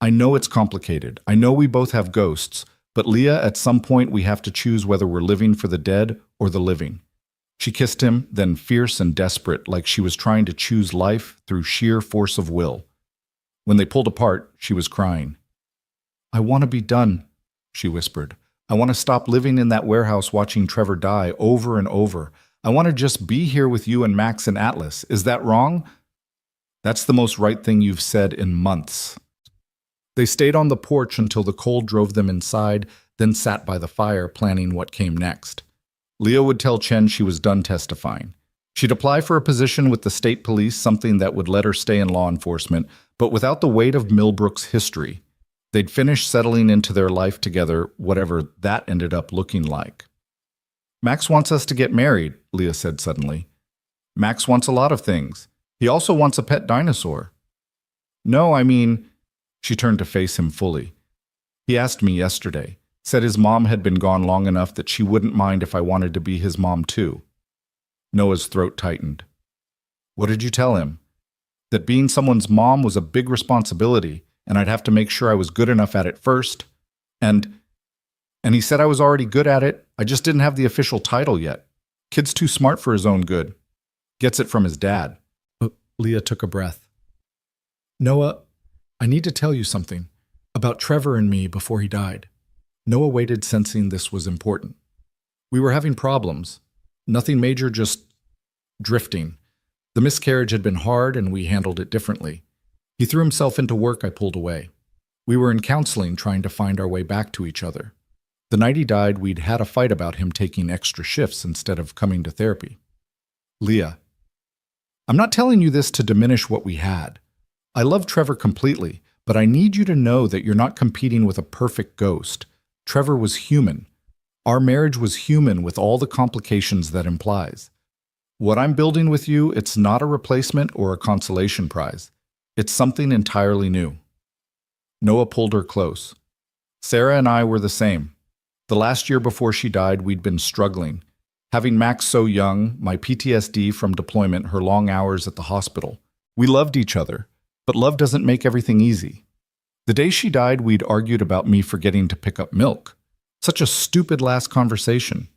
I know it's complicated. I know we both have ghosts, but Leah, at some point we have to choose whether we're living for the dead or the living. She kissed him, then fierce and desperate, like she was trying to choose life through sheer force of will. When they pulled apart, she was crying. I want to be done, she whispered. I want to stop living in that warehouse watching Trevor die over and over. I want to just be here with you and Max and Atlas. Is that wrong? That's the most right thing you've said in months. They stayed on the porch until the cold drove them inside, then sat by the fire planning what came next. Leah would tell Chen she was done testifying. She'd apply for a position with the state police, something that would let her stay in law enforcement, but without the weight of Millbrook's history. They'd finish settling into their life together, whatever that ended up looking like. Max wants us to get married, Leah said suddenly. Max wants a lot of things. He also wants a pet dinosaur. No, I mean... She turned to face him fully. He asked me yesterday, said his mom had been gone long enough that she wouldn't mind if I wanted to be his mom too. Noah's throat tightened. What did you tell him? That being someone's mom was a big responsibility, and I'd have to make sure I was good enough at it first. And he said I was already good at it, I just didn't have the official title yet. Kid's too smart for his own good. Gets it from his dad. Leah took a breath. Noah, I need to tell you something about Trevor and me before he died. Noah waited, sensing this was important. We were having problems. Nothing major, just drifting. The miscarriage had been hard and we handled it differently. He threw himself into work, I pulled away. We were in counseling trying to find our way back to each other. The night he died, we'd had a fight about him taking extra shifts instead of coming to therapy. Leah, I'm not telling you this to diminish what we had. I love Trevor completely, but I need you to know that you're not competing with a perfect ghost. Trevor was human. Our marriage was human with all the complications that implies. What I'm building with you, it's not a replacement or a consolation prize. It's something entirely new. Noah pulled her close. Sarah and I were the same. The last year before she died, we'd been struggling. Having Max so young, my PTSD from deployment, her long hours at the hospital. We loved each other. But love doesn't make everything easy. The day she died, we'd argued about me forgetting to pick up milk. Such a stupid last conversation.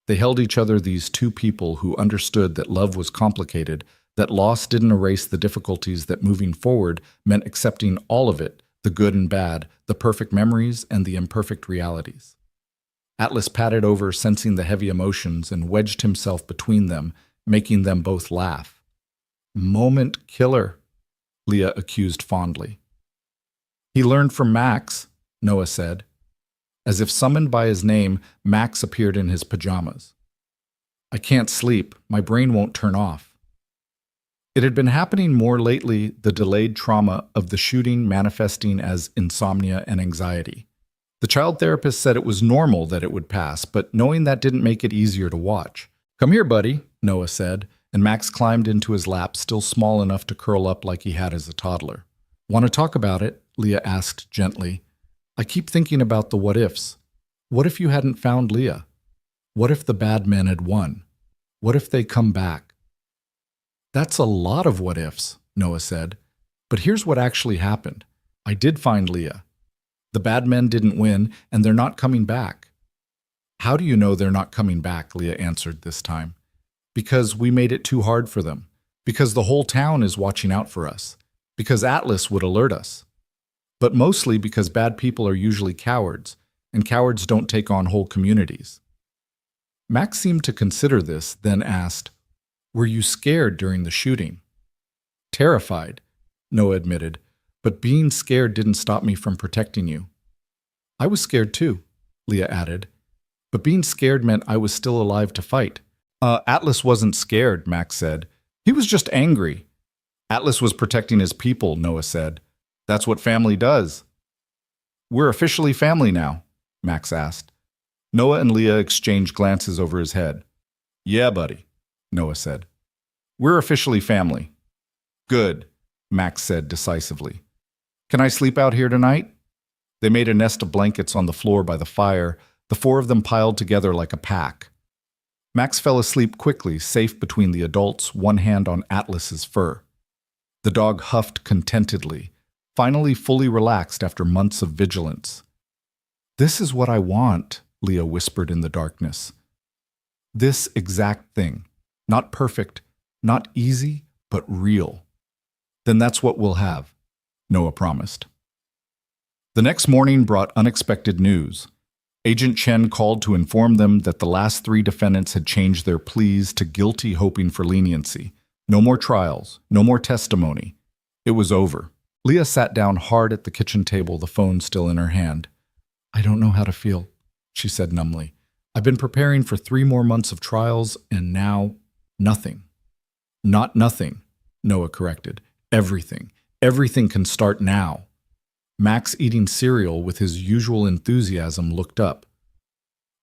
They held each other, these two people who understood that love was complicated, that loss didn't erase the difficulties, that moving forward meant accepting all of it, the good and bad, the perfect memories and the imperfect realities. Atlas padded over, sensing the heavy emotions, and wedged himself between them, making them both laugh. Moment killer, Leah accused fondly. He learned from Max, Noah said. As if summoned by his name, Max appeared in his pajamas. I can't sleep. My brain won't turn off. It had been happening more lately, the delayed trauma of the shooting manifesting as insomnia and anxiety. The child therapist said it was normal that it would pass, but knowing that didn't make it easier to watch. Come here, buddy, Noah said, and Max climbed into his lap, still small enough to curl up like he had as a toddler. Want to talk about it? Leah asked gently. I keep thinking about the what-ifs. What if you hadn't found Leah? What if the bad men had won? What if they come back? That's a lot of what-ifs, Noah said. But here's what actually happened. I did find Leah. The bad men didn't win, and they're not coming back. How do you know they're not coming back? Leah answered this time. Because we made it too hard for them. Because the whole town is watching out for us. Because Atlas would alert us. But mostly because bad people are usually cowards, and cowards don't take on whole communities. Max seemed to consider this, then asked, Were you scared during the shooting? Terrified, Noah admitted, but being scared didn't stop me from protecting you. I was scared too, Leah added, but being scared meant I was still alive to fight. Atlas wasn't scared, Max said. He was just angry. Atlas was protecting his people, Noah said. That's what family does. We're officially family now, Max asked. Noah and Leah exchanged glances over his head. Yeah, buddy, Noah said. We're officially family. Good, Max said decisively. Can I sleep out here tonight? They made a nest of blankets on the floor by the fire, the four of them piled together like a pack. Max fell asleep quickly, safe between the adults, one hand on Atlas's fur. The dog huffed contentedly, finally fully relaxed after months of vigilance. This is what I want, Leah whispered in the darkness. This exact thing. Not perfect, not easy, but real. Then that's what we'll have, Noah promised. The next morning brought unexpected news. Agent Chen called to inform them that the last 3 defendants had changed their pleas to guilty, hoping for leniency. No more trials, no more testimony. It was over. Leah sat down hard at the kitchen table, the phone still in her hand. I don't know how to feel, she said numbly. I've been preparing for 3 more months of trials, and now, nothing. Not nothing, Noah corrected. Everything. Everything can start now. Max, eating cereal with his usual enthusiasm, looked up.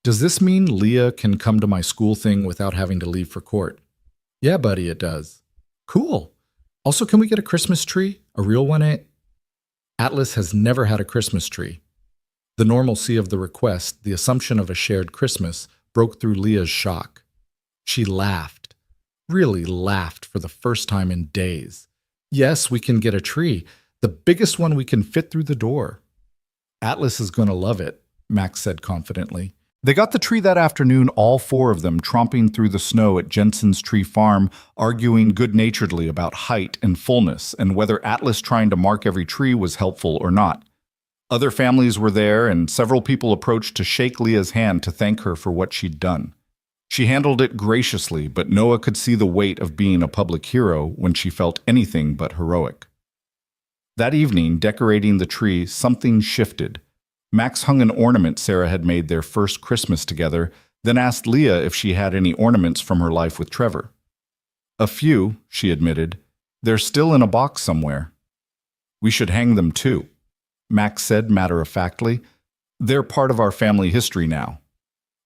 Does this mean Leah can come to my school thing without having to leave for court? Yeah, buddy, it does. Cool. Also, can we get a Christmas tree? A real one, eh? Atlas has never had a Christmas tree. The normalcy of the request, the assumption of a shared Christmas, broke through Leah's shock. She laughed. Really laughed for the first time in days. Yes, we can get a tree. The biggest one we can fit through the door. Atlas is going to love it, Max said confidently. They got the tree that afternoon, all 4 of them tromping through the snow at Jensen's tree farm, arguing good-naturedly about height and fullness and whether Atlas trying to mark every tree was helpful or not. Other families were there, and several people approached to shake Leah's hand to thank her for what she'd done. She handled it graciously, but Noah could see the weight of being a public hero when she felt anything but heroic. That evening, decorating the tree, something shifted. Max hung an ornament Sarah had made their first Christmas together, then asked Leah if she had any ornaments from her life with Trevor. A few, she admitted. They're still in a box somewhere. We should hang them too, Max said matter-of-factly. They're part of our family history now.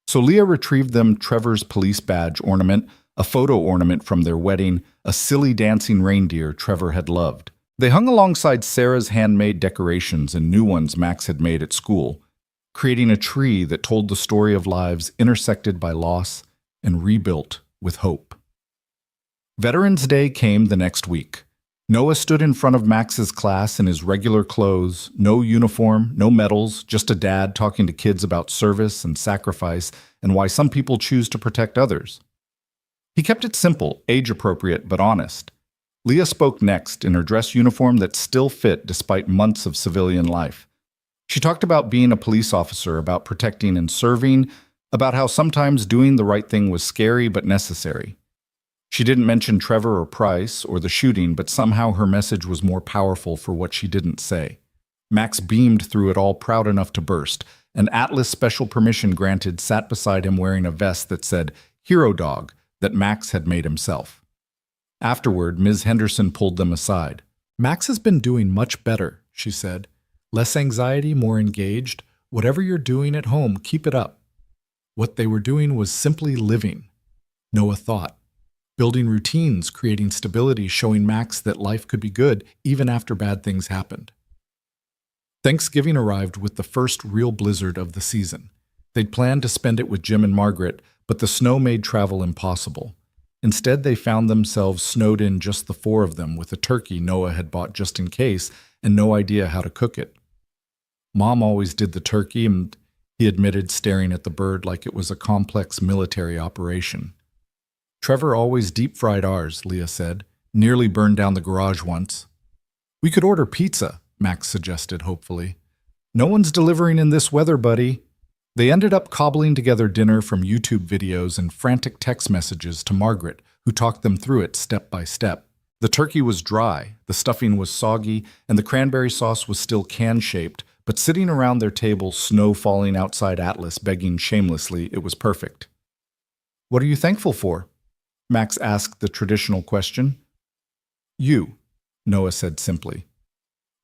So Leah retrieved them Trevor's police badge ornament, a photo ornament from their wedding, a silly dancing reindeer Trevor had loved. They hung alongside Sarah's handmade decorations and new ones Max had made at school, creating a tree that told the story of lives intersected by loss and rebuilt with hope. Veterans Day came the next week. Noah stood in front of Max's class in his regular clothes, no uniform, no medals, just a dad talking to kids about service and sacrifice and why some people choose to protect others. He kept it simple, age-appropriate, but honest. Leah spoke next in her dress uniform that still fit despite months of civilian life. She talked about being a police officer, about protecting and serving, about how sometimes doing the right thing was scary but necessary. She didn't mention Trevor or Price or the shooting, but somehow her message was more powerful for what she didn't say. Max beamed through it all, proud enough to burst. An Atlas special permission granted sat beside him wearing a vest that said Hero Dog that Max had made himself. Afterward, Ms. Henderson pulled them aside. Max has been doing much better, she said. Less anxiety, more engaged. Whatever you're doing at home, keep it up. What they were doing was simply living. Noah thought. Building routines, creating stability, showing Max that life could be good even after bad things happened. Thanksgiving arrived with the first real blizzard of the season. They'd planned to spend it with Jim and Margaret, but the snow made travel impossible. Instead, they found themselves snowed in, just the 4 of them, with a turkey Noah had bought just in case and no idea how to cook it. Mom always did the turkey, and he admitted, staring at the bird like it was a complex military operation. Trevor always deep-fried ours, Leah said. Nearly burned down the garage once. We could order pizza, Max suggested hopefully. No one's delivering in this weather, buddy. They ended up cobbling together dinner from YouTube videos and frantic text messages to Margaret, who talked them through it step by step. The turkey was dry, the stuffing was soggy, and the cranberry sauce was still can-shaped, but sitting around their table, snow falling outside Atlas, begging shamelessly, it was perfect. What are you thankful for? Max asked the traditional question. You, Noah said simply.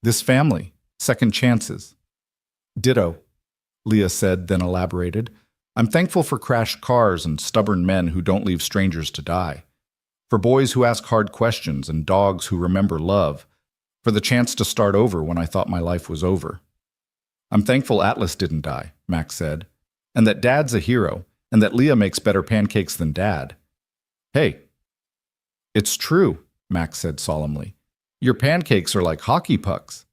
This family, second chances. Ditto, Leah said, then elaborated. I'm thankful for crashed cars and stubborn men who don't leave strangers to die. For boys who ask hard questions and dogs who remember love. For the chance to start over when I thought my life was over. I'm thankful Atlas didn't die, Max said, and that Dad's a hero, and that Leah makes better pancakes than Dad. Hey, it's true, Max said solemnly. Your pancakes are like hockey pucks.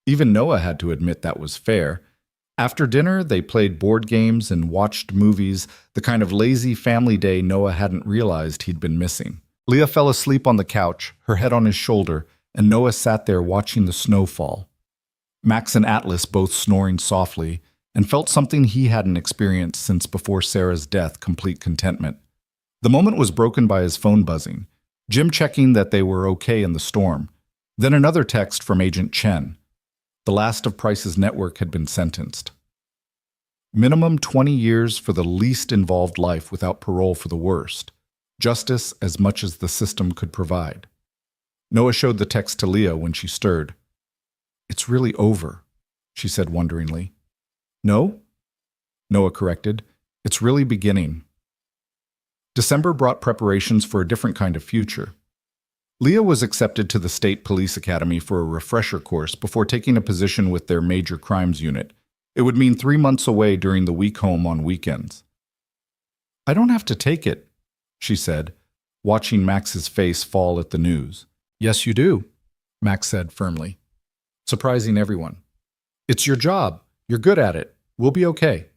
Even Noah had to admit that was fair. After dinner, they played board games and watched movies, the kind of lazy family day Noah hadn't realized he'd been missing. Leah fell asleep on the couch, her head on his shoulder, and Noah sat there watching the snow fall. Max and Atlas both snoring softly, and felt something he hadn't experienced since before Sarah's death, complete contentment. The moment was broken by his phone buzzing, Jim checking that they were okay in the storm. Then another text from Agent Chen. The last of Price's network had been sentenced. Minimum 20 years for the least involved life without parole for the worst. Justice as much as the system could provide. Noah showed the text to Leah when she stirred. It's really over, she said wonderingly. No? Noah corrected. It's really beginning. December brought preparations for a different kind of future. Leah was accepted to the State Police Academy for a refresher course before taking a position with their major crimes unit. It would mean 3 months away during the week home on weekends. I don't have to take it, she said, watching Max's face fall at the news. Yes, you do, Max said firmly, surprising everyone. It's your job. You're good at it. We'll be okay.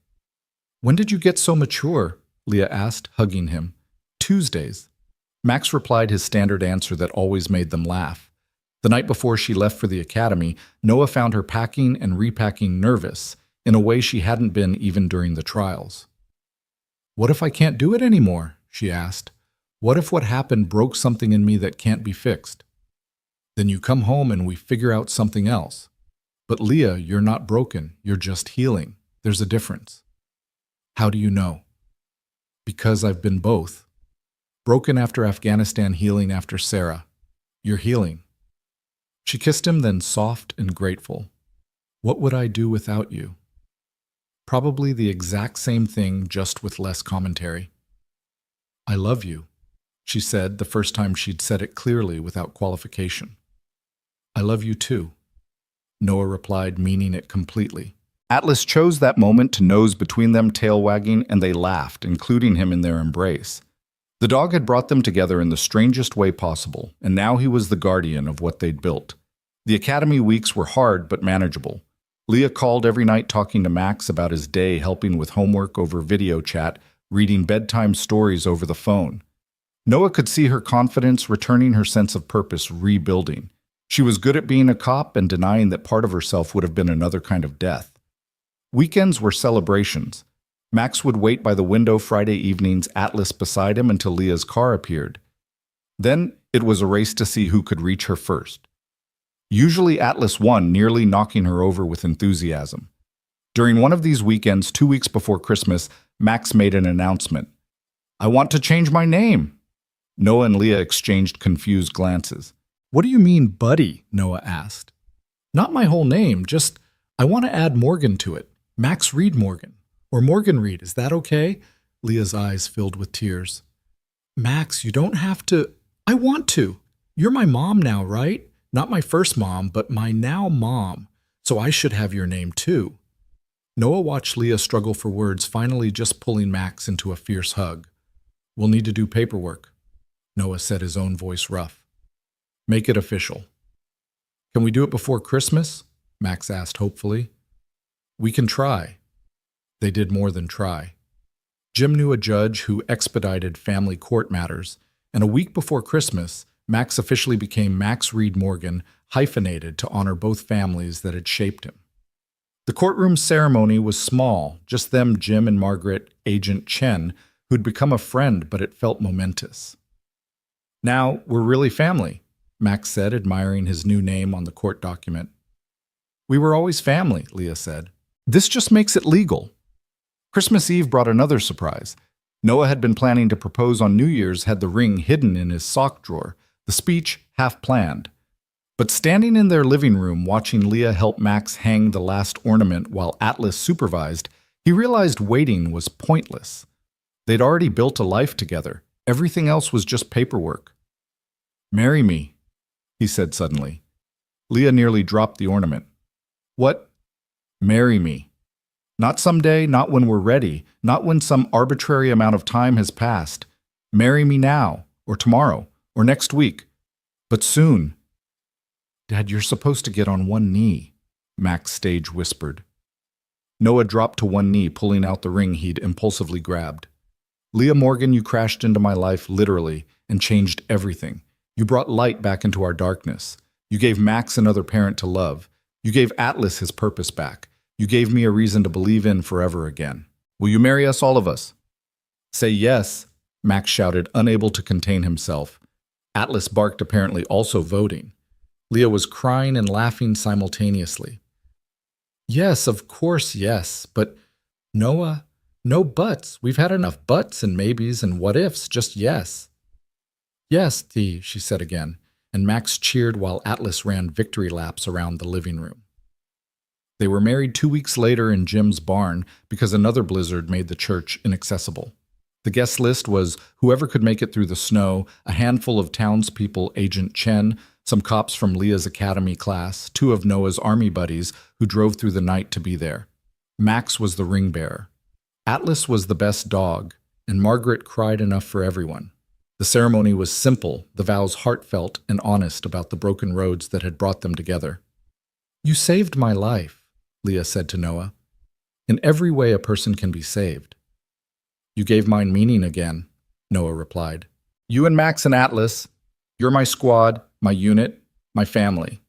When did you get so mature? Leah asked, hugging him. Tuesdays. Max replied his standard answer that always made them laugh. The night before she left for the academy, Noah found her packing and repacking nervous, in a way she hadn't been even during the trials. What if I can't do it anymore? She asked. What if what happened broke something in me that can't be fixed? Then you come home and we figure out something else. But Leah, you're not broken. You're just healing. There's a difference. How do you know? Because I've been both. Broken after Afghanistan, healing after Sarah. You're healing. She kissed him, then soft and grateful. What would I do without you? Probably the exact same thing, just with less commentary. I love you, she said the first time she'd said it clearly without qualification. I love you too, Noah replied, meaning it completely. Atlas chose that moment to nose between them, tail wagging, and they laughed, including him in their embrace. The dog had brought them together in the strangest way possible, and now he was the guardian of what they'd built. The academy weeks were hard but manageable. Leah called every night talking to Max about his day, helping with homework over video chat, reading bedtime stories over the phone. Noah could see her confidence returning, her sense of purpose rebuilding. She was good at being a cop and denying that part of herself would have been another kind of death. Weekends were celebrations. Max would wait by the window Friday evenings, Atlas beside him until Leah's car appeared. Then it was a race to see who could reach her first. Usually Atlas won, nearly knocking her over with enthusiasm. During one of these weekends, 2 weeks before Christmas, Max made an announcement. I want to change my name. Noah and Leah exchanged confused glances. What do you mean, buddy? Noah asked. Not my whole name, just I want to add Morgan to it. Max Reed Morgan. Or Morgan Reed, is that okay? Leah's eyes filled with tears. Max, you don't have to. I want to. You're my mom now, right? Not my first mom, but my now mom. So I should have your name too. Noah watched Leah struggle for words, finally just pulling Max into a fierce hug. We'll need to do paperwork, Noah said, his own voice rough. Make it official. Can we do it before Christmas? Max asked hopefully. We can try. They did more than try. Jim knew a judge who expedited family court matters, and a week before Christmas, Max officially became Max Reed Morgan, hyphenated to honor both families that had shaped him. The courtroom ceremony was small, just them, Jim and Margaret, Agent Chen, who'd become a friend, but it felt momentous. Now, we're really family, Max said, admiring his new name on the court document. We were always family, Leah said. This just makes it legal. Christmas Eve brought another surprise. Noah had been planning to propose on New Year's, had the ring hidden in his sock drawer, the speech half planned. But standing in their living room watching Leah help Max hang the last ornament while Atlas supervised, he realized waiting was pointless. They'd already built a life together. Everything else was just paperwork. "Marry me," he said suddenly. Leah nearly dropped the ornament. "What?" "Marry me. Not someday, not when we're ready, not when some arbitrary amount of time has passed. Marry me now, or tomorrow, or next week. But soon." "Dad, you're supposed to get on one knee," Max Stage whispered. Noah dropped to one knee, pulling out the ring he'd impulsively grabbed. "Leah Morgan, you crashed into my life literally and changed everything. You brought light back into our darkness. You gave Max another parent to love. You gave Atlas his purpose back. You gave me a reason to believe in forever again. Will you marry us, all of us?" "Say yes," Max shouted, unable to contain himself. Atlas barked, apparently also voting. Leah was crying and laughing simultaneously. "Yes, of course, yes. But Noah, no buts. We've had enough buts and maybes and what-ifs, just yes." "Yes, Thee," she said again, and Max cheered while Atlas ran victory laps around the living room. They were married 2 weeks later in Jim's barn because another blizzard made the church inaccessible. The guest list was whoever could make it through the snow, a handful of townspeople, Agent Chen, some cops from Leah's academy class, 2 of Noah's army buddies who drove through the night to be there. Max was the ring bearer. Atlas was the best dog, and Margaret cried enough for everyone. The ceremony was simple, the vows heartfelt and honest about the broken roads that had brought them together. "You saved my life," Leah said to Noah. "In every way a person can be saved." "You gave mine meaning again," Noah replied. "You and Max and Atlas, you're my squad, my unit, my family."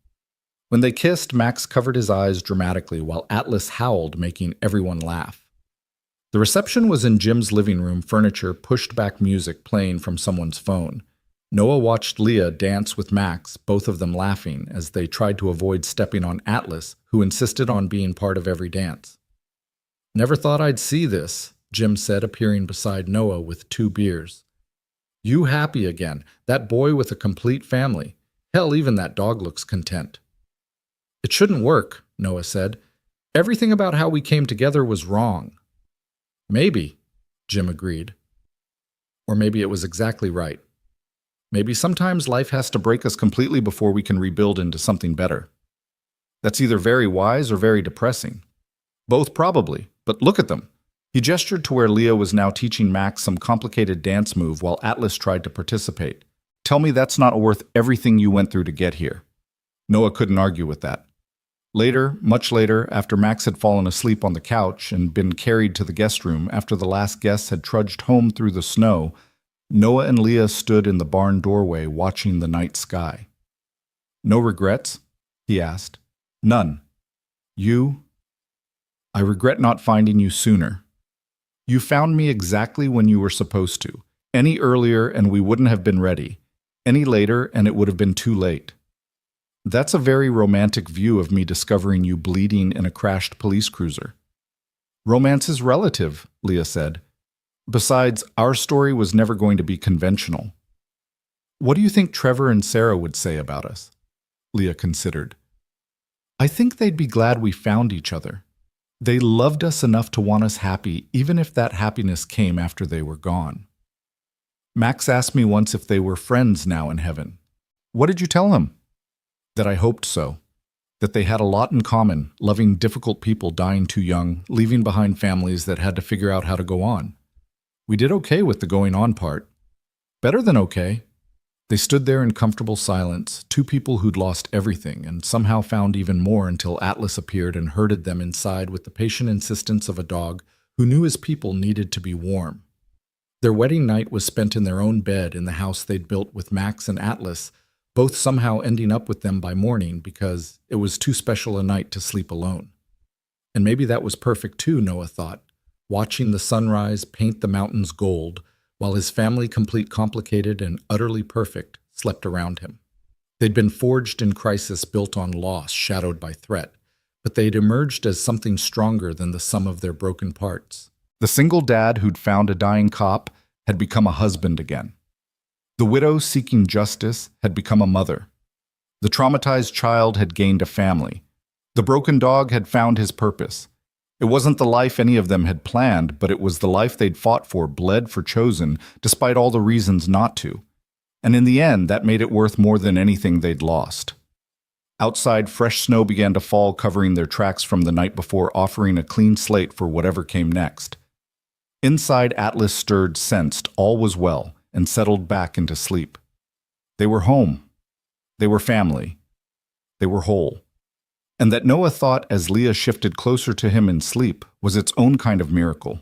When they kissed, Max covered his eyes dramatically while Atlas howled, making everyone laugh. The reception was in Jim's living room, furniture, pushed-back music playing from someone's phone. Noah watched Leah dance with Max, both of them laughing, as they tried to avoid stepping on Atlas, who insisted on being part of every dance. "Never thought I'd see this," Jim said, appearing beside Noah with 2 beers. "You happy again, that boy with a complete family. Hell, even that dog looks content." "It shouldn't work," Noah said. "Everything about how we came together was wrong." "Maybe," Jim agreed. "Or maybe it was exactly right. Maybe sometimes life has to break us completely before we can rebuild into something better. That's either very wise or very depressing. Both probably, but look at them." He gestured to where Leah was now teaching Max some complicated dance move while Atlas tried to participate. "Tell me that's not worth everything you went through to get here." Noah couldn't argue with that. Later, much later, after Max had fallen asleep on the couch and been carried to the guest room after the last guests had trudged home through the snow, Noah and Leah stood in the barn doorway watching the night sky. "No regrets?" he asked. "None. You?" "I regret not finding you sooner. You found me exactly when you were supposed to. Any earlier and we wouldn't have been ready. Any later and it would have been too late." "That's a very romantic view of me discovering you bleeding in a crashed police cruiser." "Romance is relative," Leah said. "Besides, our story was never going to be conventional." "What do you think Trevor and Sarah would say about us?" Leah considered. "I think they'd be glad we found each other. They loved us enough to want us happy, even if that happiness came after they were gone. Max asked me once if they were friends now in heaven. What did you tell him?" "That I hoped so. That they had a lot in common, loving difficult people dying too young, leaving behind families that had to figure out how to go on. We did okay with the going on part. Better than okay." They stood there in comfortable silence, 2 people who'd lost everything and somehow found even more until Atlas appeared and herded them inside with the patient insistence of a dog who knew his people needed to be warm. Their wedding night was spent in their own bed in the house they'd built with Max and Atlas, both somehow ending up with them by morning because it was too special a night to sleep alone. And maybe that was perfect too, Noah thought, watching the sunrise paint the mountains gold, while his family, complete, complicated, and utterly perfect, slept around him. They'd been forged in crisis, built on loss, shadowed by threat, but they'd emerged as something stronger than the sum of their broken parts. The single dad who'd found a dying cop had become a husband again. The widow seeking justice had become a mother. The traumatized child had gained a family. The broken dog had found his purpose. It wasn't the life any of them had planned, but it was the life they'd fought for, bled for, chosen, despite all the reasons not to. And in the end, that made it worth more than anything they'd lost. Outside, fresh snow began to fall, covering their tracks from the night before, offering a clean slate for whatever came next. Inside, Atlas stirred, sensed all was well, and settled back into sleep. They were home. They were family. They were whole. And that Noah thought as Leah shifted closer to him in sleep was its own kind of miracle.